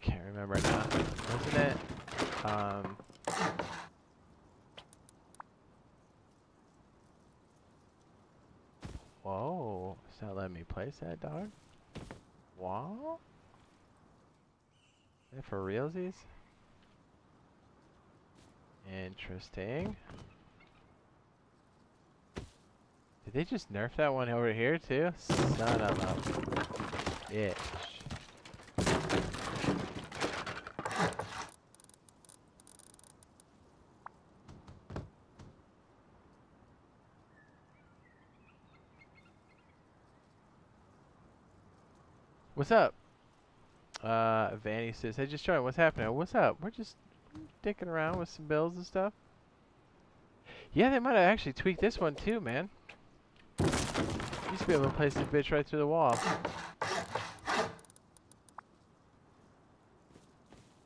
Speaker 2: Can't remember now. Wasn't it? Whoa. It's not letting me place that, dog? What? Is that for realsies? Interesting. Did they just nerf that one over here too? Son of a bitch. What's up? Vanny says, hey, just joined. What's happening? What's up? We're just dicking around with some builds and stuff. Yeah, they might have actually tweaked this one too, man. Used to be able to place this bitch right through the wall.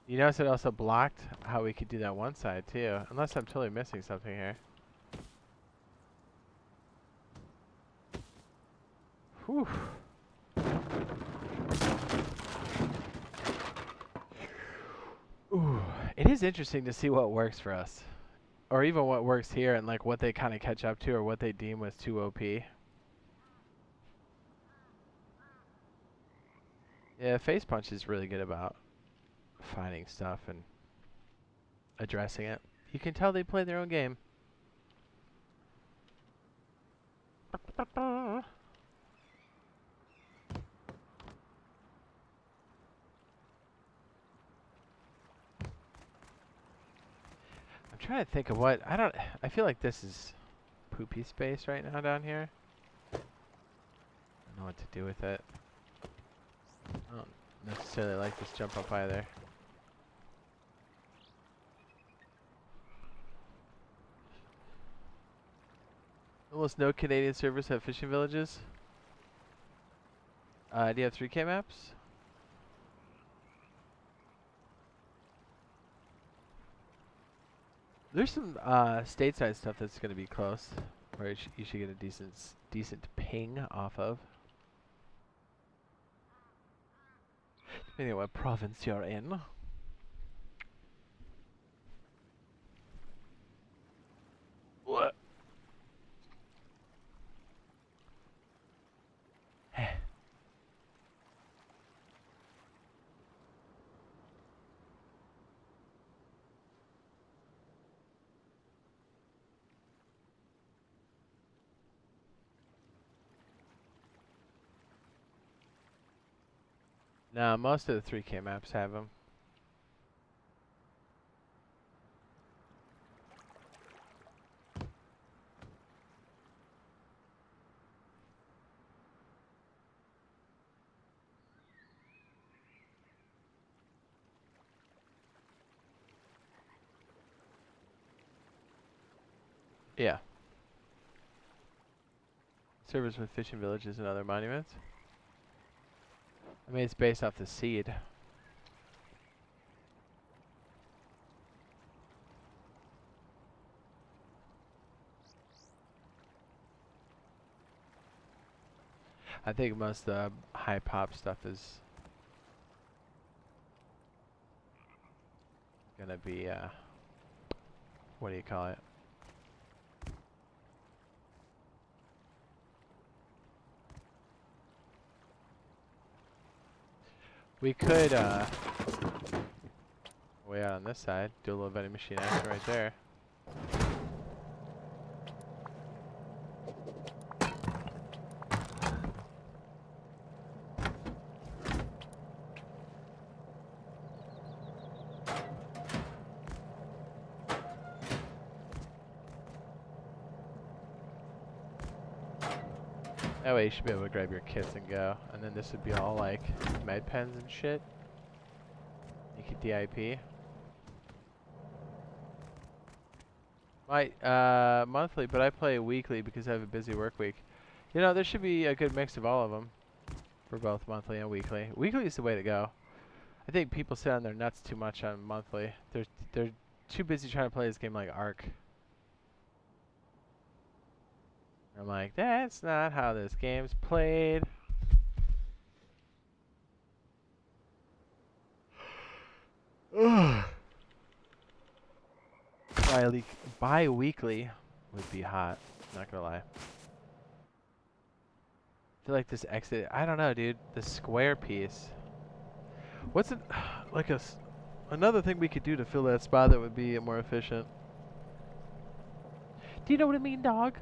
Speaker 2: You notice it also blocked how we could do that one side too. Unless I'm totally missing something here. Whew. Ooh, it is interesting to see what works for us. Or even what works here and like what they kind of catch up to or what they deem was too OP. Yeah, Face Punch is really good about finding stuff and addressing it. You can tell they play their own game. Trying to think of what I feel like this is poopy space right now down here. I don't know what to do with it. I don't necessarily like this jump up either. Almost no Canadian servers have fishing villages. Do you have 3K maps? There's some stateside stuff that's going to be close, where you should get a decent ping off of. Depending on what province you're in. No, most of the 3K maps have them. Yeah. Servers with fishing villages and other monuments. I mean, it's based off the seed. I think most of the high pop stuff is gonna be, what do you call it? We could, way out on this side, do a little vending machine action right there. That way you should be able to grab your kits and go. And then this would be all like med pens and shit. You could DIP. Monthly, but I play weekly because I have a busy work week. You know, there should be a good mix of all of them for both monthly and weekly. Weekly is the way to go. I think people sit on their nuts too much on monthly. They're too busy trying to play this game like Ark. I'm like, that's not how this game's played. Bi-weekly would be hot. Not gonna lie. I feel like this exit. I don't know, dude. The square piece. What's it like another thing we could do to fill that spot that would be more efficient? Do you know what I mean, dog?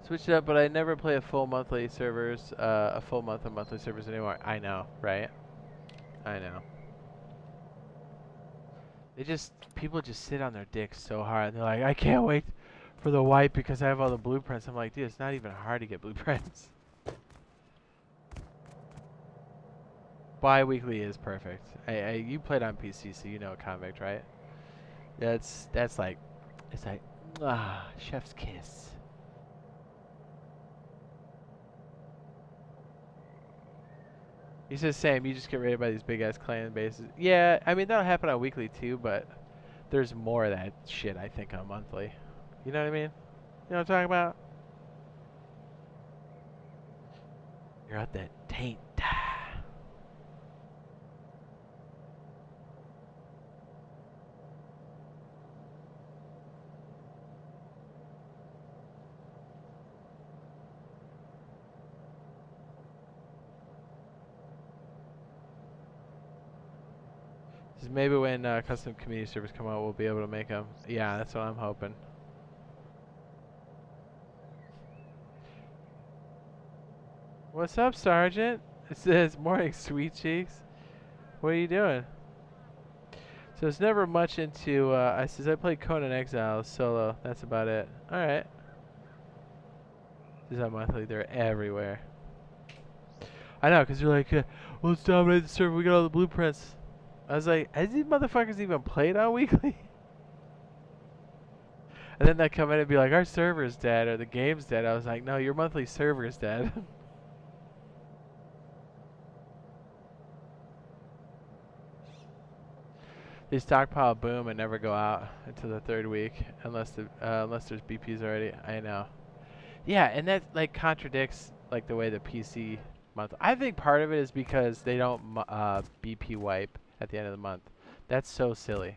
Speaker 2: Switch it up, but I never play a full monthly servers, a full month of monthly servers anymore. I know, right? I know. People just sit on their dicks so hard. They're like, I can't wait for the wipe because I have all the blueprints. I'm like, dude, it's not even hard to get blueprints. Bi-weekly is perfect. You played on PC, so you know Convict, right? That's like, it's like, chef's kiss. He says, Sam, you just get raided by these big-ass clan bases. Yeah, I mean, that'll happen on weekly, too, but there's more of that shit, I think, on monthly. You know what I mean? You know what I'm talking about? You're out that taint. Maybe when custom community servers come out, we'll be able to make them. Yeah, that's what I'm hoping. What's up, Sergeant? It says, morning, sweet cheeks. What are you doing? So it's never much into, I play Conan Exiles solo. That's about it. Alright. This is on monthly. They're everywhere. I know, because you're like, let's dominate the server. We got all the blueprints. I was like, has these motherfuckers even played on weekly? And then they come in and be like, our server's dead or the game's dead. I was like, no, your monthly server's dead. They stockpile boom and never go out until the third week unless there's BPs already. I know. Yeah, and that like contradicts like the way the PC month. I think part of it is because they don't BP wipe at the end of the month. That's so silly.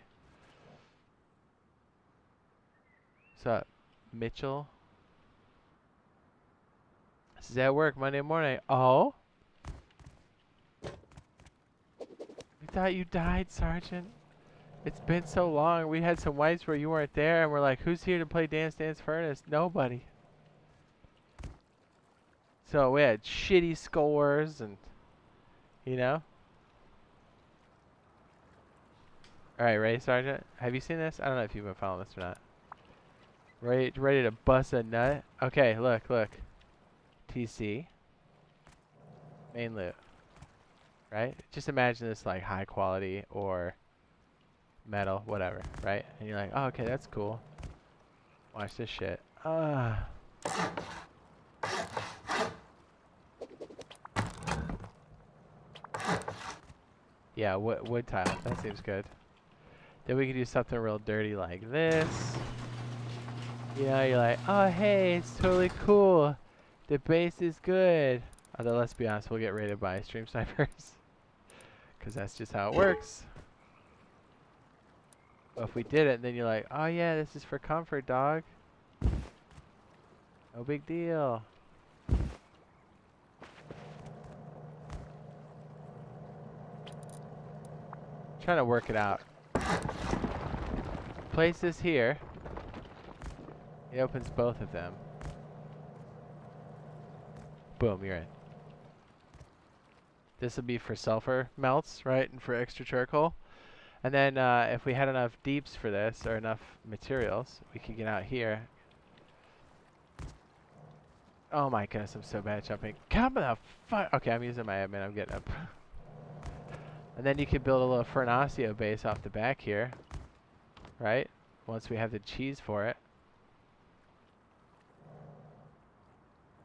Speaker 2: What's up, Mitchell? This is at work Monday morning. Oh? We thought you died, Sergeant. It's been so long. We had some wipes where you weren't there, and we're like, who's here to play Dance Dance Furnace? Nobody. So we had shitty scores and, you know? Alright, ready, Sergeant? Have you seen this? I don't know if you've been following this or not. Ready to bust a nut? Okay, look. TC. Main loot. Right? Just imagine this like high quality or metal, whatever, right? And you're like, oh, okay, that's cool. Watch this shit. Yeah, wood tile. That seems good. Then we could do something real dirty like this. You know, you're like, oh, hey, it's totally cool. The base is good. Although, let's be honest, we'll get raided by stream snipers. Because that's just how it works. But if we did it, then you're like, oh, yeah, this is for comfort, dog. No big deal. Trying to work it out. Place this here. It opens both of them. Boom, you're in. This will be for sulfur melts, right? And for extra charcoal. And then if we had enough deeps for this, or enough materials, we could get out here. Oh my goodness, I'm so bad at jumping. Come the fuck. Okay, I'm using my admin. I'm getting up. And then you could build a little Furnacio base off the back here. Right? Once we have the cheese for it.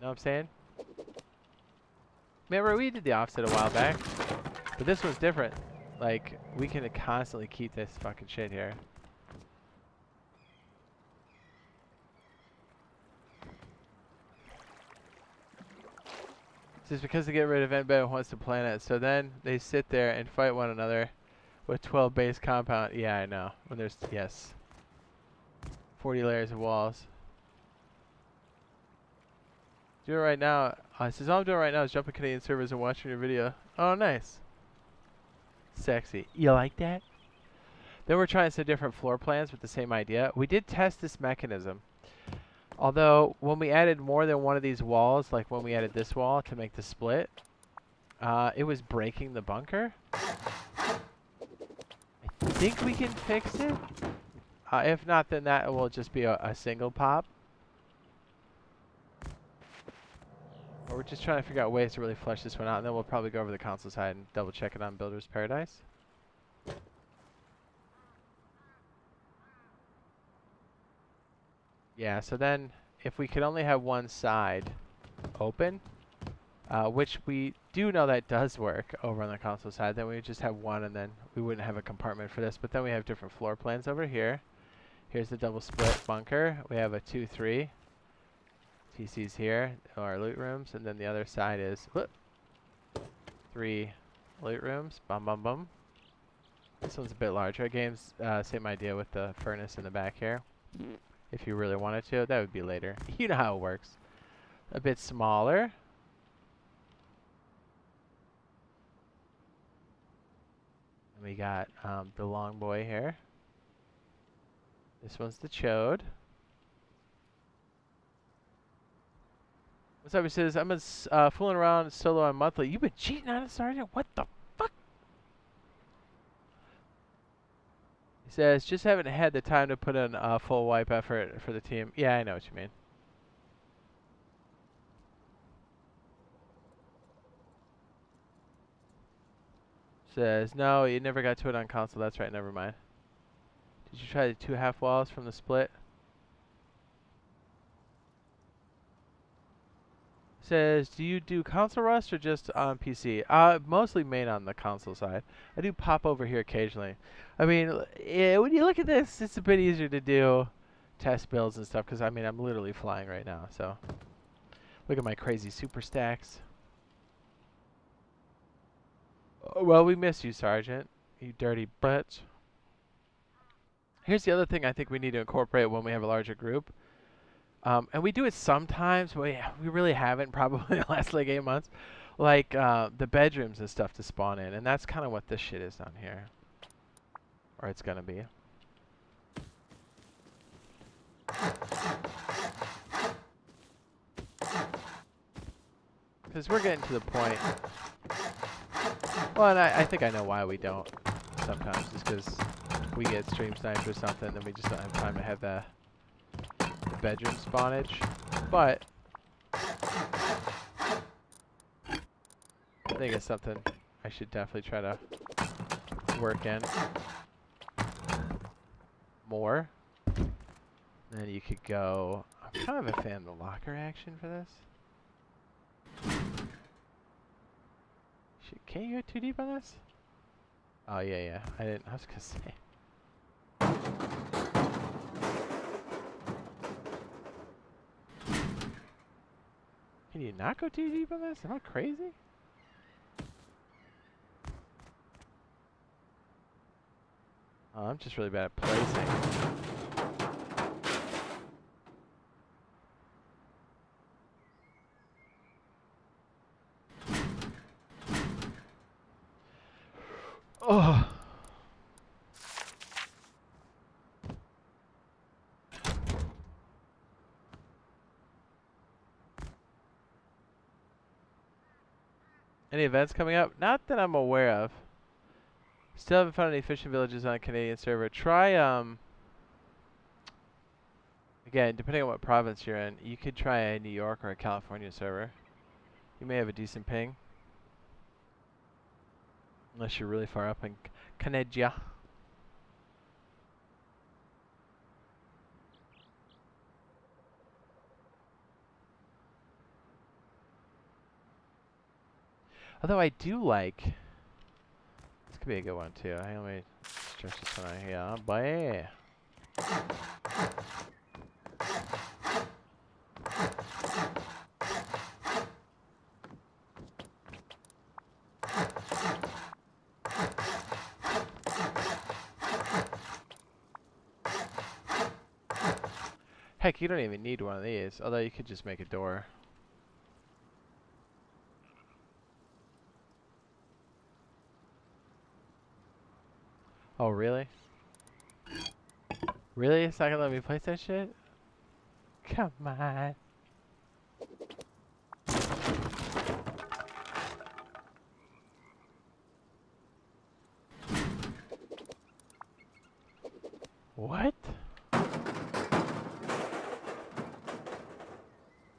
Speaker 2: Know what I'm saying? Remember, we did the offset a while back. But this one's different. Like, we can constantly keep this fucking shit here. Just because they get rid of Enbed wants to planet, so then they sit there and fight one another with 12 base compound. Yeah, I know. When there's, yes. 40 layers of walls. Do it right now. Says all I'm doing right now is jumping Canadian servers and watching your video. Oh, nice. Sexy. You like that? Then we're trying some different floor plans with the same idea. We did test this mechanism. Although, when we added more than one of these walls, like when we added this wall to make the split, it was breaking the bunker. I think we can fix it. If not, then that will just be a single pop. Or we're just trying to figure out ways to really flesh this one out, and then we'll probably go over the console side and double check it on Builder's Paradise. Yeah, so then if we could only have one side open, which we do know that does work over on the console side, then we would just have one and then we wouldn't have a compartment for this. But then we have different floor plans over here. Here's the double split bunker. We have a 2-3. TC's here, our loot rooms, and then the other side is 3 loot rooms. Bum bum bum. This one's a bit larger. Game's same idea with the furnace in the back here. If you really wanted to, that would be later. You know how it works. A bit smaller. And we got the long boy here. This one's the chode. What's up? He says, I'm fooling around solo on monthly. You've been cheating on it, Sergeant? What the fuck? He says, just haven't had the time to put in a full wipe effort for the team. Yeah, I know what you mean. Says, no, you never got to it on console. That's right, never mind. Did you try the 2 half walls from the split? Says, do you do console rust or just on PC? Mostly main on the console side. I do pop over here occasionally. I mean, yeah, when you look at this, it's a bit easier to do test builds and stuff because, I mean, I'm literally flying right now. So, look at my crazy super stacks. Oh, well, we miss you, Sergeant. You dirty butts. Here's the other thing I think we need to incorporate when we have a larger group. And we do it sometimes, but we really haven't probably the last like 8 months. Like the bedrooms and stuff to spawn in. And that's kind of what this shit is down here. Or it's going to be. Because we're getting to the point. Well, and I think I know why we don't sometimes. Just because we get stream sniped or something, and we just don't have time to have the bedroom spawnage. But I think it's something I should definitely try to work in more. And then you could go. I'm kind of a fan of the locker action for this. Can you go too deep on this? Oh yeah. I was gonna say. Can you not go too deep on this? Am I crazy? Oh, I'm just really bad at placing. Oh. Any events coming up? Not that I'm aware of. Still haven't found any fishing villages on a Canadian server. Try, again, depending on what province you're in, you could try a New York or a California server. You may have a decent ping. Unless you're really far up in Canada. Although I do like... This could be a good one too. Let me stretch this one out here. Bye. Heck, you don't even need one of these. Although you could just make a door. Oh, really? Really? It's not gonna let me place that shit? Come on. What?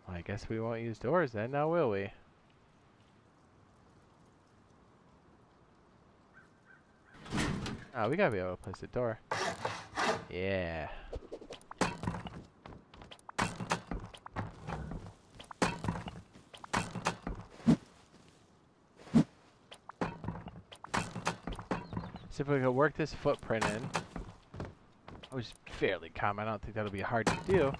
Speaker 2: Well, I guess we won't use doors then, now will we? Oh, we gotta be able to place the door. Yeah. So if we could work this footprint in, which is fairly common, I don't think that'll be hard to do.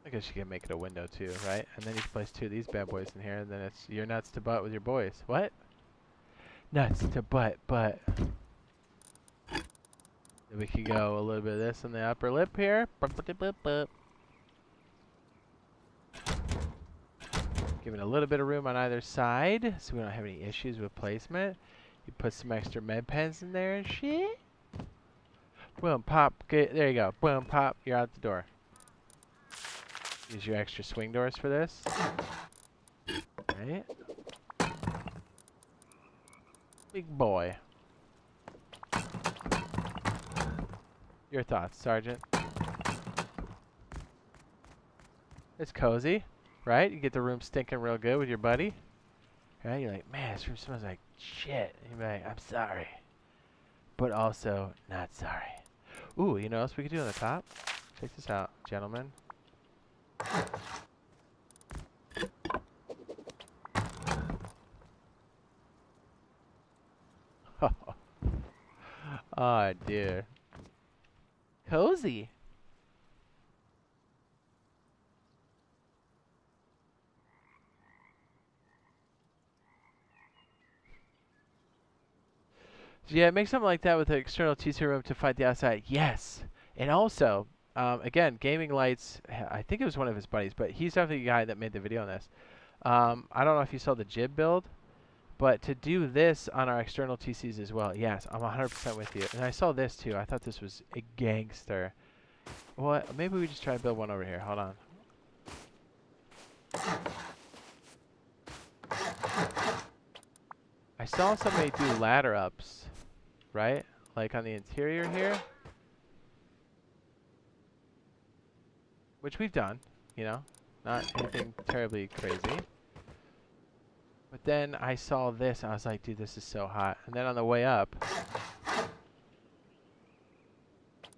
Speaker 2: I guess you can make it a window too, right? And then you can place two of these bad boys in here, and then it's your nuts to butt with your boys. What? Nuts to butt. Then we can go a little bit of this on the upper lip here. Giving a little bit of room on either side, so we don't have any issues with placement. You put some extra med pens in there and shit. Boom, pop. Get, there you go. Boom, pop. You're out the door. Use your extra swing doors for this. Right. Big boy. Your thoughts, Sergeant? It's cozy, right? You get the room stinking real good with your buddy. Right? You're like, man, this room smells like shit. And you're like, I'm sorry. But also, not sorry. Ooh, you know what else we could do on the top? Check this out, gentlemen. Oh, dude. Cozy. Yeah, make something like that with an external TC room to fight the outside. Yes. And also, again, gaming lights. I think it was one of his buddies, but he's definitely the guy that made the video on this. I don't know if you saw the Jib build, but to do this on our external TCs as well. Yes, I'm 100% with you. And I saw this too. I thought this was a gangster. Well, maybe we just try to build one over here. Hold on. I saw somebody do ladder ups, right? Like on the interior here. Which we've done, you know. Not anything terribly crazy. But then I saw this, I was like, dude, this is so hot. And then on the way up,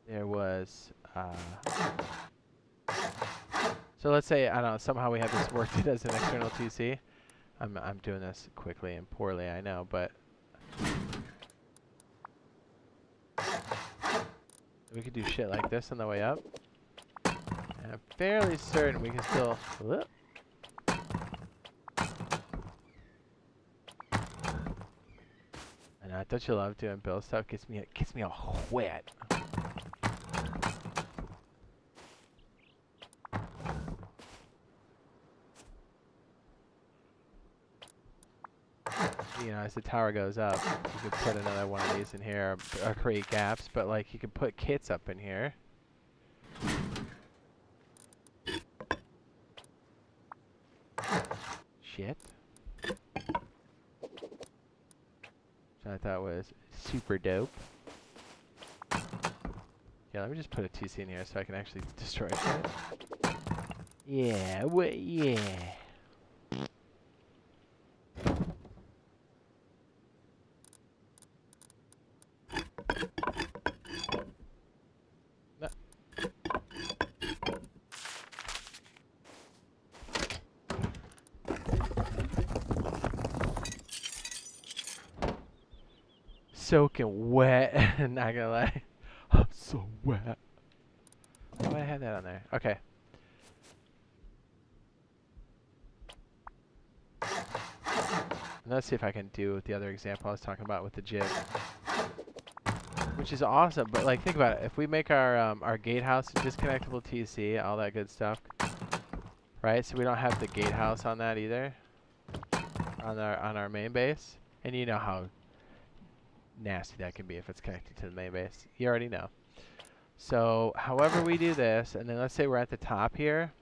Speaker 2: there was, so let's say, I don't know, somehow we have this worked as an external TC. I'm doing this quickly and poorly, I know, but we could do shit like this on the way up. And I'm fairly certain we can still, whoop. I know, don't you love doing build stuff? Gets me all wet. You know, as the tower goes up, you could put another one of these in here, or create gaps, but like you could put kits up in here. Shit. Which I thought was super dope. Yeah, let me just put a TC in here so I can actually destroy shit. Yeah, yeah. No. Soaking wet. Not gonna lie. I'm so wet. Why do I have that on there? Okay. Let's see if I can do the other example I was talking about with the jib. Which is awesome, but like think about it. If we make our gatehouse a disconnectable TC, all that good stuff, right? So we don't have the gatehouse on that either, on our main base, and you know how nasty that can be if it's connected to the main base. You already know. So however we do this, and then let's say we're at the top here,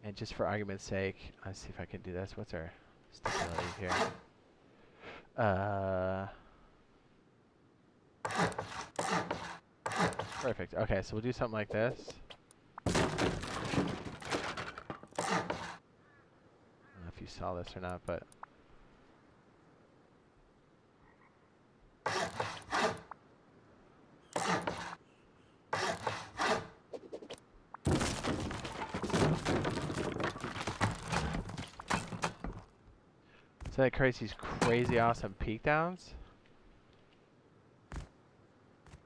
Speaker 2: and just for argument's sake, let's see if I can do this. What's our stability here? Perfect. Okay, so we'll do something like this. I don't know if you saw this or not, but so that creates these crazy awesome peak downs.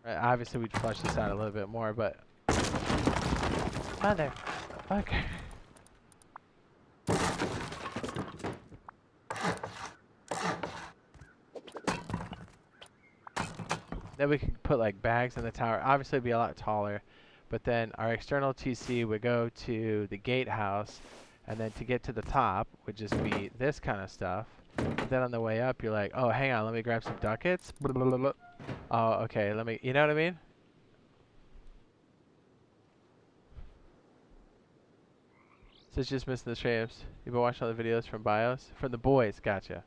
Speaker 2: Right, obviously we'd flush this out a little bit more, but motherfucker. Then we could put like bags in the tower. Obviously it'd be a lot taller, but then our external TC would go to the gatehouse, and then to get to the top would just be this kind of stuff. But then on the way up, you're like, oh, hang on, let me grab some ducats. Blah, blah, blah, blah. Oh, okay, let me, you know what I mean? So it's just missing the streams. You've been watching all the videos from BIOS? From the boys, gotcha.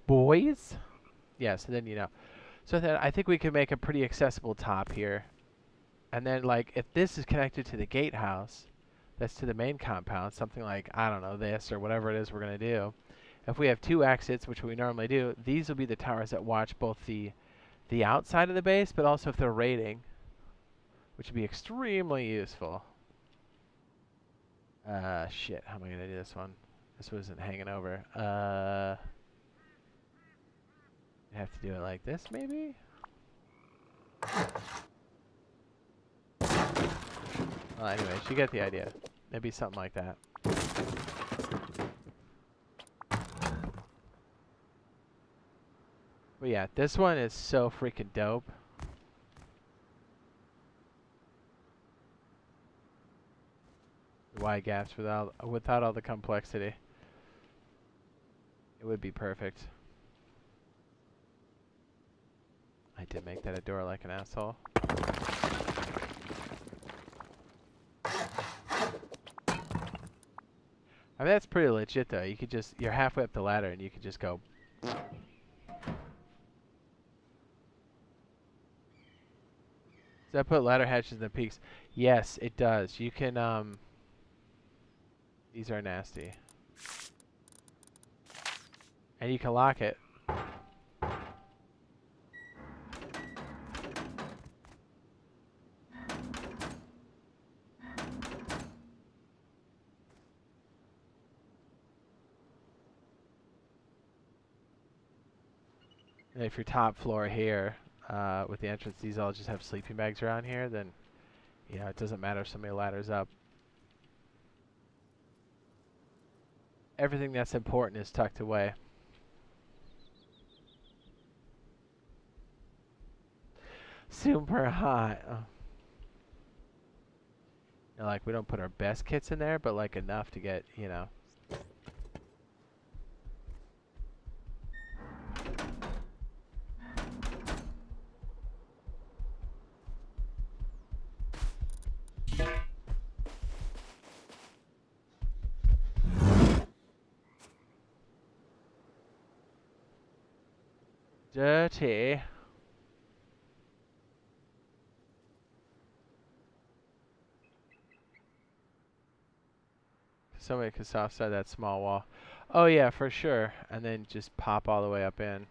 Speaker 2: Boys? Yeah, so then you know. So then I think we can make a pretty accessible top here. And then like, if this is connected to the gatehouse, that's to the main compound, something like, I don't know, this or whatever it is we're going to do. If we have two exits, which we normally do, these will be the towers that watch both the outside of the base, but also if they're raiding, which would be extremely useful. Shit, how am I going to do this one? This wasn't hanging over. I have to do it like this, maybe? Well, anyways, you get the idea. Maybe something like that. But yeah, this one is so freaking dope. Wide gaps without all the complexity. It would be perfect. I did make that a door like an asshole. I mean, that's pretty legit though. You could just, you're halfway up the ladder and you could just go. Does that put ladder hatches in the peaks? Yes, it does. You can, these are nasty. And you can lock it. And if your top floor here, with the entrance, these all just have sleeping bags around here, then, you know, it doesn't matter if somebody ladders up. Everything that's important is tucked away. Super hot. Oh. You know, like, we don't put our best kits in there, but, like, enough to get, you know. Dirty. Somebody could soft side that small wall. Oh yeah, for sure. And then just pop all the way up in.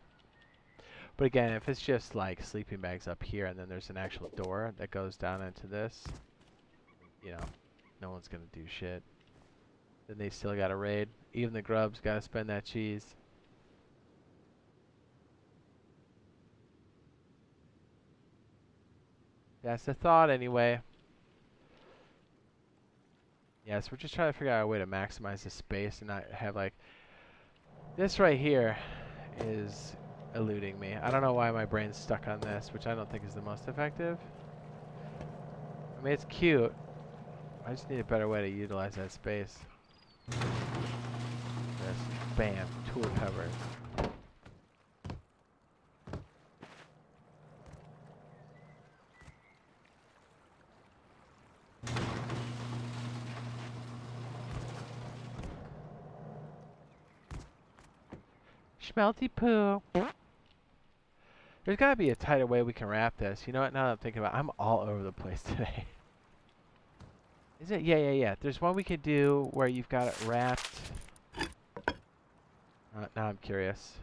Speaker 2: But again, if it's just like sleeping bags up here and then there's an actual door that goes down into this, you know, no one's gonna do shit. Then they still gotta raid. Even the grubs gotta spend that cheese. That's the thought anyway. Yes, we're just trying to figure out a way to maximize the space and not have like... This right here is eluding me. I don't know why my brain's stuck on this, which I don't think is the most effective. I mean, it's cute. I just need a better way to utilize that space. This. Bam. Tool cover. Schmelty poo. There's gotta be a tighter way we can wrap this. You know what? Now that I'm thinking about it, I'm all over the place today. Is it? Yeah. There's one we could do where you've got it wrapped. Now I'm curious.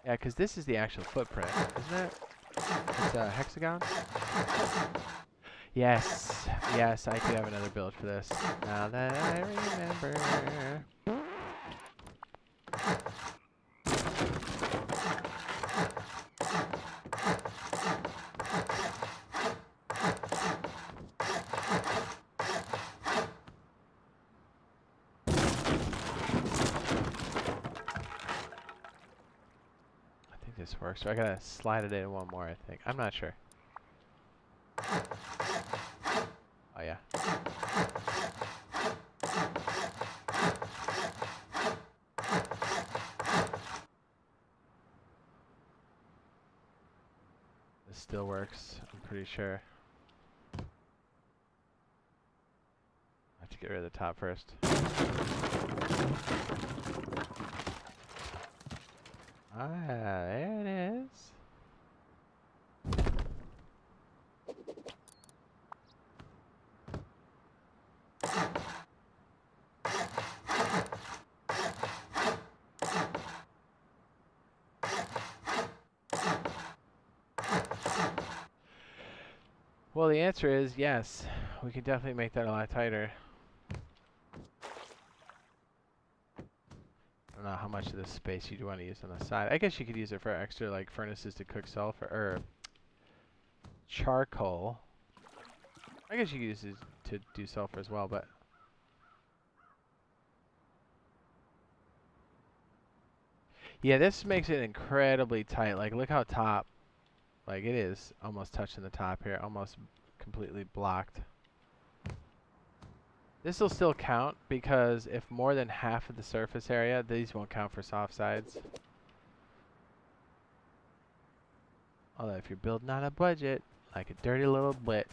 Speaker 2: Yeah, because this is the actual footprint, isn't it? It's a hexagon? Yes, I do have another build for this. Now that I remember. I think this works. So I gotta slide it in one more, I think. I'm not sure. Oh yeah. This still works, I'm pretty sure. I have to get rid of the top first. Ah, there it is. Well, the answer is yes. We can definitely make that a lot tighter. don't know how much of this space you'd want to use on the side. I guess you could use it for extra like furnaces to cook sulfur or charcoal. I guess you could use it to do sulfur as well, but yeah, this makes it incredibly tight. Like, look how top, like it is almost touching the top here, almost completely blocked. This will still count because if more than half of the surface area, these won't count for soft sides. Although if you're building on a budget, like a dirty little bitch.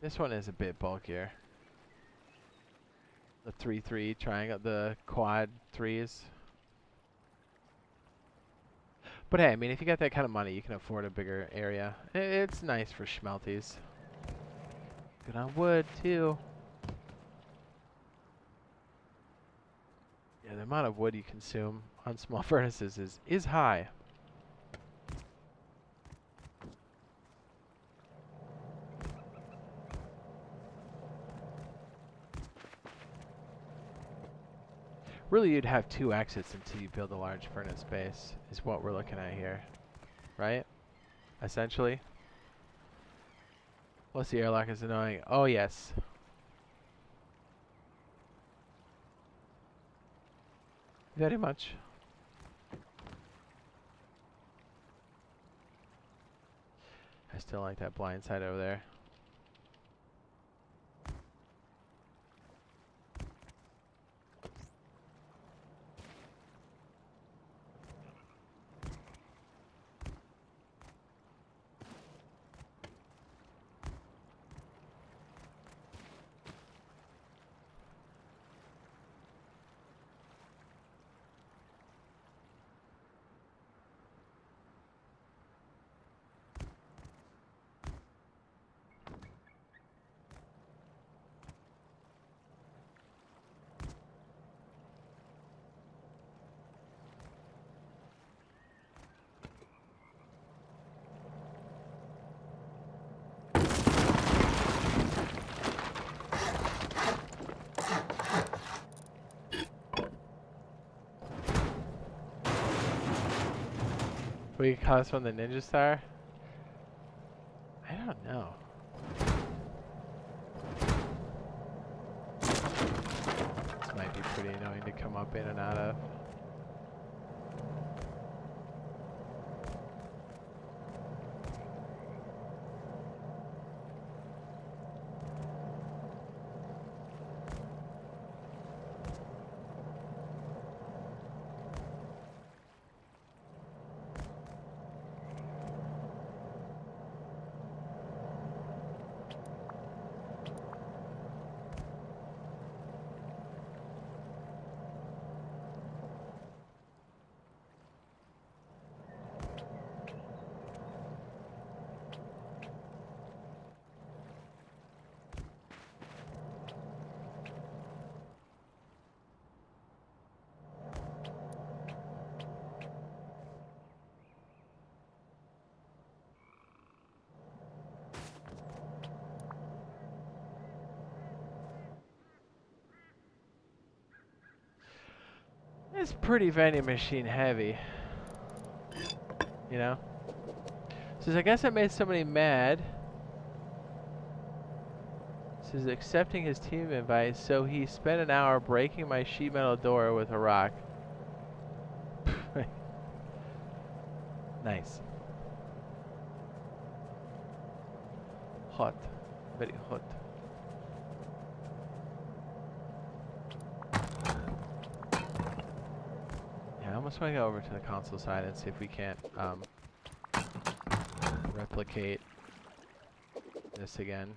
Speaker 2: This one is a bit bulkier. The 3-3 triangle, the quad 3s. But hey, I mean, if you got that kind of money, you can afford a bigger area. It's nice for schmelties. Good on wood, too. Yeah, the amount of wood you consume on small furnaces is high. Really, you'd have 2 exits until you build a large furnace base, is what we're looking at here. Right? Essentially. Plus the airlock is annoying. Oh, yes. Very much. I still like that blind side over there. We cause from the Ninja Star? I don't know. This might be pretty annoying to come up in and out of. It's pretty vending machine heavy. You know? Says, I guess I made somebody mad. Says, accepting his team invite, so he spent an hour breaking my sheet metal door with a rock. Nice. Hot. Very hot. I almost want to go over to the console side and see if we can't replicate this again.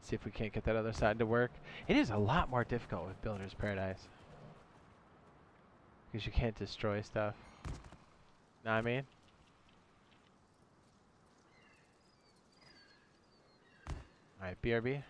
Speaker 2: See if we can't get that other side to work. It is a lot more difficult with Builder's Paradise. Because you can't destroy stuff. Know what I mean? Alright, BRB.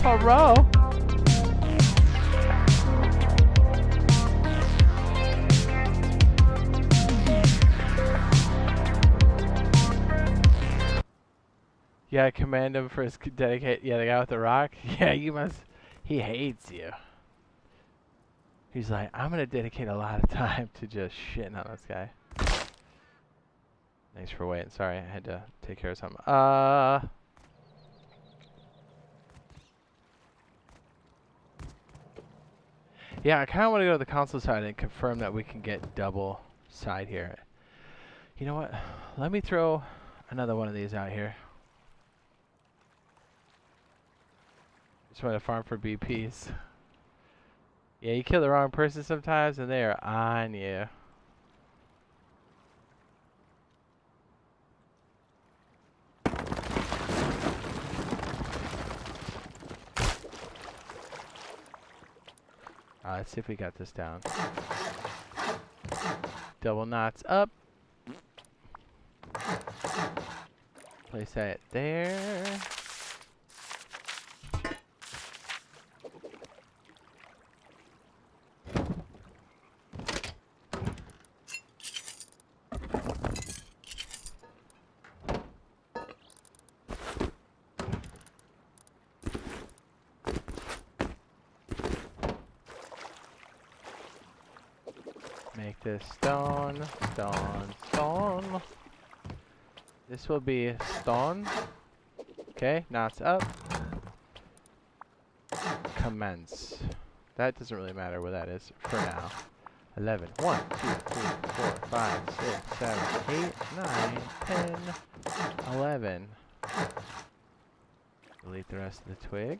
Speaker 2: Hello. Yeah, I commend him for his dedicate. Yeah, the guy with the rock. Yeah, you must. He hates you. He's like, I'm gonna dedicate a lot of time to just shitting on this guy. Thanks for waiting. Sorry, I had to take care of something. Yeah, I kind of want to go to the console side and confirm that we can get double side here. You know what? Let me throw another one of these out here. Just want to farm for BPs. Yeah, you kill the wrong person sometimes and they are on you. Let's see if we got this down. Double knots up. Place that there. Make this stone, stone, stone. This will be stone. Okay, knots up. Commence. That doesn't really matter where that is for now. 11. 1, 2, 3, 4, 5, 6, 7, 8, 9, 10, 11. Delete the rest of the twig.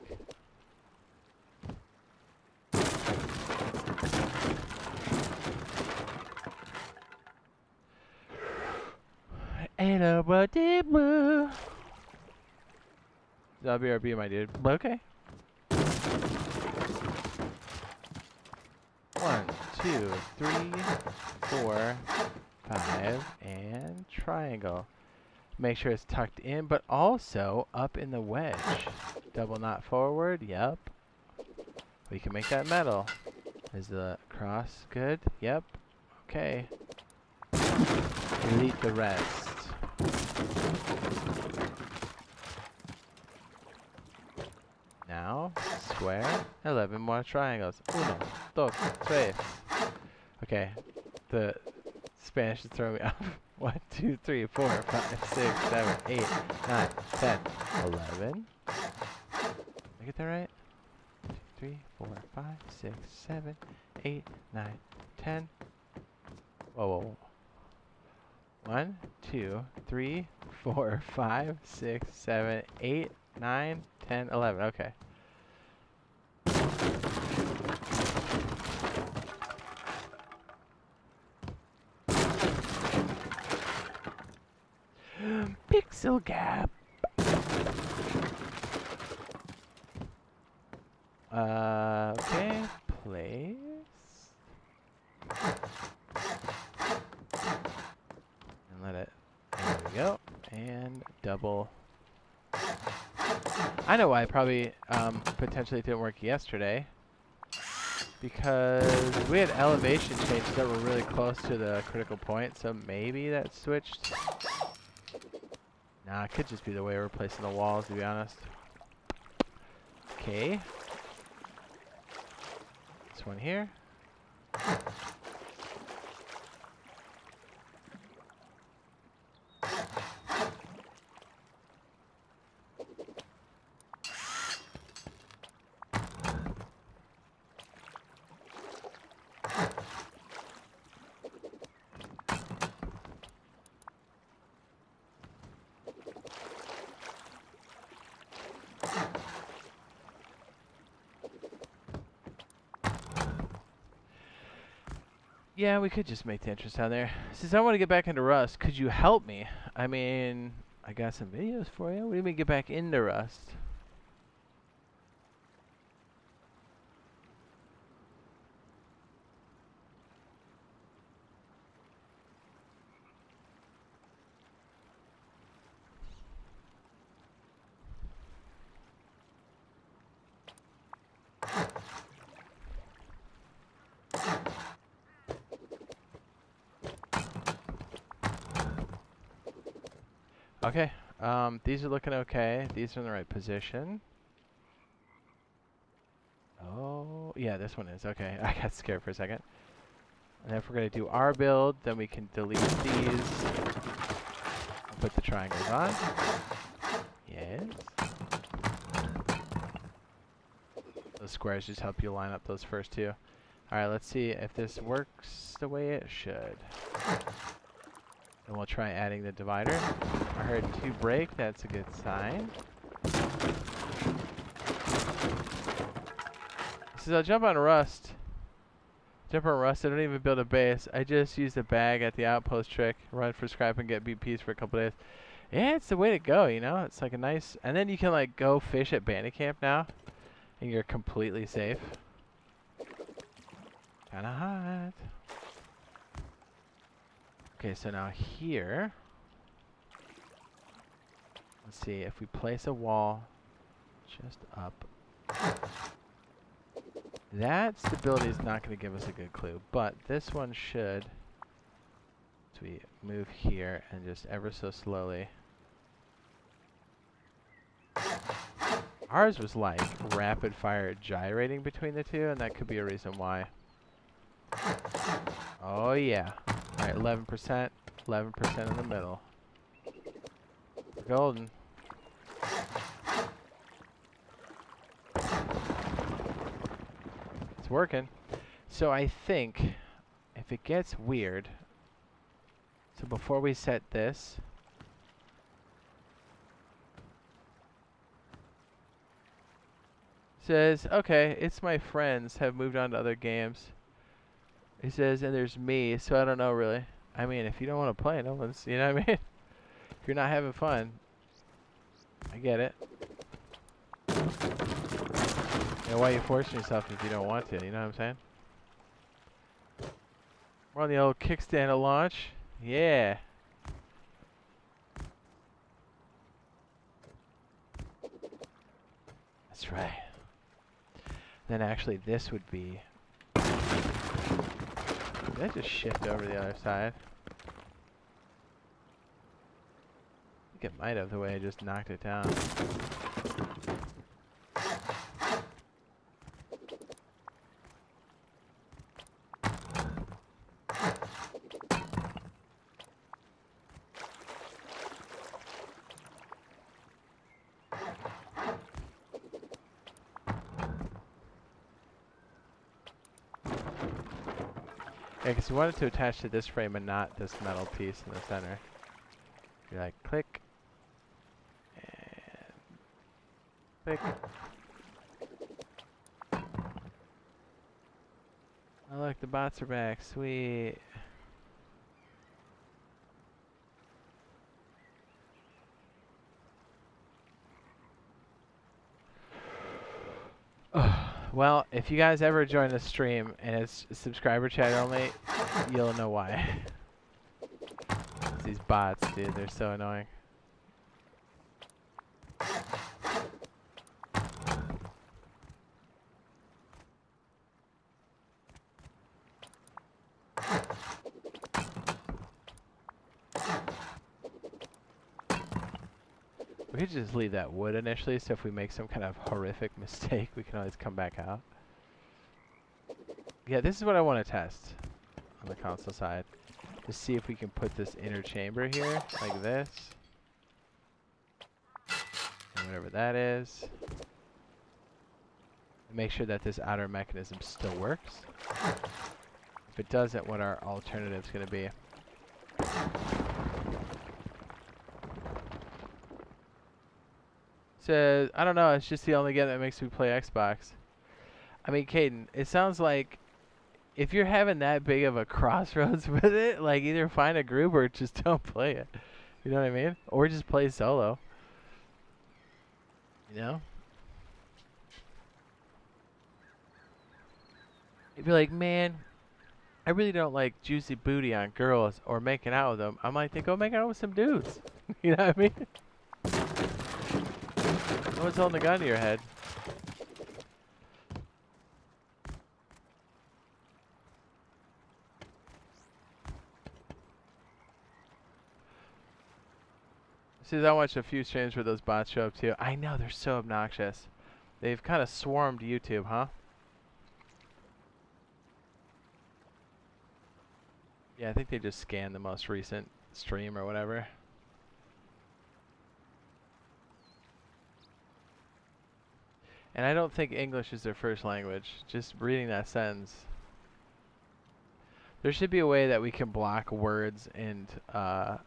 Speaker 2: WRB, my dude. Okay. 1, 2, 3, 4, 5, and triangle. Make sure it's tucked in, but also up in the wedge. Double knot forward. Yep. We can make that metal. Is the cross good? Yep. Okay. Delete the rest. Now, square, 11 more triangles. 1, 2, 3. Okay, the Spanish is throwing me off. 1, 2, 3, 4, 5, 6, 7, 8, 9, 10, 11. Did I get that right? 2, 3, 4, 5, 6, 7, 8, 9, 10. Whoa, whoa, whoa. 1, 2, 3, 4, 5, 6, 7, 8, 9, 10, 11. Okay. Pixel gap. Okay. Place. And let it. There we go. And double. I know why it probably potentially didn't work yesterday. Because we had elevation changes that were really close to the critical point, so maybe that switched. Nah, it could just be the way we're placing the walls, to be honest. Okay. This one here. Yeah, we could just make the entrance down there. Since I want to get back into Rust, could you help me? I mean, I got some videos for you. What do you mean get back into Rust? Okay. These are looking okay. These are in the right position. Oh, yeah, this one is. Okay, I got scared for a second. And if we're going to do our build, then we can delete these. Put the triangles on. Yes. Those squares just help you line up those first two. Alright, let's see if this works the way it should. And we'll try adding the divider. I heard 2 break, that's a good sign. So I'll jump on Rust. Jump on Rust, I don't even build a base. I just use the bag at the outpost trick, run for scrap and get BPs for a couple days. Yeah, it's the way to go, you know? It's like a nice... And then you can like go fish at bandit camp now. And you're completely safe. Kinda hot. Okay, so now here... Let's see, if we place a wall just up... That stability is not going to give us a good clue, but this one should. So we move here and just ever so slowly. Ours was like rapid fire gyrating between the two, and that could be a reason why. Oh yeah. Alright, 11%, 11% in the middle. Golden. It's working. So I think if it gets weird, so before we set this, says, okay, it's my friends have moved on to other games. He says, and there's me, so I don't know really. I mean, if you don't want to play, no one's, you know what I mean? If you're not having fun, I get it. You know, why are you forcing yourself if you don't want to, you know what I'm saying? We're on the old kickstand at launch. Yeah. That's right. Then actually this would be... Did I just shift over to the other side? I think it might have, the way I just knocked it down. Yeah, because you want it to attach to this frame and not this metal piece in the center. You're like, click. And click. Oh look, the bots are back. Sweet. Well, if you guys ever join the stream and it's subscriber chat only, you'll know why. It's these bots, dude, they're so annoying. We could just leave that wood initially, so if we make some kind of horrific mistake, we can always come back out. Yeah, this is what I want to test on the console side. To see if we can put this inner chamber here, like this. And whatever that is. And make sure that this outer mechanism still works. If it doesn't, what our alternative's going to be. Says, I don't know, it's just the only game that makes me play Xbox. I mean, Caden, it sounds like if you're having that big of a crossroads with it, like either find a group or just don't play it. You know what I mean? Or just play solo. You know? If you're like, man, I really don't like juicy booty on girls or making out with them, I might think, go make out with some dudes. You know what I mean? No one's holding a gun to your head. See, I watched a few streams where those bots show up too. I know, they're so obnoxious. They've kind of swarmed YouTube, huh? Yeah, I think they just scanned the most recent stream or whatever. And I don't think English is their first language. Just reading that sentence. There should be a way that we can block words and, what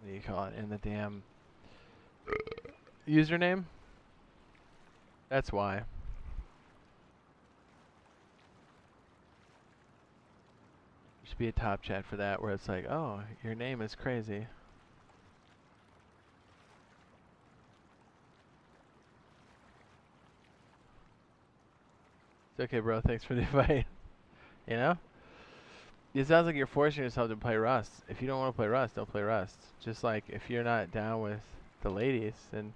Speaker 2: do you call it, in the damn username? That's why. There should be a top chat for that where it's like, oh, your name is crazy. It's okay, bro. Thanks for the invite. You know? It sounds like you're forcing yourself to play Rust. If you don't want to play Rust, don't play Rust. Just like if you're not down with the ladies, then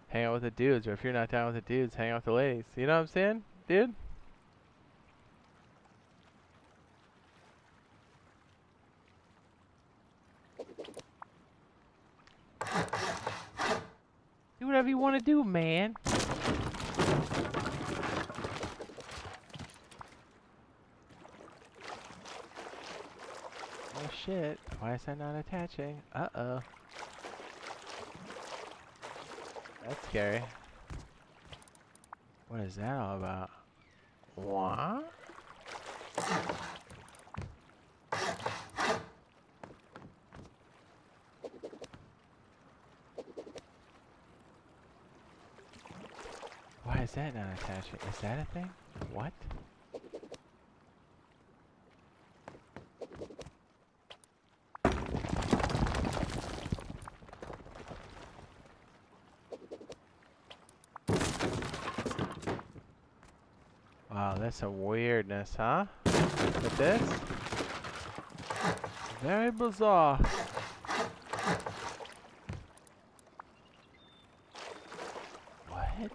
Speaker 2: hang out with the dudes. Or if you're not down with the dudes, hang out with the ladies. You know what I'm saying, dude? Do whatever you want to do, man. Oh shit, why is that not attaching? Uh-oh. That's scary. What is that all about? What? Why is that not attaching? Is that a thing? What? Wow, that's some weirdness, huh? With this? Very bizarre. What?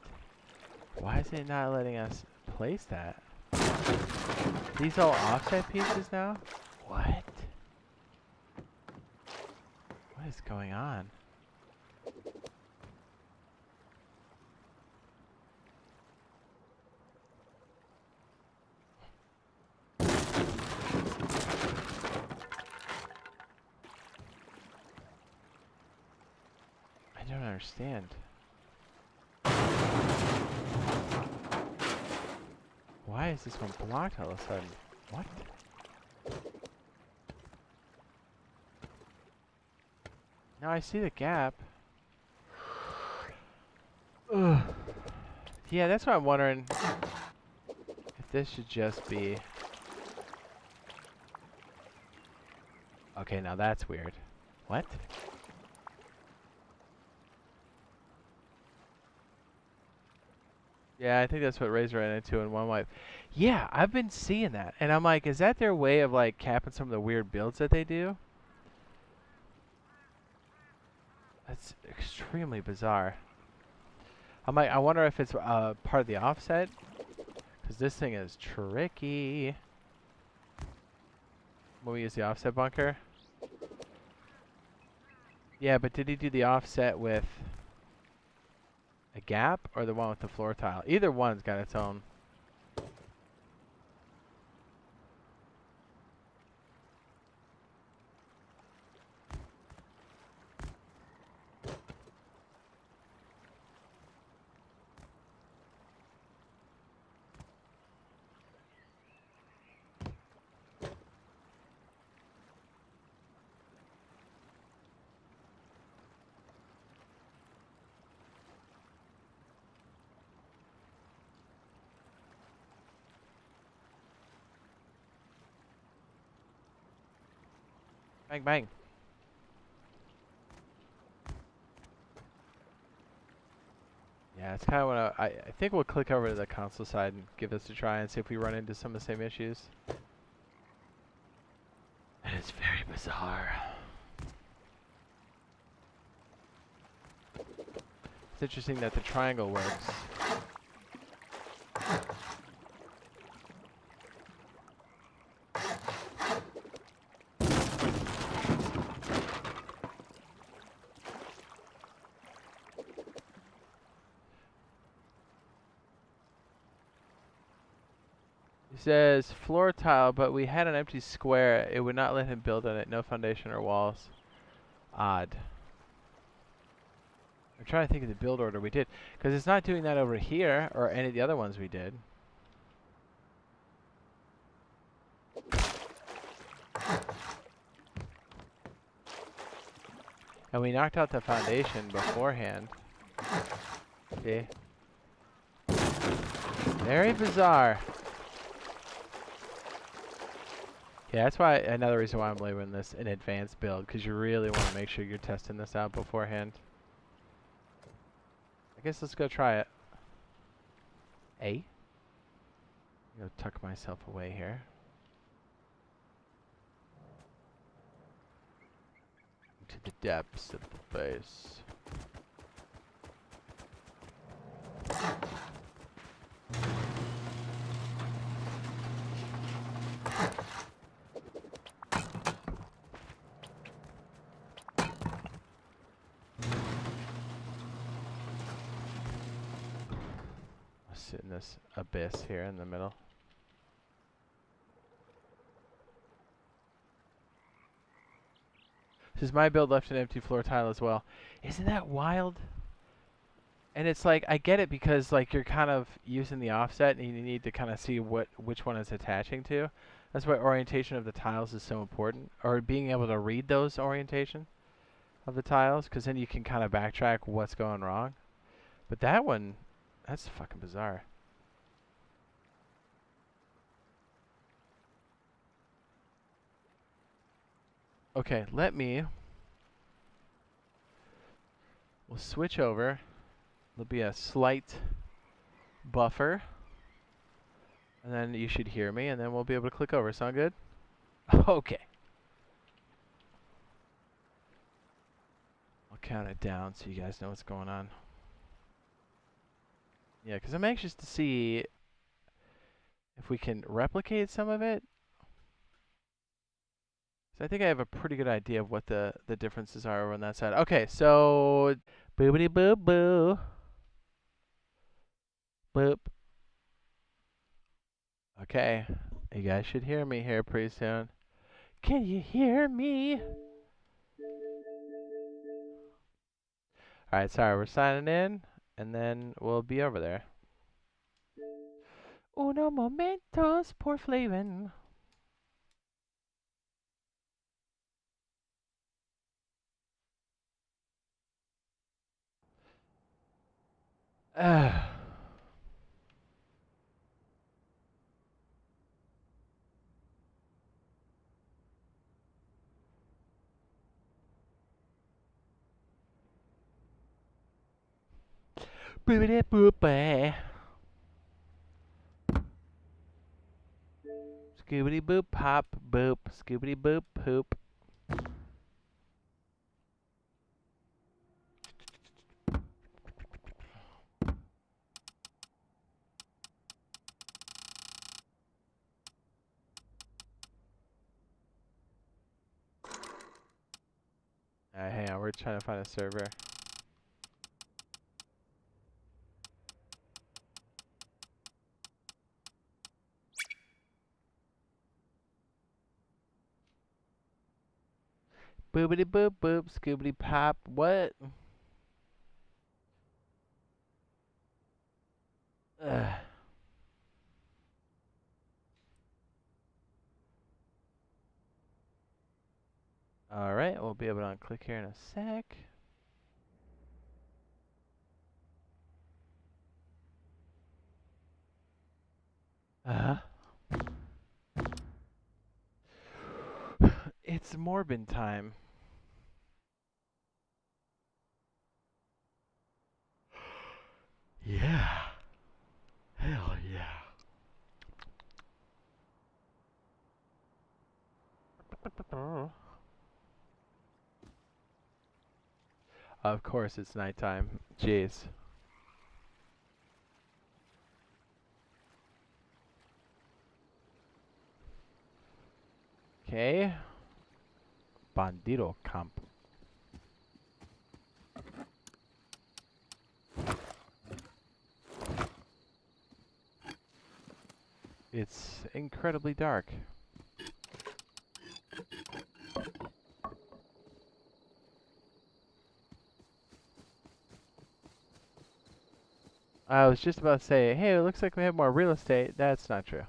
Speaker 2: Why is it not letting us place that? These all offset pieces now? What? What is going on? I don't understand. Why is this one blocked all of a sudden? What? Now I see the gap. Ugh. Yeah, that's what I'm wondering. If this should just be... Okay, now that's weird. What? Yeah, I think that's what Razor ran into in one wipe. Yeah, I've been seeing that. And I'm like, is that their way of like capping some of the weird builds that they do? That's extremely bizarre. I'm like, I wonder if it's part of the offset? Because this thing is tricky. When we use the offset bunker? Yeah, but did he do the offset with a gap or the one with the floor tile? Either one's got its own. Bang, bang. Yeah, it's kind of what I think we'll click over to the console side and give this a try and see if we run into some of the same issues. And it's very bizarre. It's interesting that the triangle works. He says floor tile, but we had an empty square. It would not let him build on it. No foundation or walls. Odd. I'm trying to think of the build order we did, because it's not doing that over here or any of the other ones we did. And we knocked out the foundation beforehand. See? Very bizarre. Yeah, that's why another reason why I'm labeling this an advanced build, because you really want to make sure you're testing this out beforehand. I guess let's go try it. Go tuck myself away here. To the depths of the base. I'll sit in this abyss here in the middle. This is my build, left an empty floor tile as well. Isn't that wild? And it's like, I get it because like you're kind of using the offset and you need to kind of see which one it's attaching to. That's why orientation of the tiles is so important, or being able to read those orientation of the tiles, because then you can kind of backtrack what's going wrong. But that one, that's fucking bizarre. Okay, we'll switch over. There'll be a slight buffer. And then you should hear me, and then we'll be able to click over. Sound good? Okay. I'll count it down so you guys know what's going on. Yeah, because I'm anxious to see if we can replicate some of it. So I think I have a pretty good idea of what the differences are over on that side. Okay, so boobity boo boo. Boop. Okay, you guys should hear me here pretty soon. Can you hear me? Alright, sorry, we're signing in, and then we'll be over there. Uno momentos por Flavin. Boopity boop. Scoobity boop pop boop. Scoobity boop poop. Hang on, we're trying to find a server. Boopity boop boop. Scoobity pop. What? Ugh. Alright, we'll be able to unclick here in a sec. It's Morbin time. Yeah. Hell yeah. Of course it's nighttime. Jeez. Okay. Bandito camp. It's incredibly dark. I was just about to say, hey, it looks like we have more real estate. That's not true.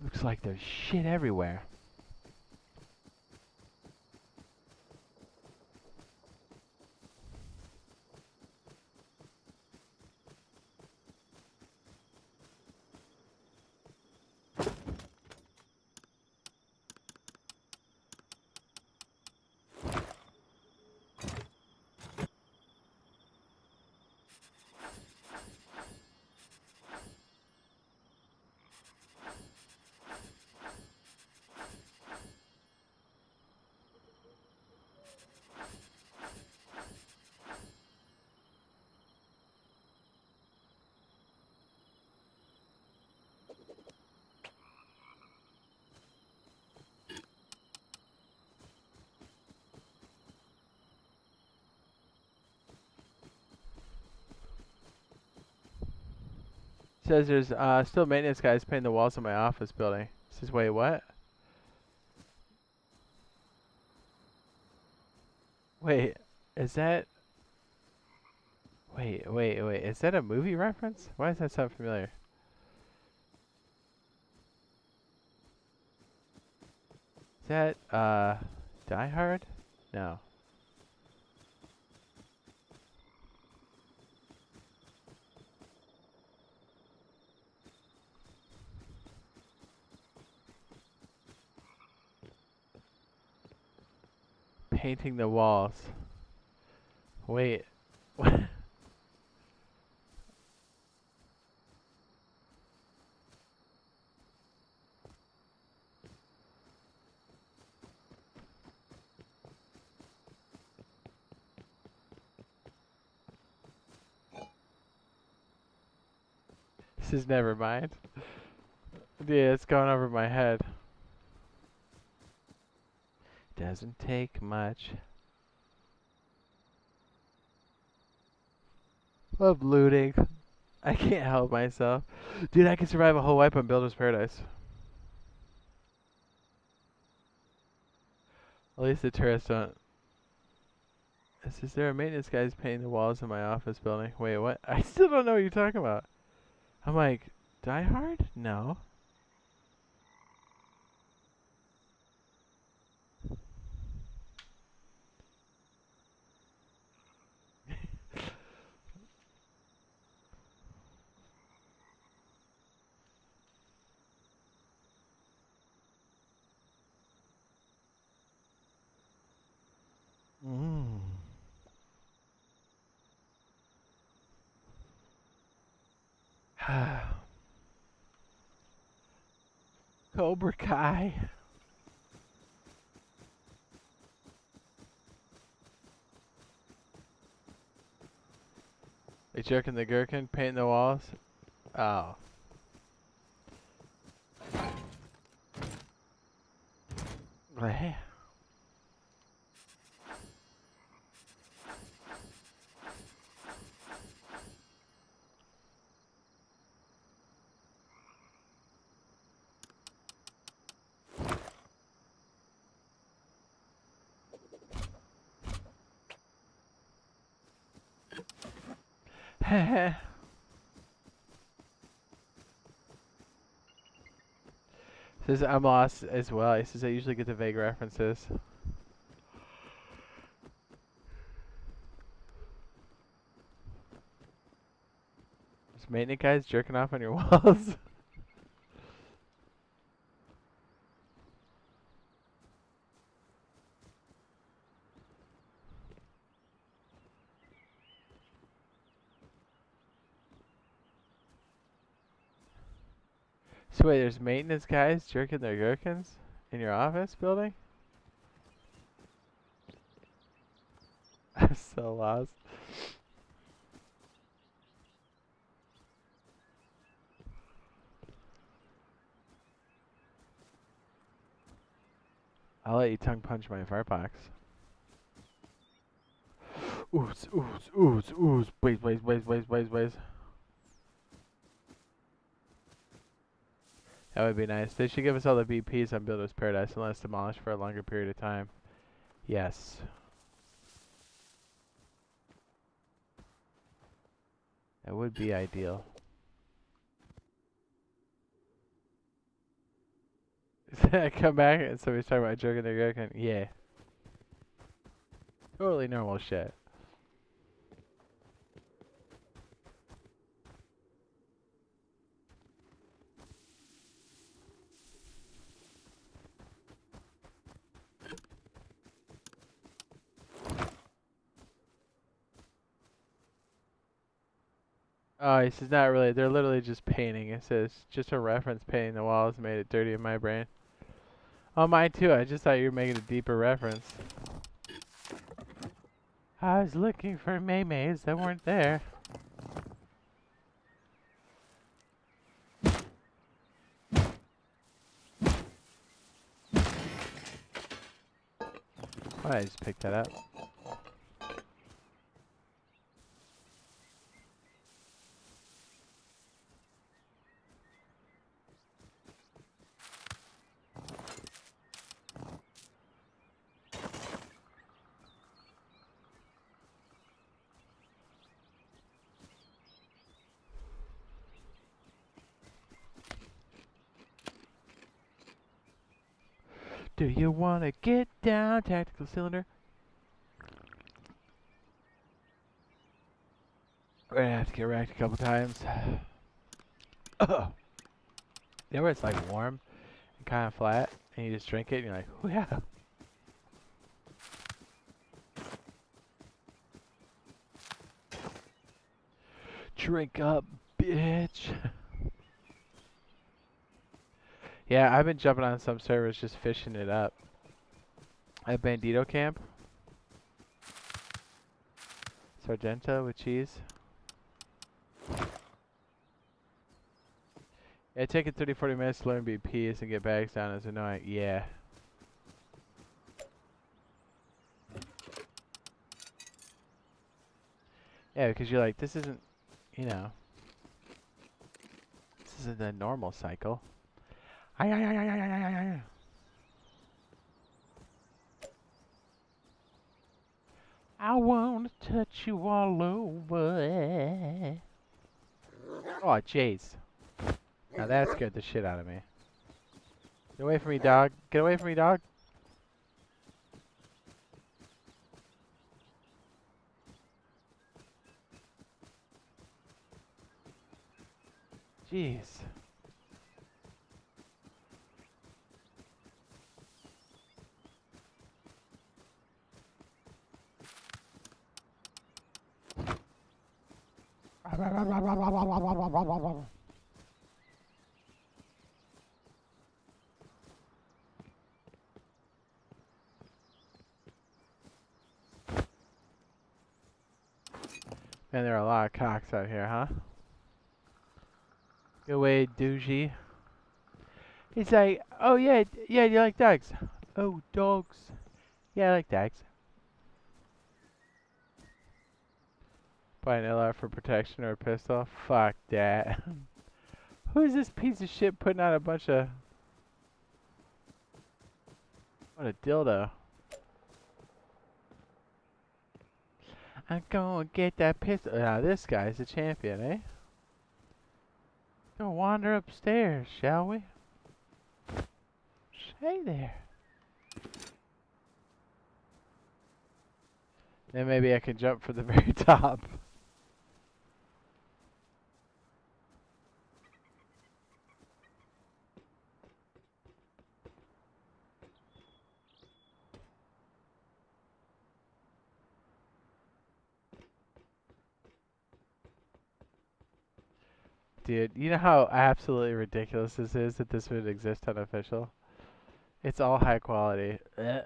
Speaker 2: Looks like there's shit everywhere. Says there's still maintenance guys painting the walls of my office building. Says, wait, what? Wait, is that... Wait, is that a movie reference? Why does that sound familiar? Is that, Die Hard? No. Painting the walls. Wait. What? This is never mind. Yeah, it's going over my head. Doesn't take much. Love looting. I can't help myself. Dude, I can survive a whole wipe on Builder's Paradise. At least the tourists don't. Is there a maintenance guy's painting the walls in my office building? Wait, what? I still don't know what you're talking about. I'm like, Die Hard? No. Mm. Cobra Kai. They jerking the gherkin, painting the walls. Oh. Bleh. Says I'm lost as well. He says I usually get the vague references. Just maintenance guys jerking off on your walls. So wait, there's maintenance guys jerking their gherkins in your office building? I'm so lost. I'll let you tongue punch my fart box. Ooze, ooze, ooze, ooze. Blaze, blaze, blaze, blaze, blaze, blaze. That would be nice. They should give us all the BPs on Builder's Paradise and let us demolish for a longer period of time. Yes. That would be ideal. I come back and somebody's talking about jerking their gherkin. Yeah. Totally normal shit. Oh, he says not really. They're literally just painting. It says just a reference painting the walls made it dirty in my brain. Oh, mine too. I just thought you were making a deeper reference. I was looking for maymays that weren't there. Why did I just pick that up? Do you want to get down, tactical cylinder? We're gonna have to get wrecked a couple times. You know where it's like warm and kind of flat, and you just drink it, and you're like, oh yeah. Drink up, bitch. Yeah, I've been jumping on some servers just fishing it up. At Bandito Camp. Sargento with cheese. Yeah, taking 30-40 minutes to learn BPs and get bags down is annoying. Yeah. Yeah, because you're like, this isn't, you know, this isn't the normal cycle. I want to touch you all over. Oh, jeez. Now that scared the shit out of me. Get away from me, dog. Get away from me, dog. Jeez. Man, there are a lot of cocks out here, huh? Go away, douchey. He's like, oh yeah, yeah, you like dogs? Oh, dogs. Yeah, I like dogs. Buy an LR for protection or a pistol? Fuck that. Who's this piece of shit putting out a bunch of... What a dildo. I'm gonna get that pistol. Now this guy's a champion, eh? Go wander upstairs, shall we? Hey there. Then maybe I can jump for the very top. Dude, you know how absolutely ridiculous this is that this would exist unofficial? It's all high quality. Ugh.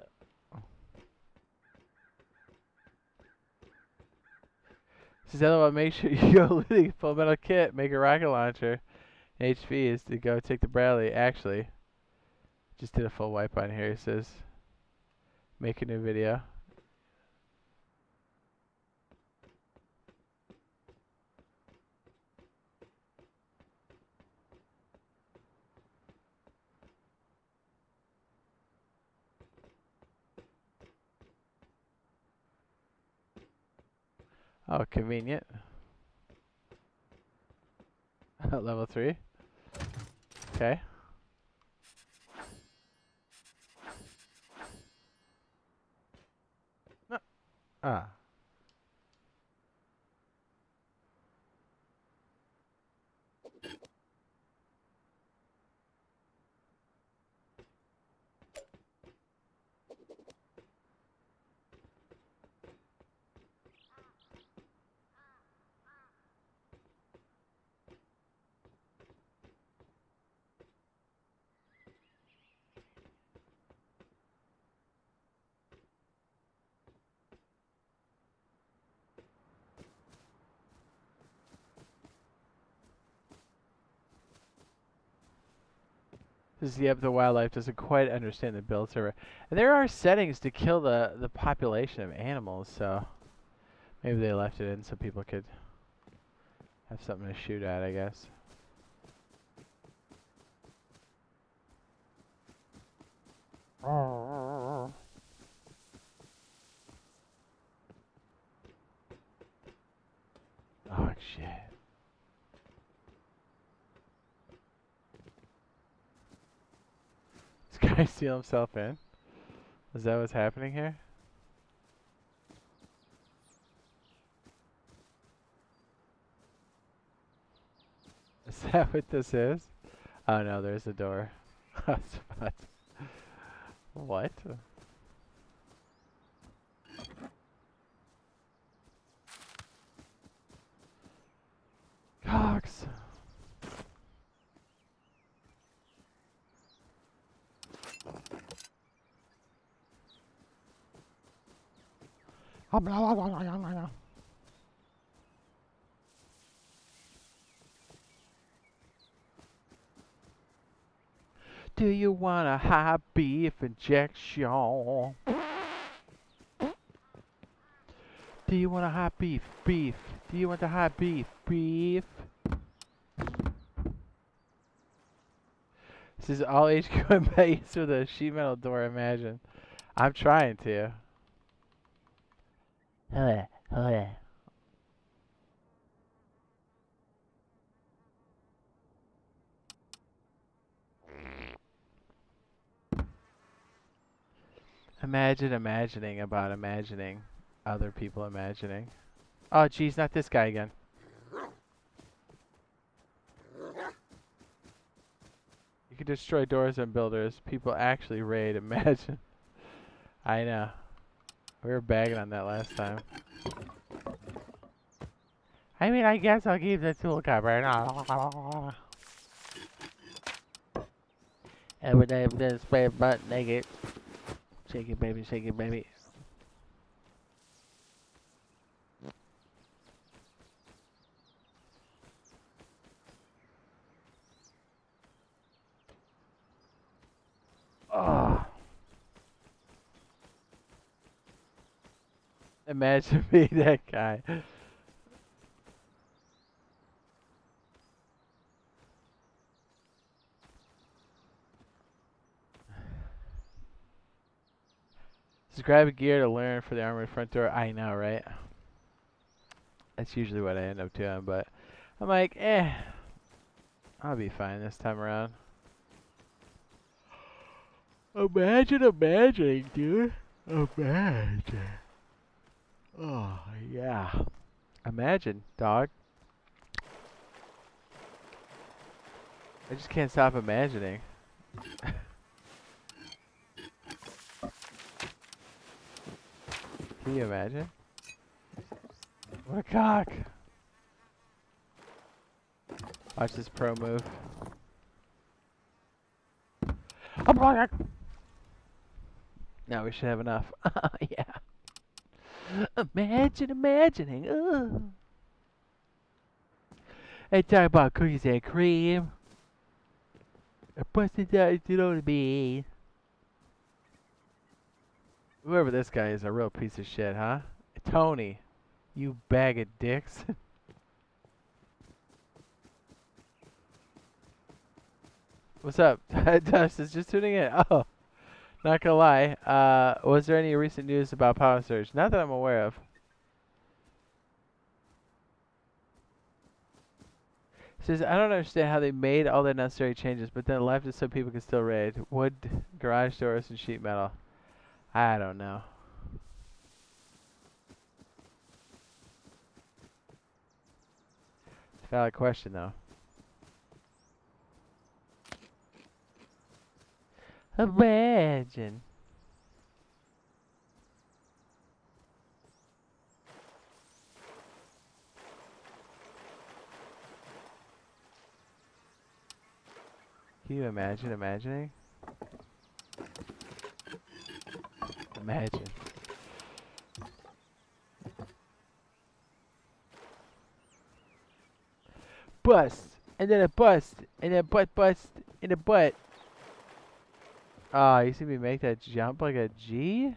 Speaker 2: Says other one, make sure you go looting full metal kit, make a rocket launcher. HP is to go take the Bradley. Actually, just did a full wipe on here. It says, make a new video. Oh, convenient. Level 3. Okay. No. Ah. Yep, the wildlife doesn't quite understand the build server. And there are settings to kill the population of animals, so maybe they left it in so people could have something to shoot at, I guess. Oh, shit. This guy seal himself in? Is that what's happening here? Is that what this is? Oh no, there's the door. What? Cox! Do you want a high beef injection? Do you want a high beef? Beef. Do you want the high beef? Beef. This is all HQ and base with a sheet metal door, imagine. I'm trying to. Imagine imagining about imagining other people imagining. Oh, geez, not this guy again. You can destroy doors and builders. People actually raid. Imagine. I know. We were bagging on that last time. I mean, I guess I'll keep the tool cupboard. Every day I'm gonna spray butt naked. Shake it, baby. Shake it, baby. Oh. Imagine being that guy. Just grab a gear to learn for the armored front door. I know, right? That's usually what I end up doing, but I'm like, I'll be fine this time around. Imagine imagining, dude. Imagine. Oh, yeah. Imagine, dog. I just can't stop imagining. Can you imagine? What a cock! Watch this pro move. Now we should have enough. Yeah. Imagine imagining. Ugh. Hey, talk about cookies and cream. I busted out to know to be. Whoever this guy is, a real piece of shit, huh? Tony, you bag of dicks. What's up? Dust is just tuning in. Oh, not gonna lie. Was there any recent news about Power Surge? Not that I'm aware of. Says, I don't understand how they made all the necessary changes, but then left it so people can still raid. Wood, garage doors, and sheet metal. I don't know. It's a valid question, though. Imagine. Can you imagine imagining? Imagine. Bust! And then a bust! And then butt bust in the butt! Oh, you see me make that jump like a G?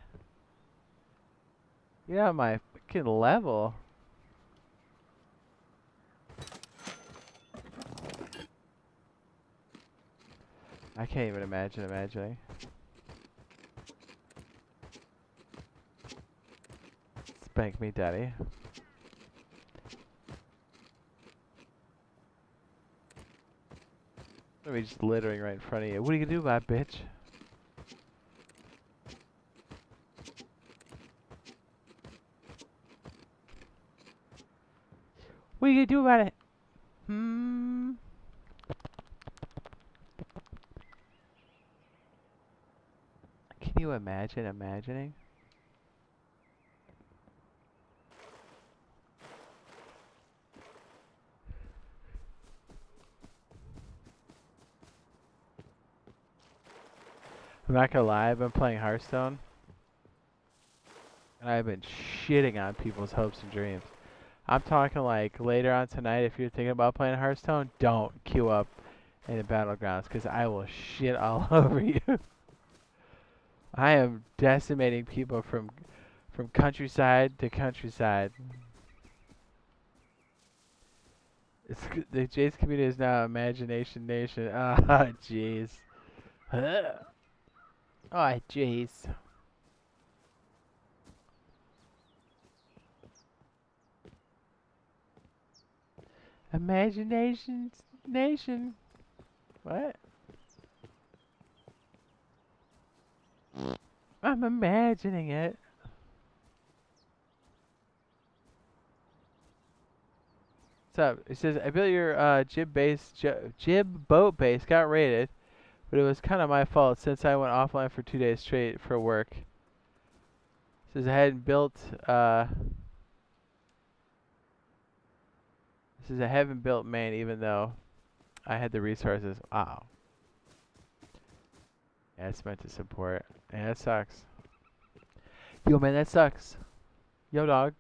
Speaker 2: You're on my fucking level. I can't even imagine imagining. Spank me, daddy. Let me just littering right in front of you. What are you gonna do about it, bitch? What are you gonna do about it? Hmm. Can you imagine imagining? I'm not gonna lie, I've been playing Hearthstone, and I've been shitting on people's hopes and dreams. I'm talking like later on tonight, if you're thinking about playing Hearthstone, don't queue up in the battlegrounds, because I will shit all over you. I am decimating people from countryside to countryside. The Jade's community is now Imagination Nation. Ah, jeez. Oh, jeez. Imagination Nation. What? I'm imagining it. What's up? It says, I built your jib boat base, got raided, but it was kind of my fault since I went offline for 2 days straight for work. It says I hadn't built, this is I haven't built main even though I had the resources. Wow. Yeah, it's meant to support. Yeah, that sucks. Yo, man, that sucks. Yo, dog.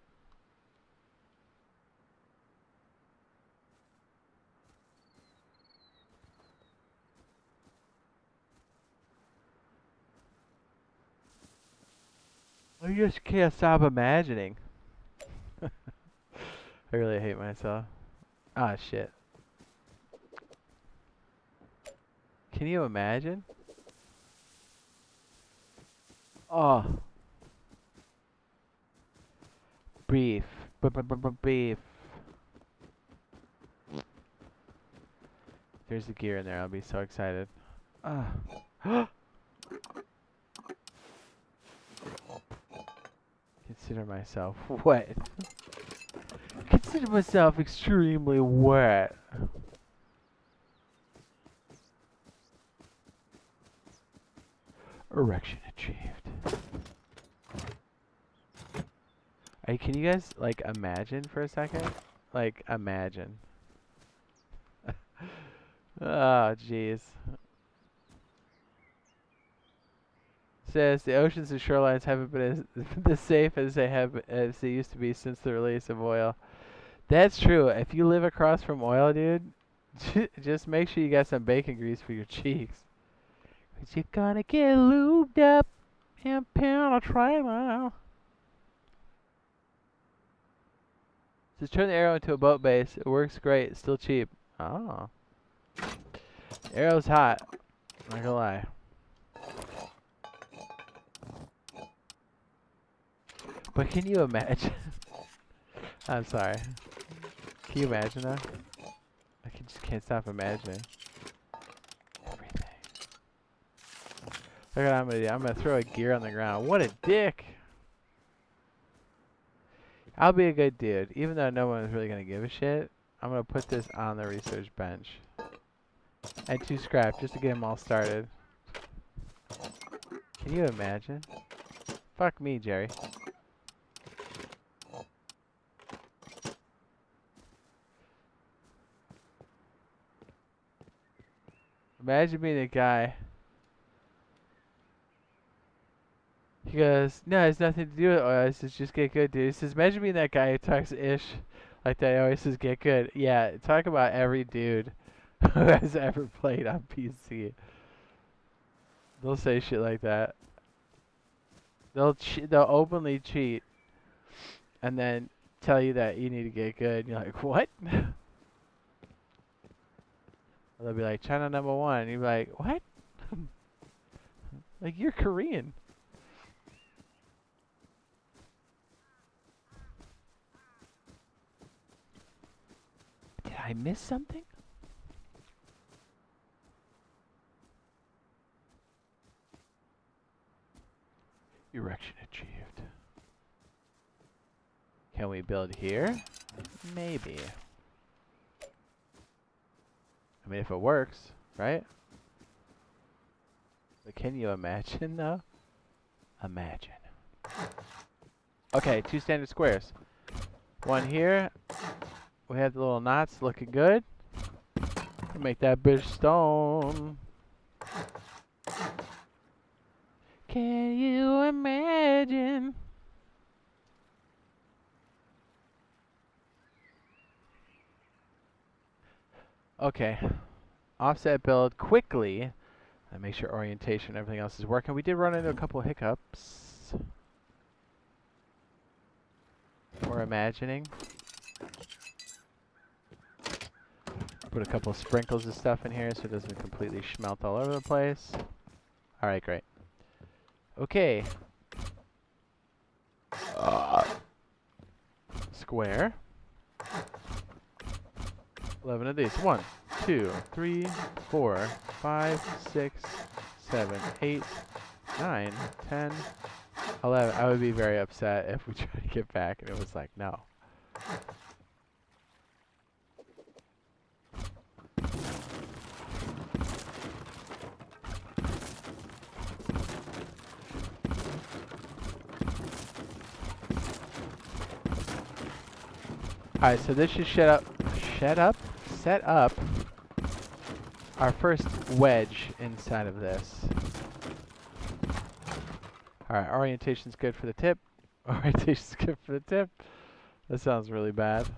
Speaker 2: I just can't stop imagining. I really hate myself. Ah, shit. Can you imagine? Oh. Beef. Beef. There's the gear in there. I'll be so excited. Ah. Consider myself wet. Consider myself extremely wet. Erection achieved. Hey, can you guys, like, imagine for a second? Like, imagine. Oh, jeez. Says the oceans and shorelines haven't been as safe as they used to be since the release of oil. That's true. If you live across from oil, dude, just make sure you got some bacon grease for your cheeks. 'Cause you're gonna get lubed up and pound a trailer. Just turn the arrow into a boat base. It works great. It's still cheap. Oh. Arrow's hot. Not gonna lie. But can you imagine? I'm sorry. Can you imagine that? I just can't stop imagining. Everything. Look what I'm gonna do. I'm gonna throw a gear on the ground. What a dick! I'll be a good dude. Even though no one is really gonna give a shit, I'm gonna put this on the research bench. And 2 scrap just to get them all started. Can you imagine? Fuck me, Jerry. Imagine being a guy. He goes, no, it has nothing to do with oil. He says, just get good, dude. He says, imagine being that guy who talks ish like that. He always says, get good. Yeah, talk about every dude who has ever played on PC. They'll say shit like that. They'll openly cheat and then tell you that you need to get good. And you're like, what? They'll be like, China #1. And you'll be like, what? Like, you're Korean. Did I miss something? Erection achieved. Can we build here? Maybe. I mean, if it works, right? But can you imagine, though? Imagine. Okay, 2 standard squares. 1 here. We have the little knots looking good. Make that bitch stone. Can you imagine? Okay. Offset build quickly. And make sure orientation and everything else is working. We did run into a couple hiccups. We're imagining. Put a couple sprinkles of stuff in here so it doesn't completely schmelt all over the place. Alright, great. Okay. Square. 11 of these. 1, 2, 3, 4, 5, 6, 7, 8, 9, 10, 11. I would be very upset if we tried to get back and it was like, no. Alright, so this should set up our first wedge inside of this. Alright, orientation's good for the tip. Orientation's good for the tip. That sounds really bad.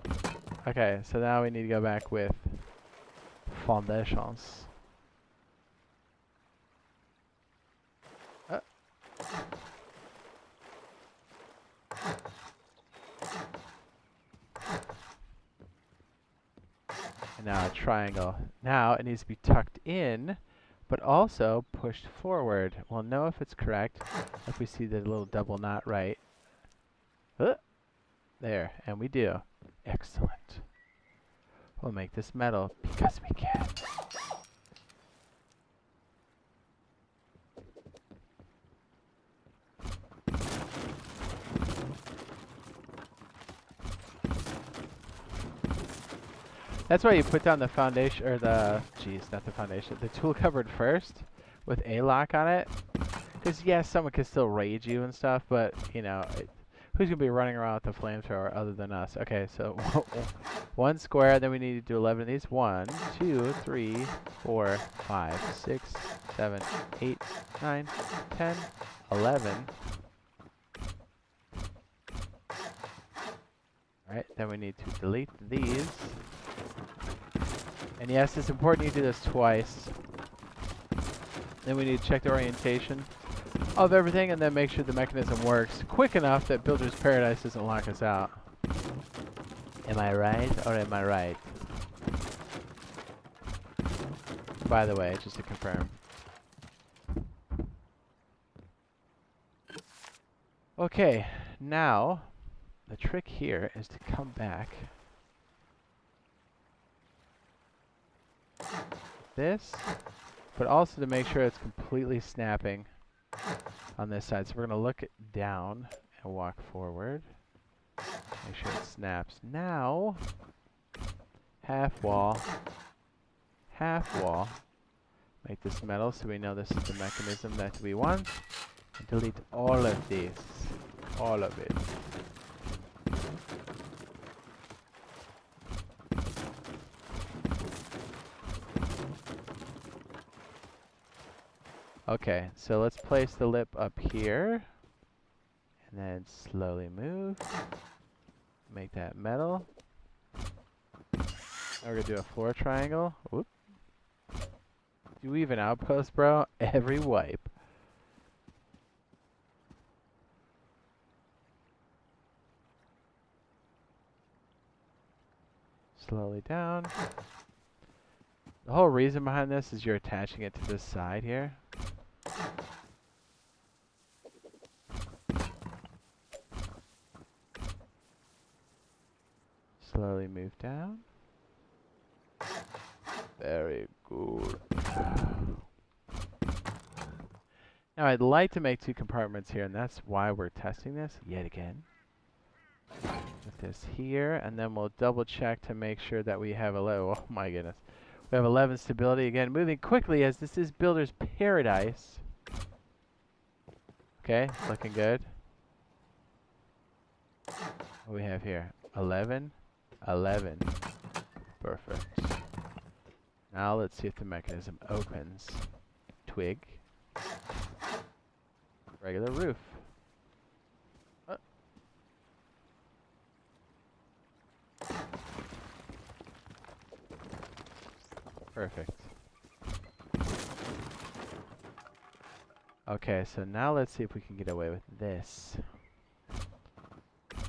Speaker 2: Okay, so now we need to go back with foundations. Now a triangle. Now it needs to be tucked in, but also pushed forward. We'll know if it's correct if we see the little double knot right. There, and we do. Excellent. We'll make this metal because we can. That's why you put down the foundation, or the, not the foundation, the tool cupboard first with a lock on it. Because, yes, someone can still raid you and stuff, but, you know, who's going to be running around with the flamethrower other than us? Okay, so 1 square, then we need to do 11 of these. 1, 2, 3, 4, 5, 6, 7, 8, 9, 10, 11. Alright, then we need to delete these. And yes, it's important you do this twice. Then we need to check the orientation of everything and then make sure the mechanism works quick enough that Builder's Paradise doesn't lock us out. Am I right or am I right? By the way, just to confirm. Okay, now the trick here is to come back this, but also to make sure it's completely snapping on this side. So we're going to look down and walk forward. Make sure it snaps. Now, half wall, half wall. Make this metal so we know this is the mechanism that we want. And delete all of these. All of it. Okay, so let's place the lip up here. And then slowly move. Make that metal. Now we're going to do a floor triangle. Whoop. Do even outpost, bro? Every wipe. Slowly down. The whole reason behind this is you're attaching it to this side here. Slowly move down. Very good. Now I'd like to make 2 compartments here, and that's why we're testing this yet again. With this here, and then we'll double check to make sure that we have 11. Oh my goodness. We have 11 stability again, moving quickly as this is Builder's Paradise. Okay, looking good. What do we have here? 11, 11. Perfect. Now let's see if the mechanism opens. Twig. Regular roof. Perfect. Okay, so now let's see if we can get away with this.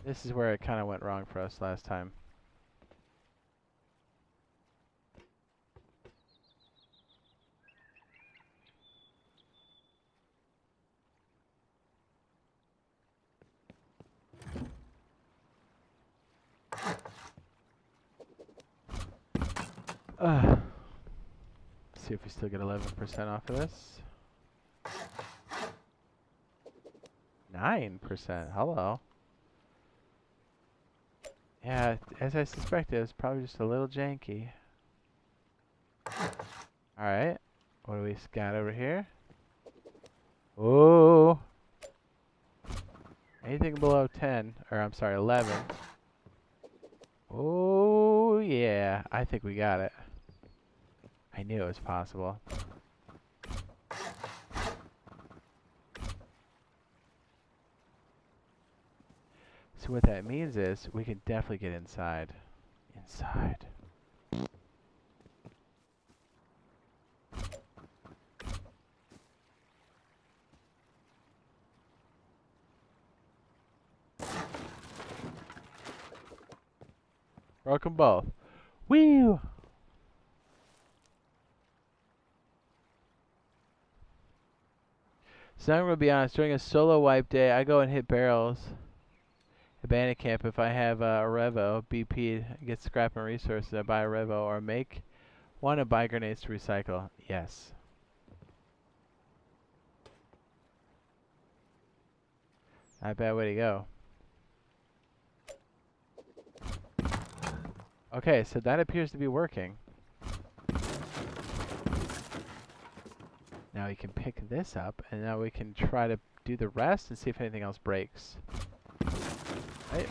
Speaker 2: This is where it kind of went wrong for us last time. See if we still get 11% off of this. 9%. Hello. Yeah, as I suspected, it's probably just a little janky. Alright. What do we got over here? Oh. Anything below 10, or I'm sorry, 11. Oh, yeah. I think we got it. I knew it was possible. So what that means is we can definitely get inside. Inside. Broke them both. Woo! So I'm going to be honest, during a solo wipe day, I go and hit barrels. Abandoned camp if I have a Revo, BP, get scrap and resources, I buy a Revo, or make one and buy grenades to recycle. Yes. Not a bad way to go. Okay, so that appears to be working. Now we can pick this up, and now we can try to do the rest and see if anything else breaks. Right.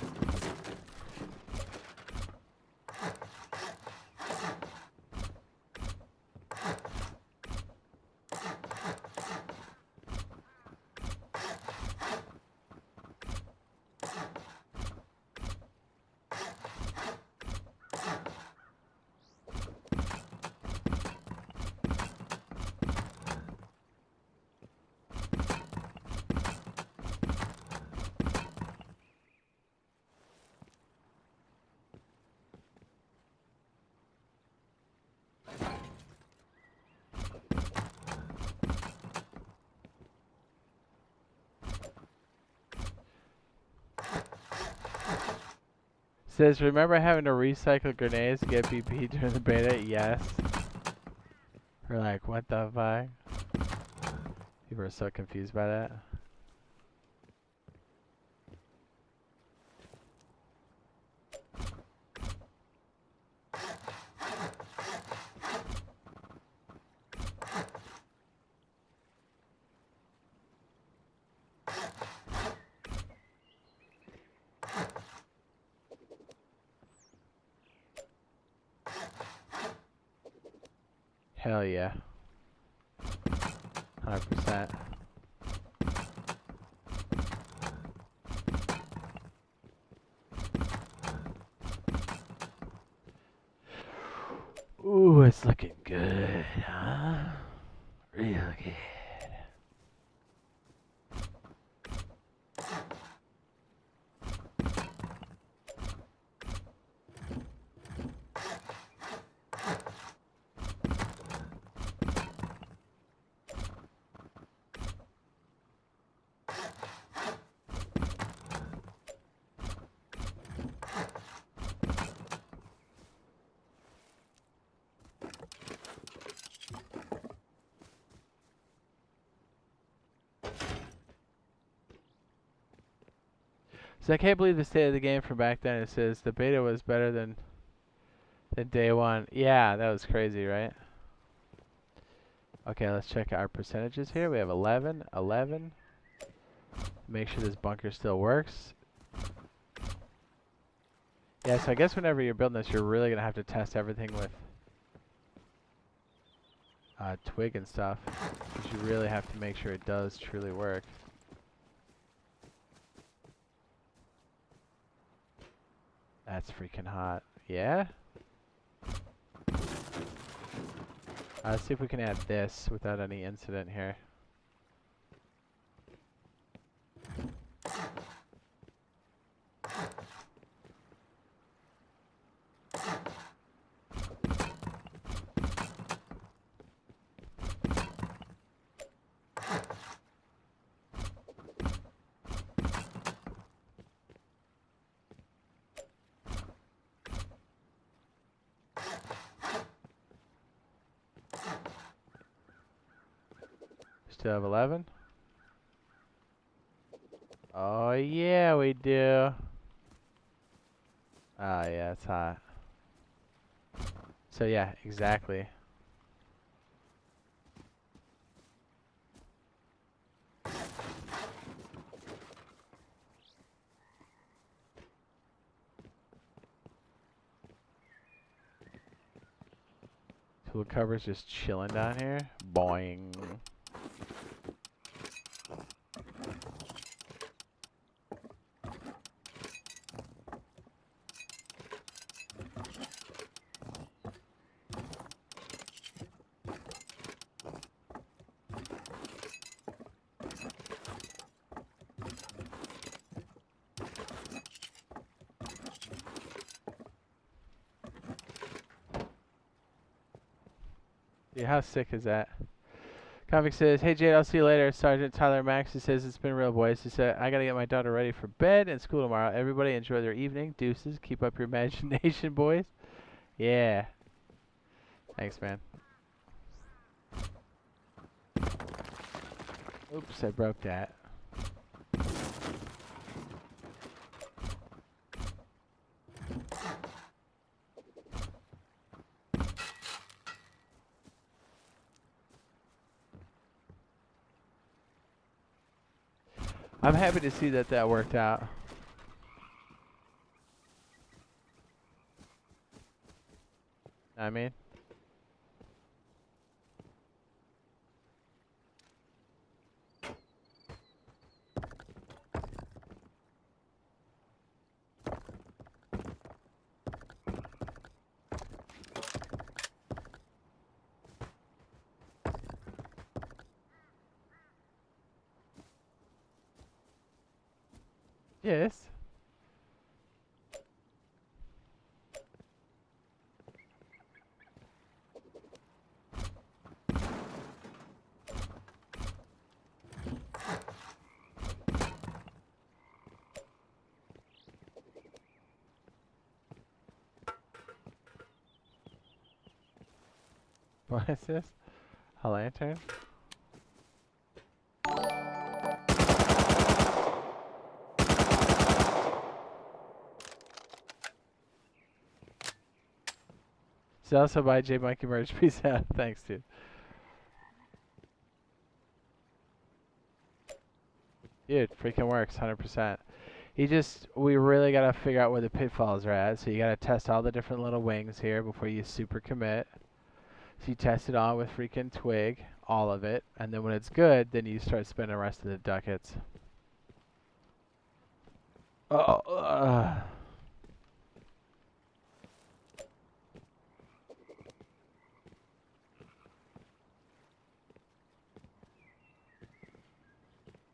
Speaker 2: Says, remember having to recycle grenades to get BP during the beta? Yes. We're like, what the fuck? People are so confused by that. Hell yeah. 100%. Ooh, it's looking good, huh? Real good. So I can't believe the state of the game from back then. It says the beta was better than day one. Yeah, that was crazy, right? Okay, let's check our percentages here. We have 11, 11. Make sure this bunker still works. Yeah, so I guess whenever you're building this, you're really going to have to test everything with twig and stuff. Because you really have to make sure it does truly work. That's freaking hot. Yeah? Let's see if we can add this without any incident here. Still have 11? Oh yeah, we do. Oh yeah, it's hot. So yeah, exactly. Tool cover's just chilling down here. Boing. Yeah, how sick is that? Convict says, hey Jade, I'll see you later. Sergeant Tyler Max, he says, it's been real, boys. He said, I gotta get my daughter ready for bed and school tomorrow. Everybody enjoy their evening. Deuces. Keep up your imagination, boys. Yeah. Thanks, man. Oops, I broke that. I'm happy to see that that worked out. I mean, yes. What is this? A lantern? It's also by J Monkey Merge. Peace out. Thanks, dude. Dude, freaking works, 100%. We really gotta figure out where the pitfalls are at. So you gotta test all the different little wings here before you super commit. So you test it all with freaking twig, all of it, and then when it's good, then you start spending the rest of the ducats. Oh,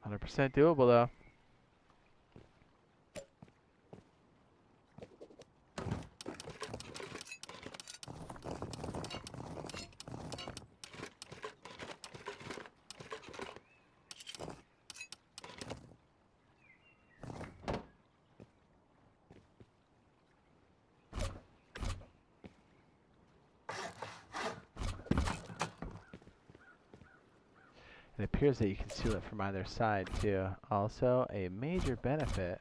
Speaker 2: 100% doable though. It appears that you can seal it from either side too. Also, a major benefit.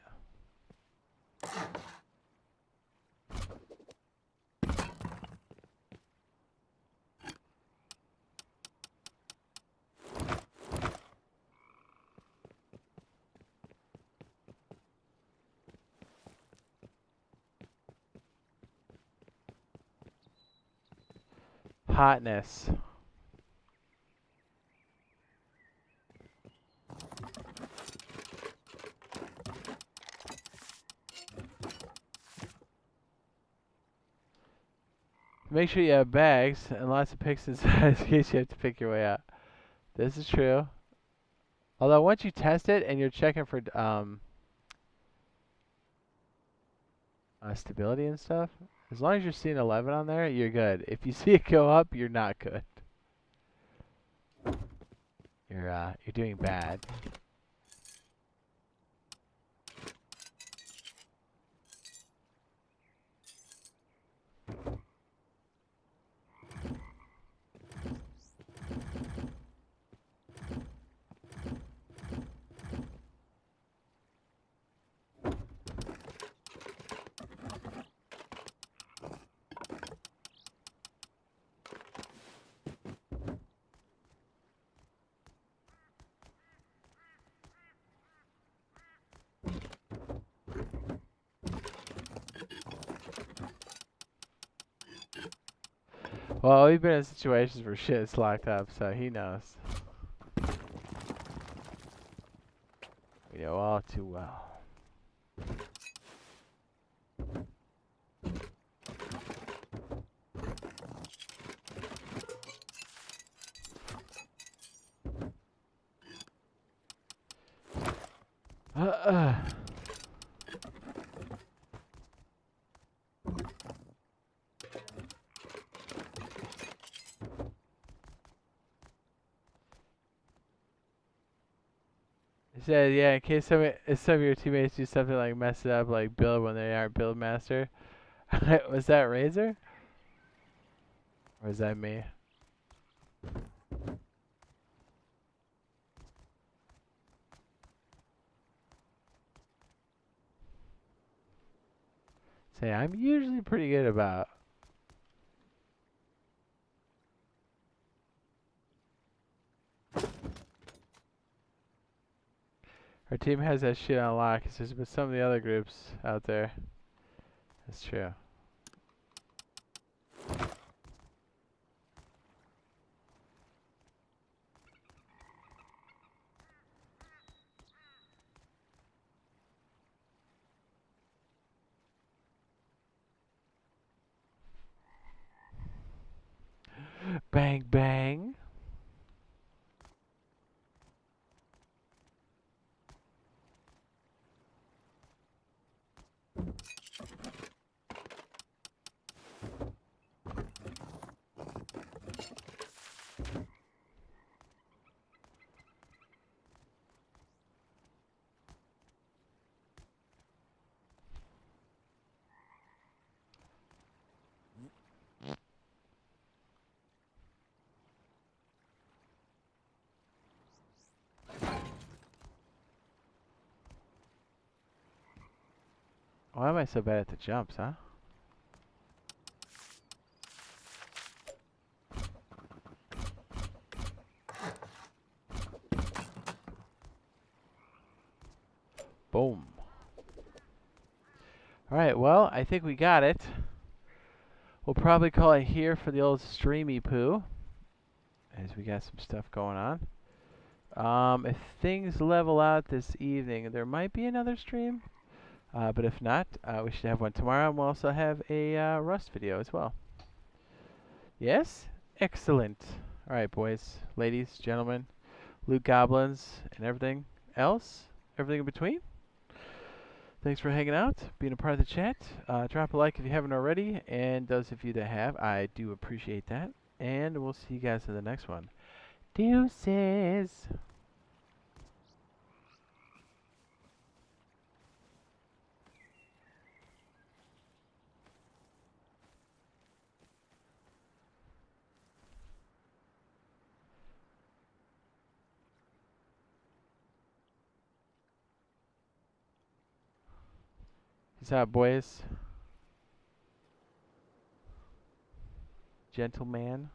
Speaker 2: Hotness. Make sure you have bags and lots of picks inside in case you have to pick your way out. This is true. Although once you test it and you're checking for stability and stuff, as long as you're seeing 11 on there, you're good. If you see it go up, you're not good. You're doing bad. Well, we've been in situations where shit's locked up, so he knows. We know all too well. He said, yeah, in case some of your teammates do something like mess it up, like build when they aren't build master. Was that Razor? Or was that me? Say, I'm usually pretty good about. Our team has that shit on lock. It's just with some of the other groups out there. That's true. Bang, bang. Why am I so bad at the jumps, huh? Boom. Alright, well, I think we got it. We'll probably call it here for the old streamy poo, as we got some stuff going on. If things level out this evening, there might be another stream. But if not, we should have one tomorrow, and we'll also have a Rust video as well. Yes? Excellent. Alright, boys, ladies, gentlemen, loot goblins, and everything else, everything in between. Thanks for hanging out, being a part of the chat. Drop a like if you haven't already, and those of you that have, I do appreciate that. And we'll see you guys in the next one. Deuces! Peace out, boys. Gentleman.